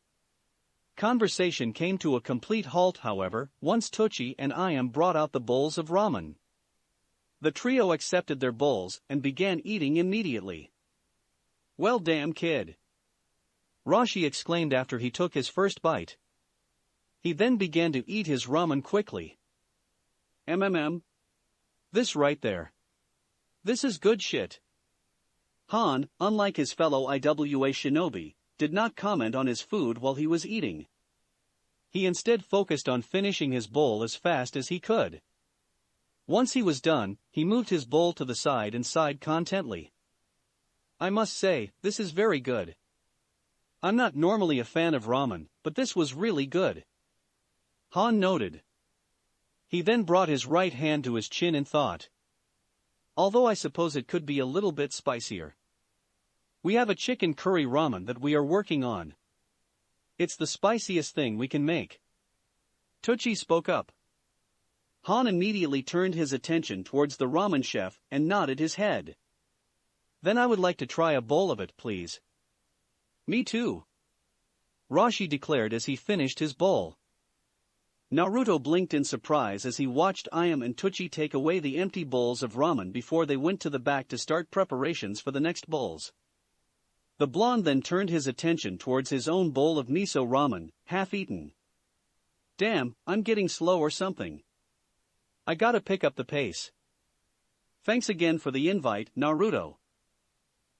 Speaker 1: Conversation came to a complete halt, however, once Tucci and Ayam brought out the bowls of ramen. The trio accepted their bowls and began eating immediately. Well damn kid! Rashi exclaimed after he took his first bite. He then began to eat his ramen quickly. This right there. This is good shit. Han, unlike his fellow IWA shinobi, did not comment on his food while he was eating. He instead focused on finishing his bowl as fast as he could. Once he was done, he moved his bowl to the side and sighed contently. I must say, this is very good. I'm not normally a fan of ramen, but this was really good. Han noted. He then brought his right hand to his chin and thought. Although I suppose it could be a little bit spicier. We have a chicken curry ramen that we are working on. It's the spiciest thing we can make. Tucci spoke up. Han immediately turned his attention towards the ramen chef and nodded his head. Then I would like to try a bowl of it, please. Me too. Rashi declared as he finished his bowl. Naruto blinked in surprise as he watched Ayam and Tucci take away the empty bowls of ramen before they went to the back to start preparations for the next bowls. The blonde then turned his attention towards his own bowl of miso ramen, half-eaten. Damn, I'm getting slow or something. I gotta pick up the pace. Thanks again for the invite, Naruto.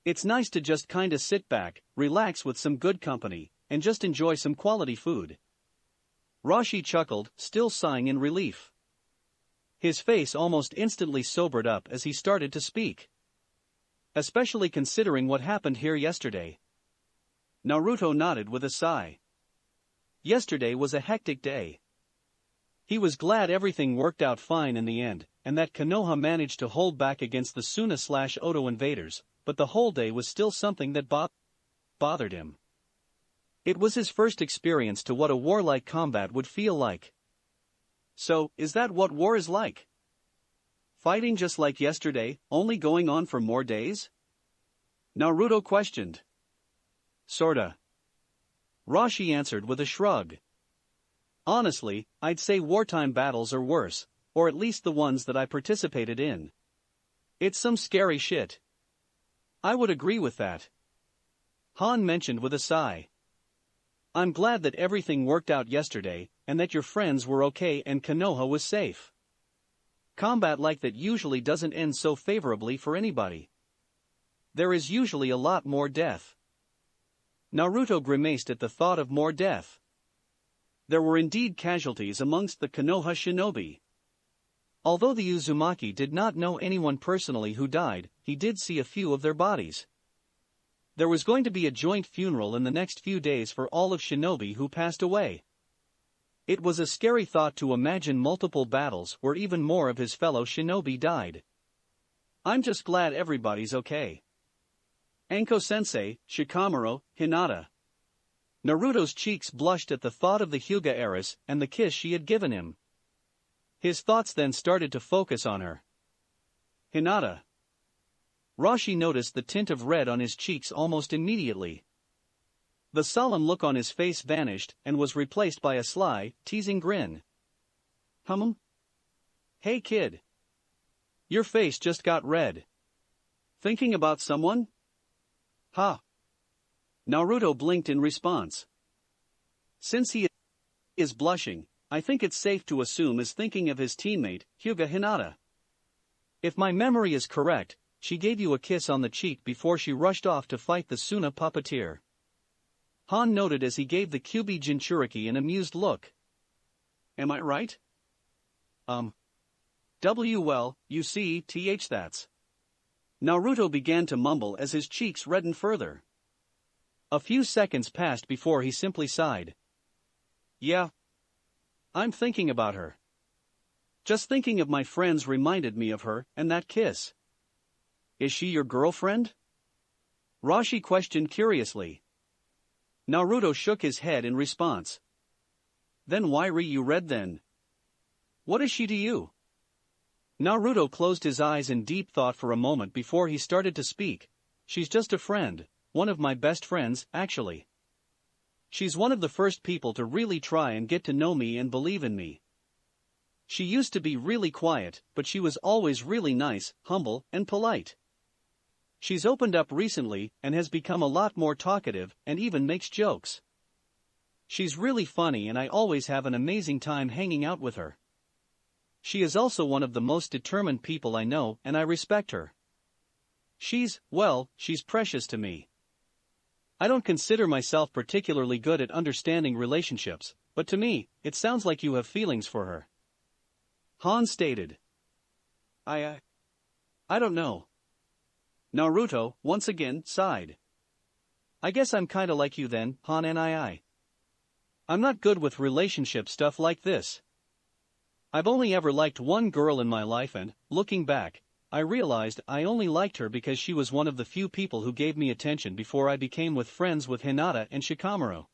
Speaker 1: It's nice to just kinda sit back, relax with some good company, and just enjoy some quality food. Rashi chuckled, still sighing in relief. His face almost instantly sobered up as he started to speak. Especially considering what happened here yesterday. Naruto nodded with a sigh. Yesterday was a hectic day. He was glad everything worked out fine in the end, and that Konoha managed to hold back against the Suna/Oto invaders, but the whole day was still something that bothered him. It was his first experience to what a warlike combat would feel like. So, is that what war is like? Fighting just like yesterday, only going on for more days? Naruto questioned. Sorta. Roshi answered with a shrug. Honestly, I'd say wartime battles are worse, or at least the ones that I participated in. It's some scary shit. I would agree with that. Han mentioned with a sigh. I'm glad that everything worked out yesterday, and that your friends were okay and Konoha was safe. Combat like that usually doesn't end so favorably for anybody. There is usually a lot more death. Naruto grimaced at the thought of more death. There were indeed casualties amongst the Konoha shinobi. Although the Uzumaki did not know anyone personally who died, he did see a few of their bodies. There was going to be a joint funeral in the next few days for all of shinobi who passed away. It was a scary thought to imagine multiple battles where even more of his fellow shinobi died. I'm just glad everybody's okay. Anko-sensei, Shikamaru, Hinata. Naruto's cheeks blushed at the thought of the Hyuga heiress and the kiss she had given him. His thoughts then started to focus on her. Hinata. Roshi noticed the tint of red on his cheeks almost immediately. The solemn look on his face vanished and was replaced by a sly, teasing grin. Hey kid. Your face just got red. Thinking about someone? Ha. Naruto blinked in response. Since he is blushing, I think it's safe to assume is thinking of his teammate, Hyuga Hinata. If my memory is correct, she gave you a kiss on the cheek before she rushed off to fight the Suna puppeteer. Han noted as he gave the Kyuubi Jinchuriki an amused look. Am I right? Well, you see, that's. Naruto began to mumble as his cheeks reddened further. A few seconds passed before he simply sighed. Yeah. I'm thinking about her. Just thinking of my friends reminded me of her and that kiss. Is she your girlfriend? Roshi questioned curiously. Naruto shook his head in response. Then why re you read then? What is she to you? Naruto closed his eyes in deep thought for a moment before he started to speak. She's just a friend, one of my best friends, actually. She's one of the first people to really try and get to know me and believe in me. She used to be really quiet, but she was always really nice, humble, and polite. She's opened up recently and has become a lot more talkative and even makes jokes. She's really funny and I always have an amazing time hanging out with her. She is also one of the most determined people I know and I respect her. She's precious to me. I don't consider myself particularly good at understanding relationships, but to me, it sounds like you have feelings for her. Han stated. I don't know. Naruto, once again, sighed. I guess I'm kinda like you then, Han and I. I'm not good with relationship stuff like this. I've only ever liked one girl in my life and, looking back, I realized I only liked her because she was one of the few people who gave me attention before I became friends with Hinata and Shikamaru.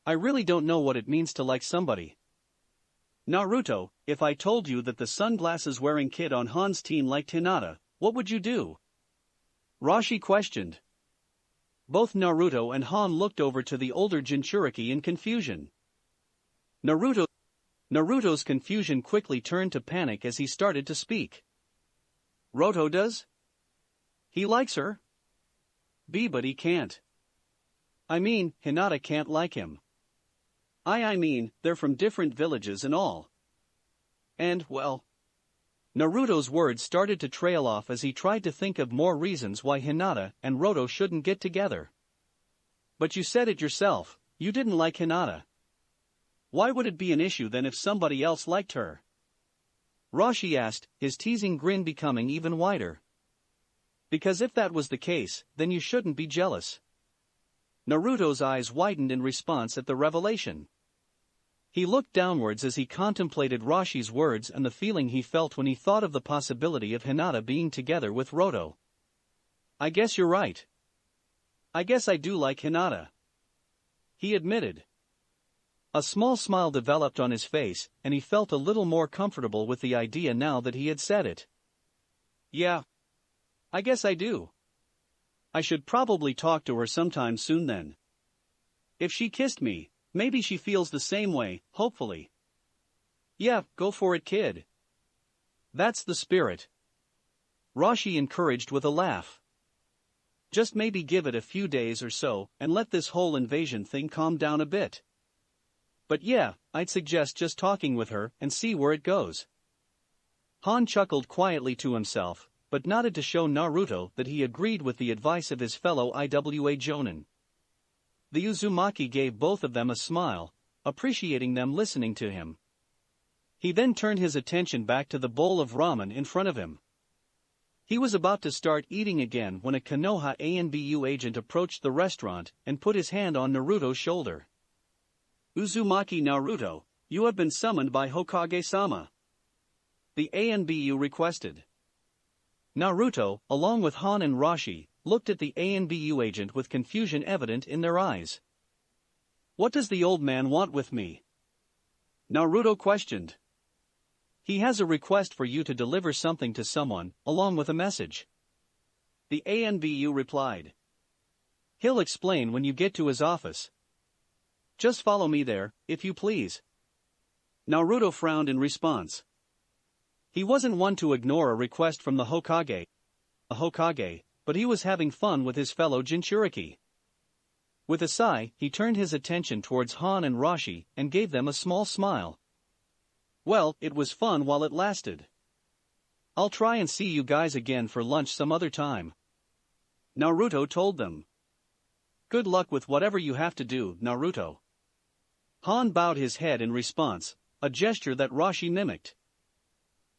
Speaker 1: I really don't know what it means to like somebody. Naruto, if I told you that the sunglasses-wearing kid on Han's team liked Hinata, what would you do? Roshi questioned. Both Naruto and Han looked over to the older Jinchuriki in confusion. Naruto's confusion quickly turned to panic as he started to speak. Roto does? He likes her? But he can't. I mean, Hinata can't like him. I mean, they're from different villages and all. And, well... Naruto's words started to trail off as he tried to think of more reasons why Hinata and Roto shouldn't get together. But you said it yourself, you didn't like Hinata. Why would it be an issue then if somebody else liked her? Roshi asked, his teasing grin becoming even wider. Because if that was the case, then you shouldn't be jealous. Naruto's eyes widened in response at the revelation. He looked downwards as he contemplated Roshi's words and the feeling he felt when he thought of the possibility of Hinata being together with Roto. I guess you're right. I guess I do like Hinata, he admitted. A small smile developed on his face, and he felt a little more comfortable with the idea now that he had said it. Yeah. I guess I do. I should probably talk to her sometime soon then. If she kissed me, maybe she feels the same way, hopefully. Yeah, go for it, kid. That's the spirit. Roshi encouraged with a laugh. Just maybe give it a few days or so, and let this whole invasion thing calm down a bit. But yeah, I'd suggest just talking with her and see where it goes. Han chuckled quietly to himself, but nodded to show Naruto that he agreed with the advice of his fellow IWA Jonin. The Uzumaki gave both of them a smile, appreciating them listening to him. He then turned his attention back to the bowl of ramen in front of him. He was about to start eating again when a Konoha ANBU agent approached the restaurant and put his hand on Naruto's shoulder. Uzumaki Naruto, you have been summoned by Hokage-sama. The ANBU requested. Naruto, along with Han and Roshi, looked at the ANBU agent with confusion evident in their eyes. What does the old man want with me? Naruto questioned. He has a request for you to deliver something to someone, along with a message. The ANBU replied. He'll explain when you get to his office. Just follow me there, if you please. Naruto frowned in response. He wasn't one to ignore a request from the Hokage, but he was having fun with his fellow Jinchuriki. With a sigh, he turned his attention towards Han and Roshi and gave them a small smile. Well, it was fun while it lasted. I'll try and see you guys again for lunch some other time. Naruto told them. Good luck with whatever you have to do, Naruto. Han bowed his head in response, a gesture that Roshi mimicked.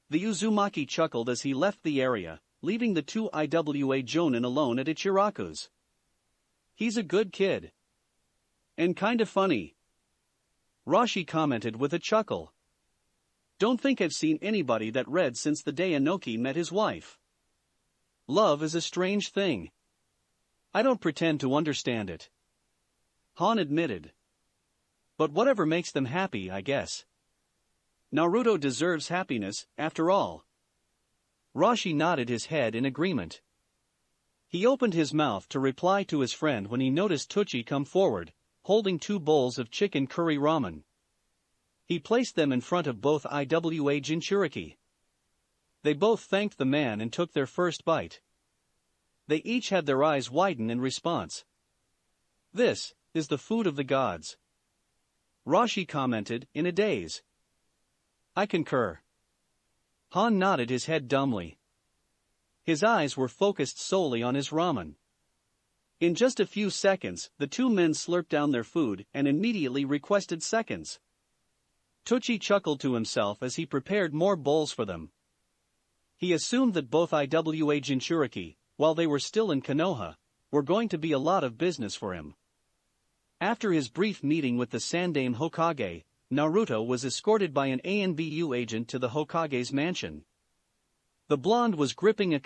Speaker 1: The Uzumaki chuckled as he left the area, leaving the two IWA Jonin alone at Ichiraku's. He's a good kid. And kinda funny. Roshi commented with a chuckle. Don't think I've seen anybody that read since the day Anoki met his wife. Love is a strange thing. I don't pretend to understand it. Han admitted. But whatever makes them happy, I guess. Naruto deserves happiness, after all. Roshi nodded his head in agreement. He opened his mouth to reply to his friend when he noticed Tsuchi come forward, holding 2 bowls of chicken curry ramen. He placed them in front of both IWA Jinchuriki. They both thanked the man and took their first bite. They each had their eyes widen in response. This is the food of the gods. Roshi commented, in a daze. I concur. Han nodded his head dumbly. His eyes were focused solely on his ramen. In just a few seconds, the 2 men slurped down their food and immediately requested seconds. Tsuchi chuckled to himself as he prepared more bowls for them. He assumed that both IWA Jinchuriki, while they were still in Konoha, were going to be a lot of business for him. After his brief meeting with the Sandaime Hokage, Naruto was escorted by an ANBU agent to the Hokage's mansion. The blonde was gripping a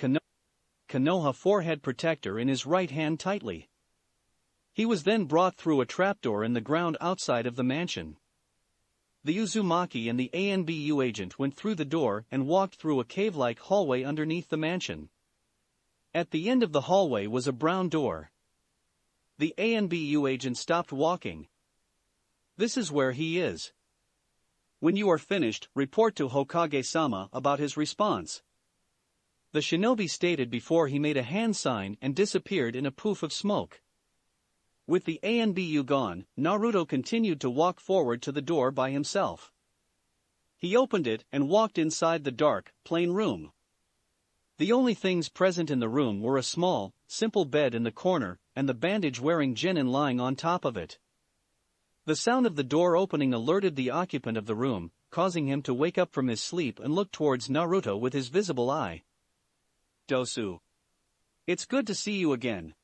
Speaker 1: Konoha forehead protector in his right hand tightly. He was then brought through a trapdoor in the ground outside of the mansion. The Uzumaki and the ANBU agent went through the door and walked through a cave-like hallway underneath the mansion. At the end of the hallway was a brown door. The ANBU agent stopped walking. This is where he is. When you are finished, report to Hokage-sama about his response. The shinobi stated before he made a hand sign and disappeared in a poof of smoke. With the ANBU gone, Naruto continued to walk forward to the door by himself. He opened it and walked inside the dark, plain room. The only things present in the room were a small, simple bed in the corner and the bandage-wearing genin lying on top of it. The sound of the door opening alerted the occupant of the room, causing him to wake up from his sleep and look towards Naruto with his visible eye. Dosu. It's good to see you again.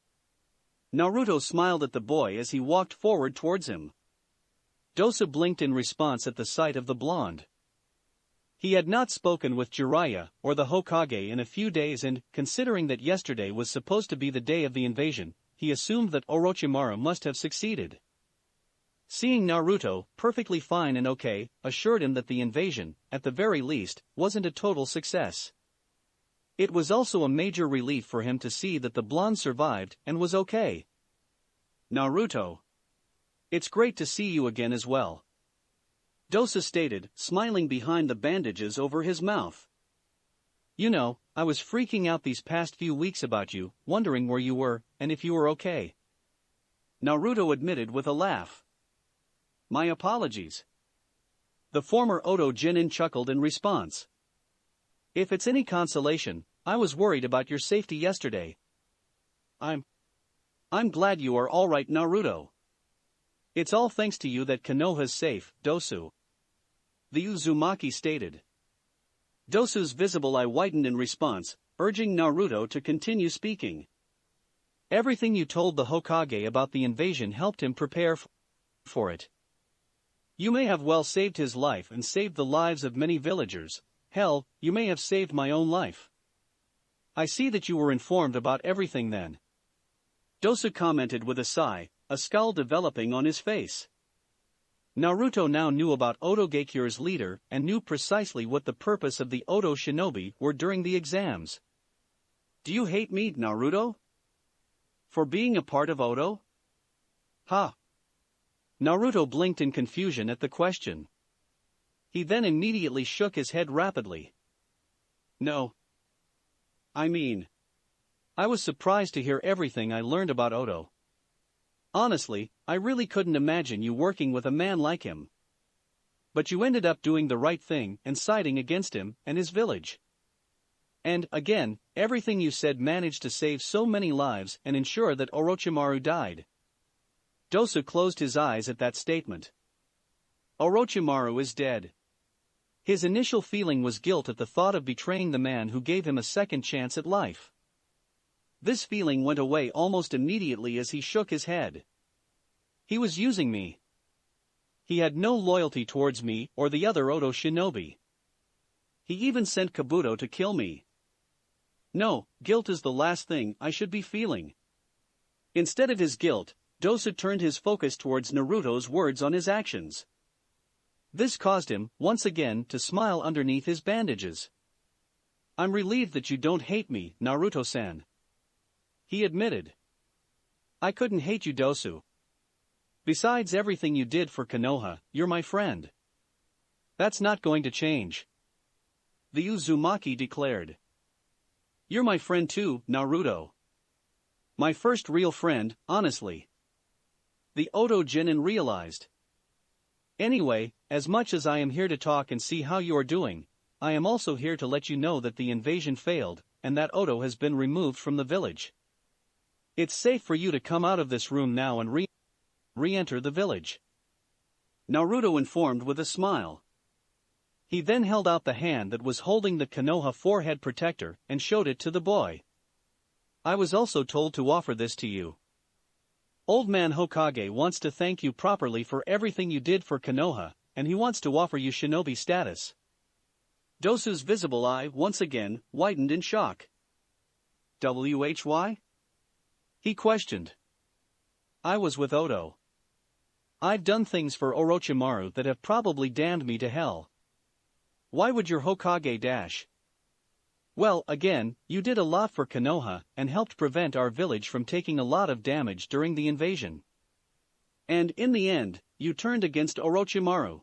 Speaker 1: Naruto smiled at the boy as he walked forward towards him. Dosu blinked in response at the sight of the blonde. He had not spoken with Jiraiya or the Hokage in a few days and, considering that yesterday was supposed to be the day of the invasion, he assumed that Orochimaru must have succeeded. Seeing Naruto, perfectly fine and okay, assured him that the invasion, at the very least, wasn't a total success. It was also a major relief for him to see that the blonde survived and was okay. Naruto. It's great to see you again as well. Dosu stated, smiling behind the bandages over his mouth. You know, I was freaking out these past few weeks about you, wondering where you were, and if you were okay. Naruto admitted with a laugh. My apologies. The former Odo Genin chuckled in response. If it's any consolation, I was worried about your safety yesterday. I'm glad you are all right, Naruto. It's all thanks to you that Konoha's safe, Dosu. The Uzumaki stated. Dosu's visible eye widened in response, urging Naruto to continue speaking. Everything you told the Hokage about the invasion helped him prepare for it. You may have well saved his life and saved the lives of many villagers. Hell, you may have saved my own life. I see that you were informed about everything then. Dosu commented with a sigh, a scowl developing on his face. Naruto now knew about Odo Gekyure's leader and knew precisely what the purpose of the Odo shinobi were during the exams. Do you hate me, Naruto? For being a part of Odo? Ha! Naruto blinked in confusion at the question. He then immediately shook his head rapidly. No. I was surprised to hear everything I learned about Odo. Honestly, I really couldn't imagine you working with a man like him. But you ended up doing the right thing and siding against him and his village. And, again, everything you said managed to save so many lives and ensure that Orochimaru died. Dosu closed his eyes at that statement. Orochimaru is dead. His initial feeling was guilt at the thought of betraying the man who gave him a second chance at life. This feeling went away almost immediately as he shook his head. He was using me. He had no loyalty towards me or the other Odo shinobi. He even sent Kabuto to kill me. No, guilt is the last thing I should be feeling. Instead of his guilt, Dosu turned his focus towards Naruto's words on his actions. This caused him, once again, to smile underneath his bandages. I'm relieved that you don't hate me, Naruto-san. He admitted. I couldn't hate you, Dosu. Besides everything you did for Konoha, you're my friend. That's not going to change. The Uzumaki declared. You're my friend too, Naruto. My first real friend, honestly. The Odo Genin realized. Anyway, as much as I am here to talk and see how you are doing, I am also here to let you know that the invasion failed, and that Odo has been removed from the village. It's safe for you to come out of this room now and re-enter the village. Naruto informed with a smile. He then held out the hand that was holding the Konoha forehead protector and showed it to the boy. I was also told to offer this to you. Old Man Hokage wants to thank you properly for everything you did for Konoha, and he wants to offer you shinobi status. Dosu's visible eye once again widened in shock. Why? He questioned. I was with Odo. I've done things for Orochimaru that have probably damned me to hell. Why would your Hokage dash? Well, again, you did a lot for Konoha and helped prevent our village from taking a lot of damage during the invasion. And in the end, you turned against Orochimaru.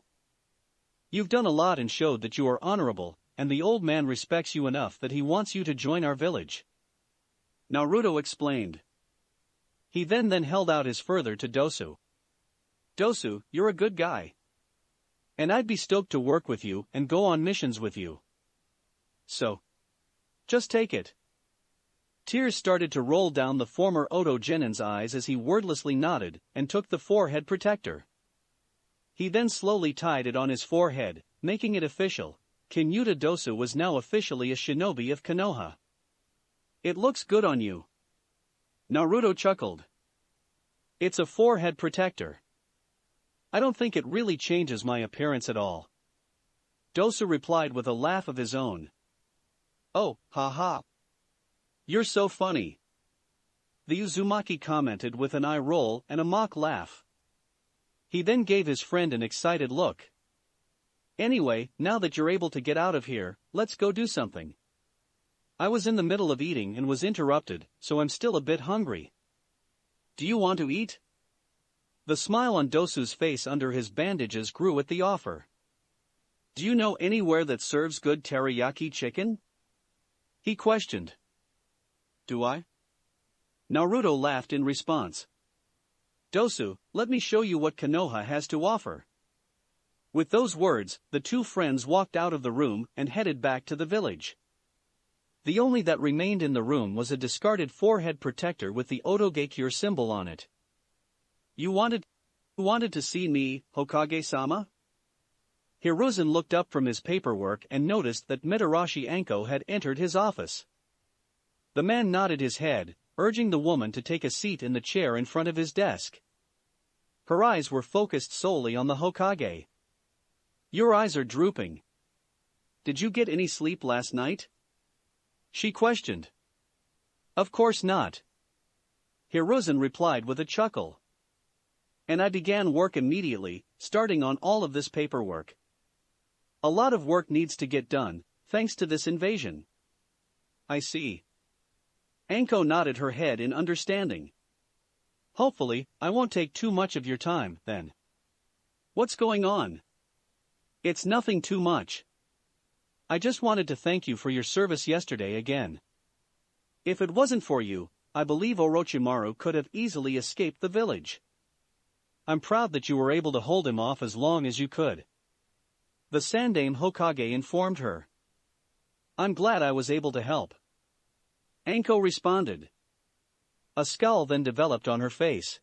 Speaker 1: You've done a lot and showed that you are honorable, and the old man respects you enough that he wants you to join our village. Naruto explained. He then held out his further to Dosu. Dosu, you're a good guy. And I'd be stoked to work with you and go on missions with you. So, just take it. Tears started to roll down the former Odo Genin's eyes as he wordlessly nodded and took the forehead protector. He then slowly tied it on his forehead, making it official. Kinyuta Dosu was now officially a shinobi of Konoha. It looks good on you. Naruto chuckled. It's a forehead protector. I don't think it really changes my appearance at all. Dosu replied with a laugh of his own. Oh, ha. You're so funny. The Uzumaki commented with an eye roll and a mock laugh. He then gave his friend an excited look. Anyway, now that you're able to get out of here, let's go do something. I was in the middle of eating and was interrupted, so I'm still a bit hungry. Do you want to eat? The smile on Dosu's face under his bandages grew at the offer. Do you know anywhere that serves good teriyaki chicken? He questioned. Do I? Naruto laughed in response. Dosu, let me show you what Konoha has to offer. With those words, the two friends walked out of the room and headed back to the village. The only that remained in the room was a discarded forehead protector with the Otogekure symbol on it. You wanted to see me, Hokage-sama? Hiruzen looked up from his paperwork and noticed that Mitarashi Anko had entered his office. The man nodded his head, urging the woman to take a seat in the chair in front of his desk. Her eyes were focused solely on the Hokage. Your eyes are drooping. Did you get any sleep last night? She questioned. Of course not. Hiruzen replied with a chuckle. And I began work immediately, starting on all of this paperwork. A lot of work needs to get done, thanks to this invasion. I see. Anko nodded her head in understanding. Hopefully, I won't take too much of your time, then. What's going on? It's nothing too much. I just wanted to thank you for your service yesterday again. If it wasn't for you, I believe Orochimaru could have easily escaped the village. I'm proud that you were able to hold him off as long as you could. The Sandaime Hokage informed her. I'm glad I was able to help. Anko responded. A scowl then developed on her face.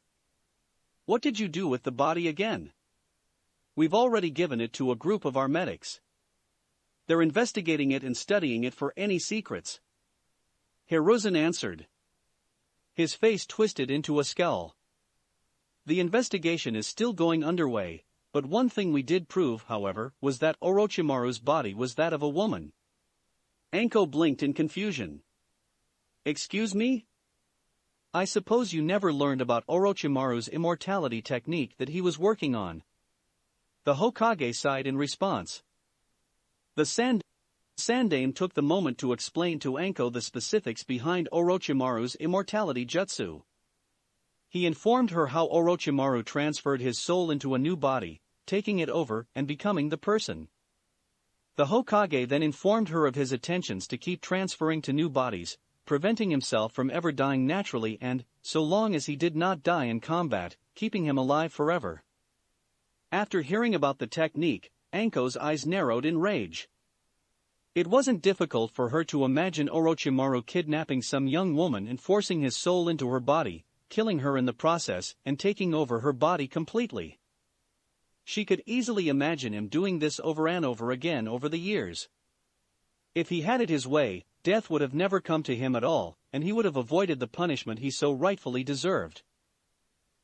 Speaker 1: What did you do with the body again? We've already given it to a group of our medics. They're investigating it and studying it for any secrets. Hiruzen answered. His face twisted into a scowl. The investigation is still going underway, but one thing we did prove, however, was that Orochimaru's body was that of a woman. Anko blinked in confusion. Excuse me? I suppose you never learned about Orochimaru's immortality technique that he was working on. The Hokage sighed in response. The Sandaime took the moment to explain to Anko the specifics behind Orochimaru's immortality jutsu. He informed her how Orochimaru transferred his soul into a new body, taking it over and becoming the person. The Hokage then informed her of his intentions to keep transferring to new bodies, preventing himself from ever dying naturally and, so long as he did not die in combat, keeping him alive forever. After hearing about the technique, Anko's eyes narrowed in rage. It wasn't difficult for her to imagine Orochimaru kidnapping some young woman and forcing his soul into her body, killing her in the process and taking over her body completely. She could easily imagine him doing this over and over again over the years. If he had it his way, death would have never come to him at all, and he would have avoided the punishment he so rightfully deserved.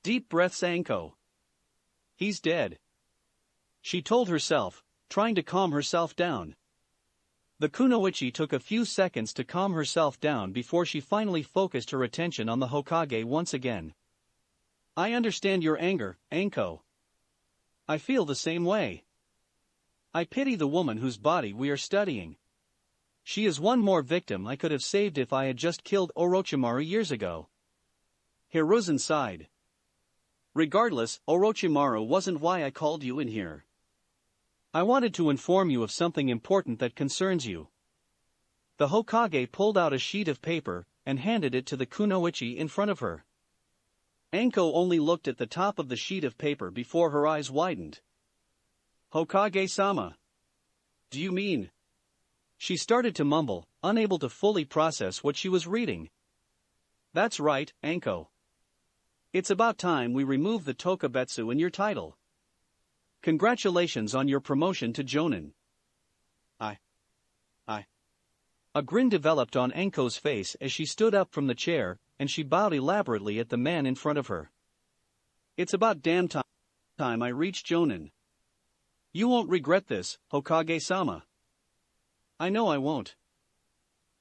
Speaker 1: Deep breaths Anko. He's dead. She told herself, trying to calm herself down. The kunoichi took a few seconds to calm herself down before she finally focused her attention on the Hokage once again. I understand your anger, Anko. I feel the same way. I pity the woman whose body we are studying. She is one more victim I could have saved if I had just killed Orochimaru years ago. Hiruzen sighed. Regardless, Orochimaru wasn't why I called you in here. I wanted to inform you of something important that concerns you. The Hokage pulled out a sheet of paper and handed it to the kunoichi in front of her. Anko only looked at the top of the sheet of paper before her eyes widened. Hokage-sama. Do you mean? She started to mumble, unable to fully process what she was reading. That's right, Anko. It's about time we remove the Tokabetsu in your title. Congratulations on your promotion to Jonin. A grin developed on Anko's face as she stood up from the chair, and she bowed elaborately at the man in front of her. It's about damn time. time I reach Jonin. You won't regret this, Hokage-sama. I know I won't.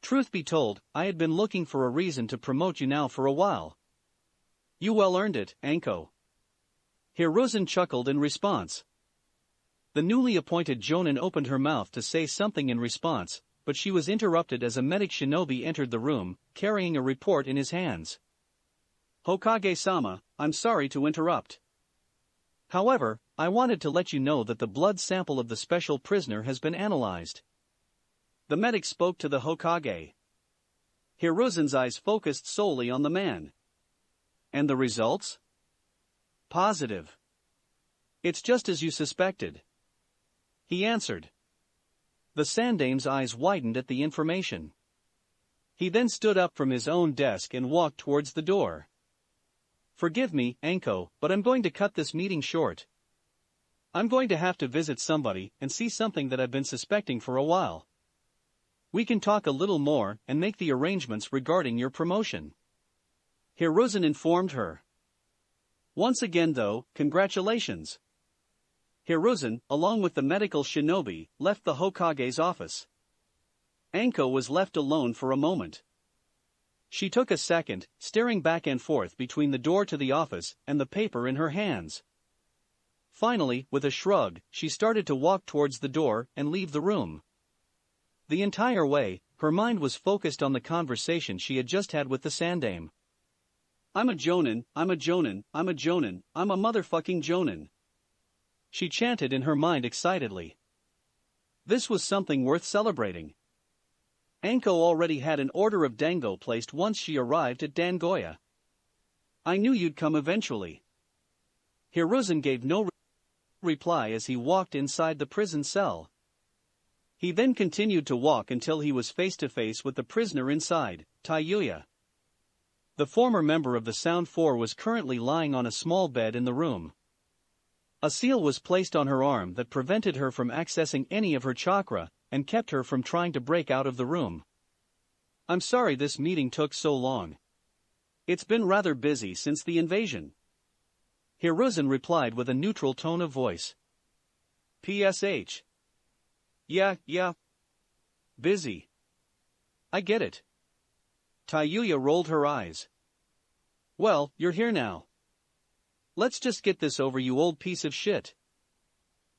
Speaker 1: Truth be told, I had been looking for a reason to promote you now for a while. You well earned it, Anko. Hiruzen chuckled in response. The newly appointed Jonin opened her mouth to say something in response, but she was interrupted as a medic shinobi entered the room, carrying a report in his hands. Hokage-sama, I'm sorry to interrupt. However, I wanted to let you know that the blood sample of the special prisoner has been analyzed. The medic spoke to the Hokage. Hiruzen's eyes focused solely on the man. And the results? Positive. It's just as you suspected. He answered. The Sandame's eyes widened at the information. He then stood up from his own desk and walked towards the door. Forgive me, Anko, but I'm going to cut this meeting short. I'm going to have to visit somebody and see something that I've been suspecting for a while. We can talk a little more and make the arrangements regarding your promotion. Hiruzen informed her. Once again though, congratulations. Hiruzen, along with the medical shinobi, left the Hokage's office. Anko was left alone for a moment. She took a second, staring back and forth between the door to the office and the paper in her hands. Finally, with a shrug, she started to walk towards the door and leave the room. The entire way, her mind was focused on the conversation she had just had with the Sandame. I'm a Jonin, I'm a Jonin, I'm a Jonin, I'm a motherfucking Jonin. She chanted in her mind excitedly. This was something worth celebrating. Anko already had an order of dango placed once she arrived at Dangoya. I knew you'd come eventually. Hiruzen gave no reply as he walked inside the prison cell. He then continued to walk until he was face to face with the prisoner inside, Taiyua. The former member of the Sound Four was currently lying on a small bed in the room. A seal was placed on her arm that prevented her from accessing any of her chakra, and kept her from trying to break out of the room. I'm sorry this meeting took so long. It's been rather busy since the invasion. Hiruzen replied with a neutral tone of voice. PSH. Yeah. Busy. I get it. Taiyua rolled her eyes. Well, you're here now. Let's just get this over, you old piece of shit.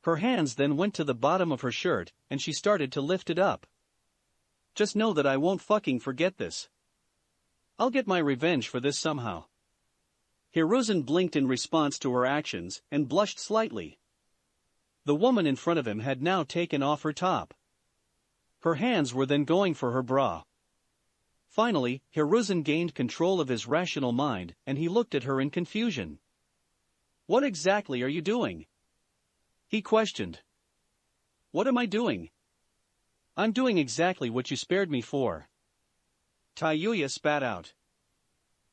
Speaker 1: Her hands then went to the bottom of her shirt, and she started to lift it up. Just know that I won't fucking forget this. I'll get my revenge for this somehow. Hiruzen blinked in response to her actions, and blushed slightly. The woman in front of him had now taken off her top. Her hands were then going for her bra. Finally, Hiruzen gained control of his rational mind, and he looked at her in confusion. What exactly are you doing? He questioned. What am I doing? I'm doing exactly what you spared me for. Taiyua spat out.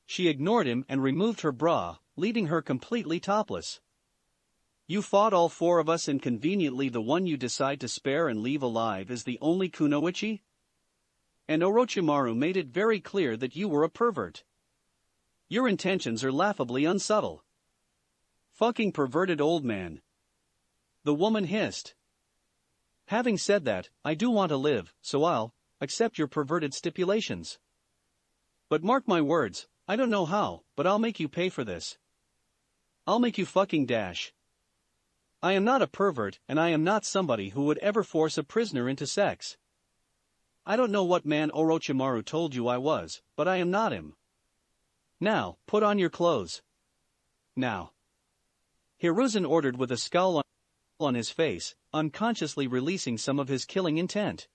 Speaker 1: She ignored him and removed her bra, leaving her completely topless. You fought all four of us, and conveniently the one you decide to spare and leave alive is the only kunoichi? And Orochimaru made it very clear that you were a pervert. Your intentions are laughably unsubtle. Fucking perverted old man. The woman hissed. Having said that, I do want to live, so I'll accept your perverted stipulations. But mark my words, I don't know how, but I'll make you pay for this. I'll make you fucking dash. I am not a pervert, and I am not somebody who would ever force a prisoner into sex. I don't know what man Orochimaru told you I was, but I am not him. Now, put on your clothes. Now. Hiruzen ordered with a scowl on his face, unconsciously releasing some of his killing intent.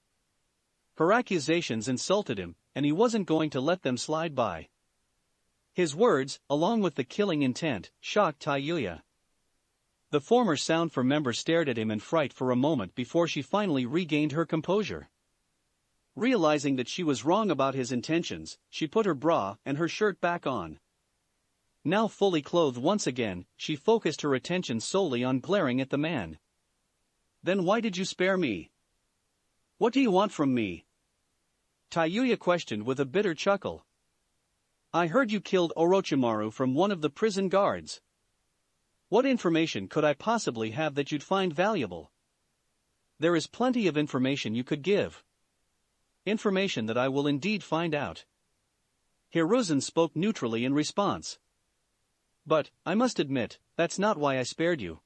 Speaker 1: Her accusations insulted him, and he wasn't going to let them slide by. His words, along with the killing intent, shocked Taiyua. The former Sound Four member stared at him in fright for a moment before she finally regained her composure. Realizing that she was wrong about his intentions, she put her bra and her shirt back on. Now fully clothed once again, she focused her attention solely on glaring at the man. Then why did you spare me? What do you want from me? Taiyua questioned with a bitter chuckle. I heard you killed Orochimaru from one of the prison guards. What information could I possibly have that you'd find valuable? There is plenty of information you could give. Information that I will indeed find out. Hiruzen spoke neutrally in response. But, I must admit, that's not why I spared you.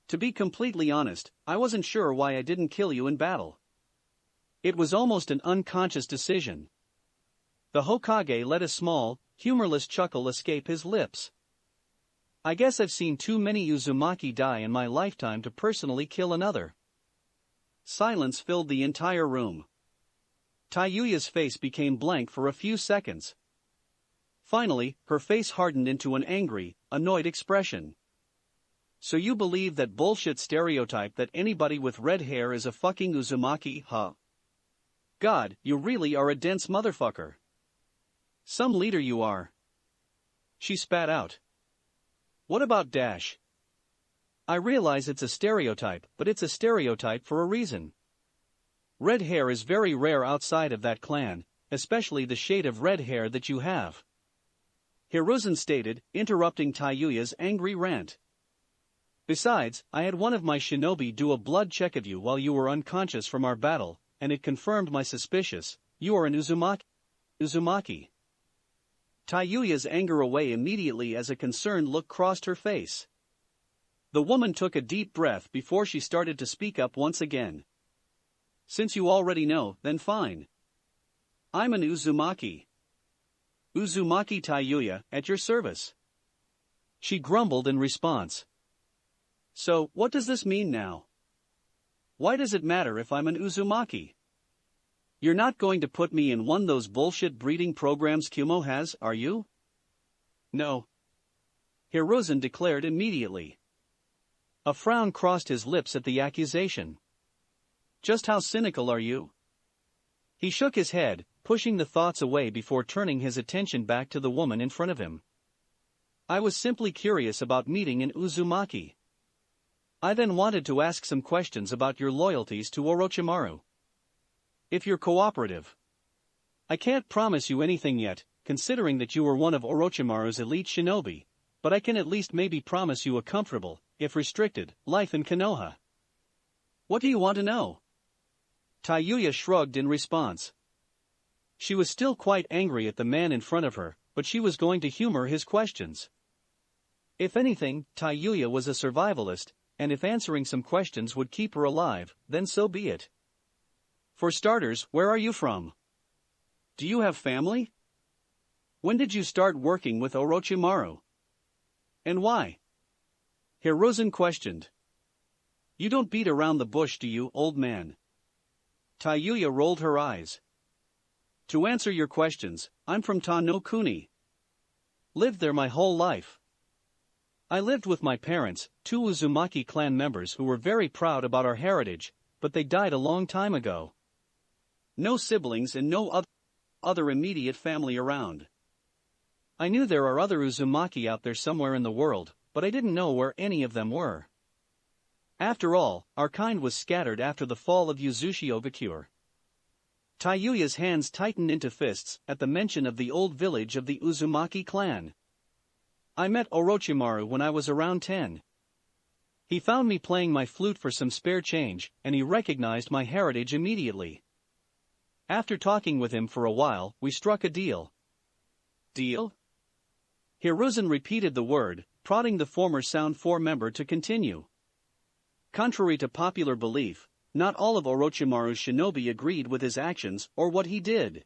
Speaker 1: To be completely honest, I wasn't sure why I didn't kill you in battle. It was almost an unconscious decision. The Hokage let a small, humorless chuckle escape his lips. I guess I've seen too many Uzumaki die in my lifetime to personally kill another. Silence filled the entire room. Taiyuya's face became blank for a few seconds. Finally, her face hardened into an angry, annoyed expression. So you believe that bullshit stereotype that anybody with red hair is a fucking Uzumaki, huh? God, you really are a dense motherfucker. Some leader you are. She spat out. What about Dash? I realize it's a stereotype, but it's a stereotype for a reason. Red hair is very rare outside of that clan, especially the shade of red hair that you have. Hiruzen stated, interrupting Taiyuya's angry rant. Besides, I had one of my shinobi do a blood check of you while you were unconscious from our battle, and it confirmed my suspicious, you are an Uzumaki. Uzumaki. Taiyuya's anger away immediately as a concerned look crossed her face. The woman took a deep breath before she started to speak up once again. Since you already know, then fine. I'm an Uzumaki. Uzumaki Taiyuya, at your service. She grumbled in response. So, what does this mean now? Why does it matter if I'm an Uzumaki? You're not going to put me in one of those bullshit breeding programs Kumo has, are you? No. Hiruzen declared immediately. A frown crossed his lips at the accusation. Just how cynical are you? He shook his head, pushing the thoughts away before turning his attention back to the woman in front of him. I was simply curious about meeting an Uzumaki. I then wanted to ask some questions about your loyalties to Orochimaru. If you're cooperative. I can't promise you anything yet, considering that you were one of Orochimaru's elite shinobi, but I can at least maybe promise you a comfortable, if restricted, life in Konoha. What do you want to know? Taiyuya shrugged in response. She was still quite angry at the man in front of her, but she was going to humor his questions. If anything, Taiyuya was a survivalist, and if answering some questions would keep her alive, then so be it. For starters, where are you from? Do you have family? When did you start working with Orochimaru? And why? Hiruzen questioned. You don't beat around the bush, do you, old man? Taiyuya rolled her eyes. To answer your questions, I'm from Ta no Kuni. Lived there my whole life. I lived with my parents, two Uzumaki clan members who were very proud about our heritage, but they died a long time ago. No siblings and no other immediate family around. I knew there are other Uzumaki out there somewhere in the world, but I didn't know where any of them were. After all, our kind was scattered after the fall of Uzushio-Bakure. Taiyuya's hands tightened into fists at the mention of the old village of the Uzumaki clan. I met Orochimaru when I was around 10. He found me playing my flute for some spare change, and he recognized my heritage immediately. After talking with him for a while, we struck a deal. Deal? Hiruzen repeated the word, prodding the former Sound 4 member to continue. Contrary to popular belief, not all of Orochimaru's shinobi agreed with his actions or what he did.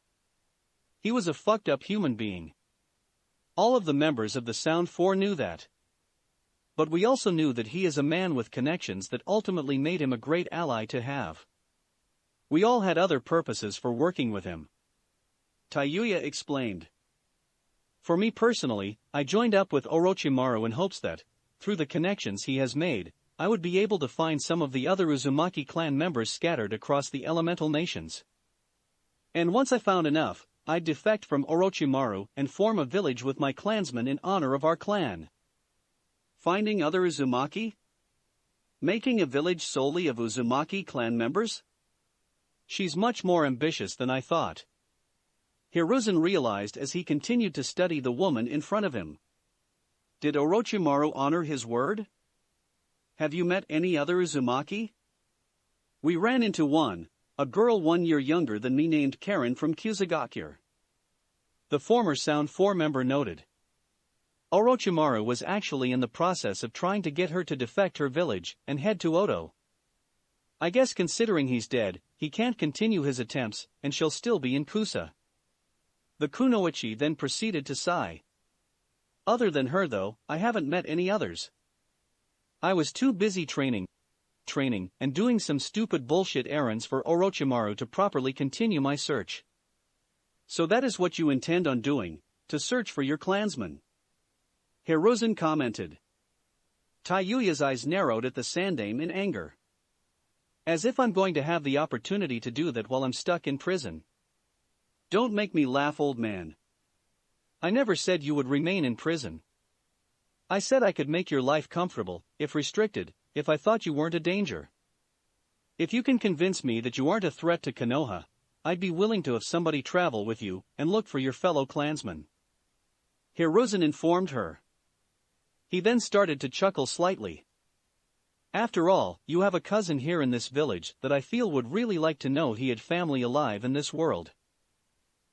Speaker 1: He was a fucked up human being. All of the members of the Sound 4 knew that. But we also knew that he is a man with connections that ultimately made him a great ally to have. We all had other purposes for working with him. Taiyuya explained. For me personally, I joined up with Orochimaru in hopes that, through the connections he has made, I would be able to find some of the other Uzumaki clan members scattered across the elemental nations. And once I found enough, I'd defect from Orochimaru and form a village with my clansmen in honor of our clan. Finding other Uzumaki? Making a village solely of Uzumaki clan members? She's much more ambitious than I thought. Hiruzen realized as he continued to study the woman in front of him. Did Orochimaru honor his word? Have you met any other Uzumaki? We ran into one, a girl 1 year younger than me named Karen from Kusagakure. The former Sound 4 member noted. Orochimaru was actually in the process of trying to get her to defect her village and head to Oto. I guess considering he's dead, he can't continue his attempts, and she'll still be in Kusa. The kunoichi then proceeded to sigh. Other than her though, I haven't met any others. I was too busy training, and doing some stupid bullshit errands for Orochimaru to properly continue my search. So that is what you intend on doing, to search for your clansman? Hiruzen commented. Taiyuya's eyes narrowed at the Sandaime in anger. As if I'm going to have the opportunity to do that while I'm stuck in prison. Don't make me laugh, old man. I never said you would remain in prison. I said I could make your life comfortable, if restricted, if I thought you weren't a danger. If you can convince me that you aren't a threat to Konoha, I'd be willing to have somebody travel with you and look for your fellow clansmen. Hiruzen informed her. He then started to chuckle slightly. After all, you have a cousin here in this village that I feel would really like to know he had family alive in this world.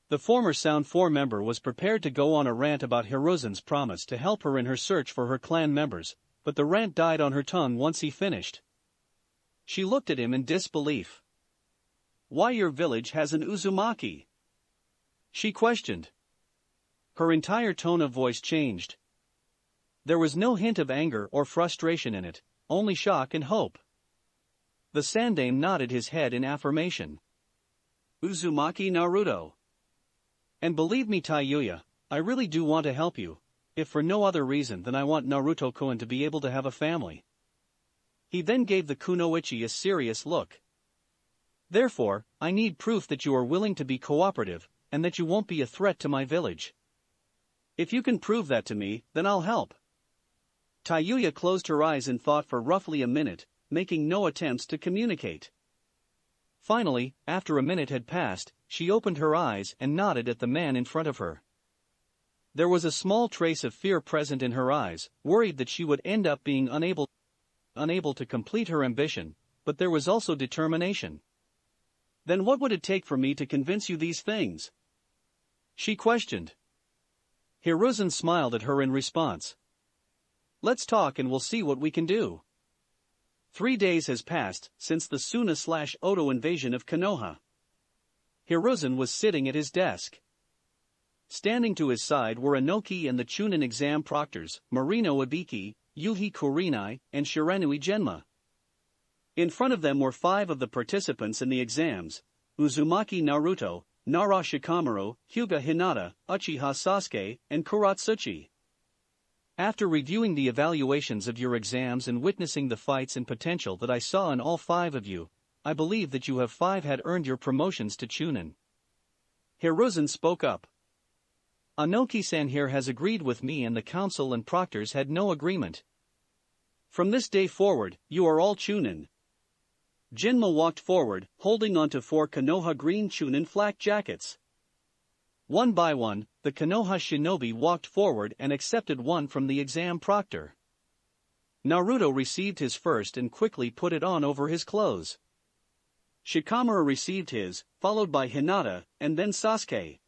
Speaker 1: The former Sound 4 member was prepared to go on a rant about Hiruzen's promise to help her in her search for her clan members, but the rant died on her tongue once he finished. She looked at him in disbelief. Why, your village has an Uzumaki? She questioned. Her entire tone of voice changed. There was no hint of anger or frustration in it, only shock and hope. The Sandaime nodded his head in affirmation. Uzumaki Naruto. And believe me, Taiyuya, I really do want to help you, if for no other reason than I want Naruto-kun to be able to have a family. He then gave the kunoichi a serious look. Therefore, I need proof that you are willing to be cooperative, and that you won't be a threat to my village. If you can prove that to me, then I'll help. Taiyuya closed her eyes in thought for roughly a minute, making no attempts to communicate. Finally, after a minute had passed, she opened her eyes and nodded at the man in front of her. There was a small trace of fear present in her eyes, worried that she would end up being unable to complete her ambition, but there was also determination. Then what would it take for me to convince you these things? She questioned. Hiruzen smiled at her in response. Let's talk and we'll see what we can do. 3 days has passed since the Suna/Oto invasion of Konoha. Hiruzen was sitting at his desk. Standing to his side were Anoki and the Chunin exam proctors, Marino Ibiki, Yuhi Kurinai, and Shiranui Genma. In front of them were 5 of the participants in the exams: Uzumaki Naruto, Nara Shikamaru, Hyuga Hinata, Uchiha Sasuke, and Kuratsuchi. After reviewing the evaluations of your exams and witnessing the fights and potential that I saw in all 5 of you, I believe that you have 5 had earned your promotions to Chunin. Hiruzen spoke up. Anoki-san here has agreed with me, and the council and proctors had no agreement. From this day forward, you are all Chunin. Genma walked forward, holding onto 4 Konoha green Chunin flak jackets. One by one, the Konoha shinobi walked forward and accepted one from the exam proctor. Naruto received his first and quickly put it on over his clothes. Shikamaru received his, followed by Hinata, and then Sasuke.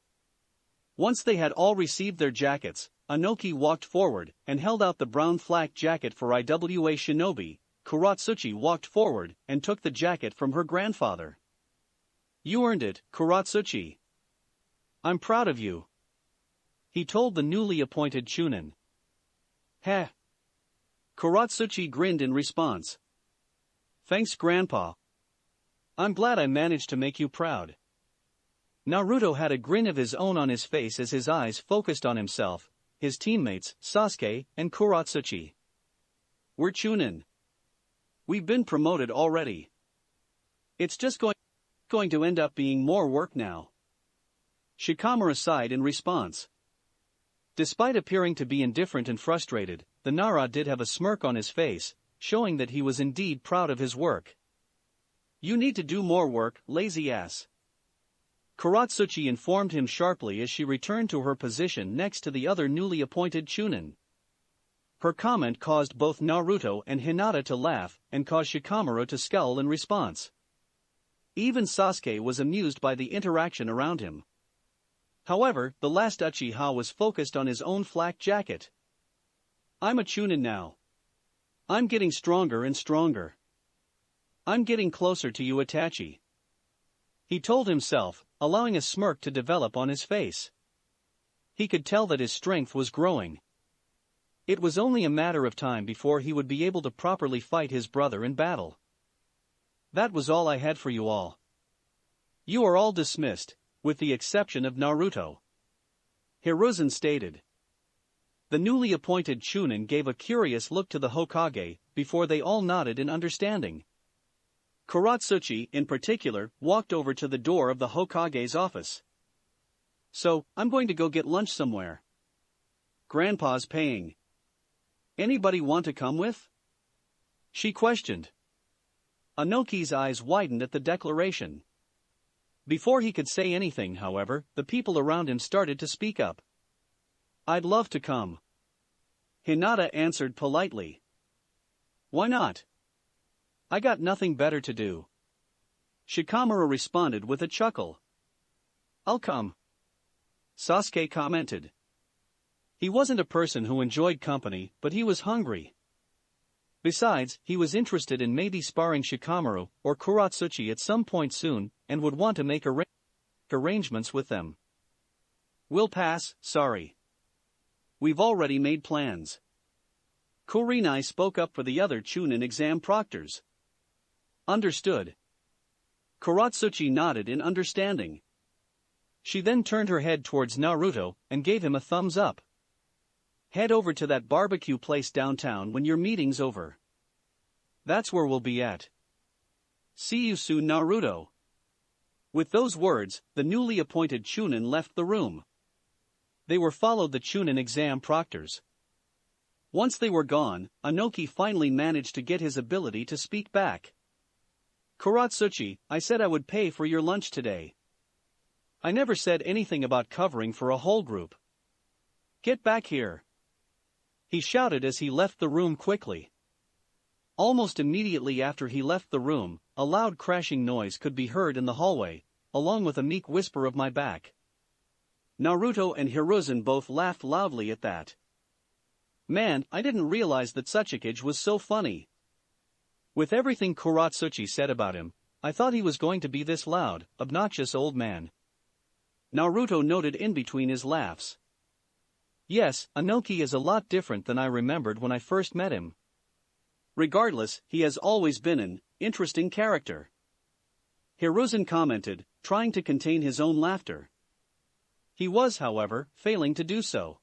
Speaker 1: Once they had all received their jackets, Anoki walked forward and held out the brown flak jacket for Iwa Shinobi. Kuratsuchi walked forward and took the jacket from her grandfather. You earned it, Kuratsuchi. I'm proud of you, he told the newly appointed Chunin. Heh. Kuratsuchi grinned in response. Thanks, Grandpa. I'm glad I managed to make you proud. Naruto had a grin of his own on his face as his eyes focused on himself, his teammates, Sasuke, and Kuratsuchi. We're Chunin. We've been promoted already. It's just going to end up being more work now. Shikamaru sighed in response. Despite appearing to be indifferent and frustrated, the Nara did have a smirk on his face, showing that he was indeed proud of his work. You need to do more work, lazy ass. Kuratsuchi informed him sharply as she returned to her position next to the other newly appointed Chunin. Her comment caused both Naruto and Hinata to laugh and caused Shikamaru to scowl in response. Even Sasuke was amused by the interaction around him. However, the last Uchiha was focused on his own flak jacket. I'm a Chunin now. I'm getting stronger and stronger. I'm getting closer to you, Itachi. He told himself, allowing a smirk to develop on his face. He could tell that his strength was growing. It was only a matter of time before he would be able to properly fight his brother in battle. That was all I had for you all. You are all dismissed, with the exception of Naruto. Hiruzen stated. The newly appointed Chunin gave a curious look to the Hokage, before they all nodded in understanding. Kuratsuchi, in particular, walked over to the door of the Hokage's office. So, I'm going to go get lunch somewhere. Grandpa's paying. Anybody want to come with? She questioned. Anoki's eyes widened at the declaration. Before he could say anything, however, the people around him started to speak up. I'd love to come. Hinata answered politely. Why not? I got nothing better to do. Shikamaru responded with a chuckle. I'll come. Sasuke commented. He wasn't a person who enjoyed company, but he was hungry. Besides, he was interested in maybe sparring Shikamaru or Kuratsuchi at some point soon, and would want to make arrangements with them. We'll pass, sorry. We've already made plans. Kurenai spoke up for the other Chunin exam proctors. Understood. Kuratsuchi nodded in understanding. She then turned her head towards Naruto and gave him a thumbs up. Head over to that barbecue place downtown when your meeting's over. That's where we'll be at. See you soon, Naruto. With those words, the newly appointed Chunin left the room. They were followed the Chunin exam proctors. Once they were gone, Anoki finally managed to get his ability to speak back. Kuratsuchi, I said I would pay for your lunch today. I never said anything about covering for a whole group. Get back here. He shouted as he left the room quickly. Almost immediately after he left the room, a loud crashing noise could be heard in the hallway, along with a meek whisper of my back. Naruto and Hiruzen both laughed loudly at that. Man, I didn't realize that Tsuchikage was so funny. With everything Kuratsuchi said about him, I thought he was going to be this loud, obnoxious old man. Naruto noted in between his laughs. Yes, Anoki is a lot different than I remembered when I first met him. Regardless, he has always been an interesting character. Hiruzen commented, trying to contain his own laughter. He was, however, failing to do so.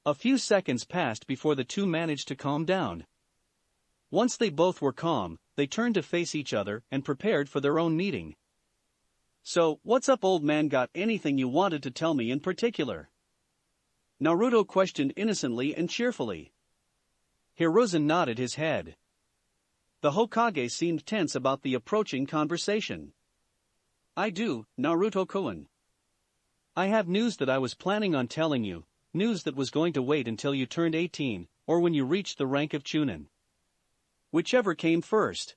Speaker 1: A few seconds passed before the two managed to calm down. Once they both were calm, they turned to face each other and prepared for their own meeting. So, what's up, old man? Got anything you wanted to tell me in particular? Naruto questioned innocently and cheerfully. Hiruzen nodded his head. The Hokage seemed tense about the approaching conversation. I do, Naruto-kun. I have news that I was planning on telling you, news that was going to wait until you turned 18, or when you reached the rank of Chunin. Whichever came first.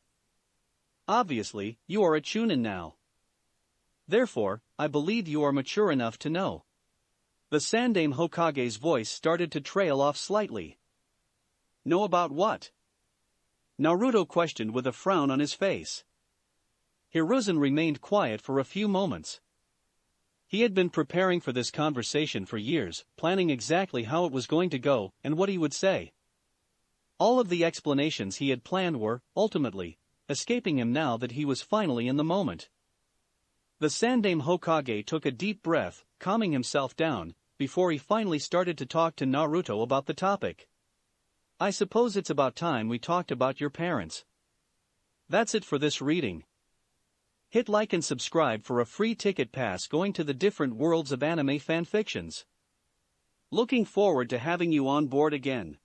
Speaker 1: Obviously, you are a Chunin now. Therefore, I believe you are mature enough to know. The Sandaime Hokage's voice started to trail off slightly. Know about what? Naruto questioned with a frown on his face. Hiruzen remained quiet for a few moments. He had been preparing for this conversation for years, planning exactly how it was going to go and what he would say. All of the explanations he had planned were, ultimately, escaping him now that he was finally in the moment. The Sandaime Hokage took a deep breath, calming himself down, before he finally started to talk to Naruto about the topic. I suppose it's about time we talked about your parents. That's it for this reading. Hit like and subscribe for a free ticket pass going to the different worlds of anime fanfictions. Looking forward to having you on board again.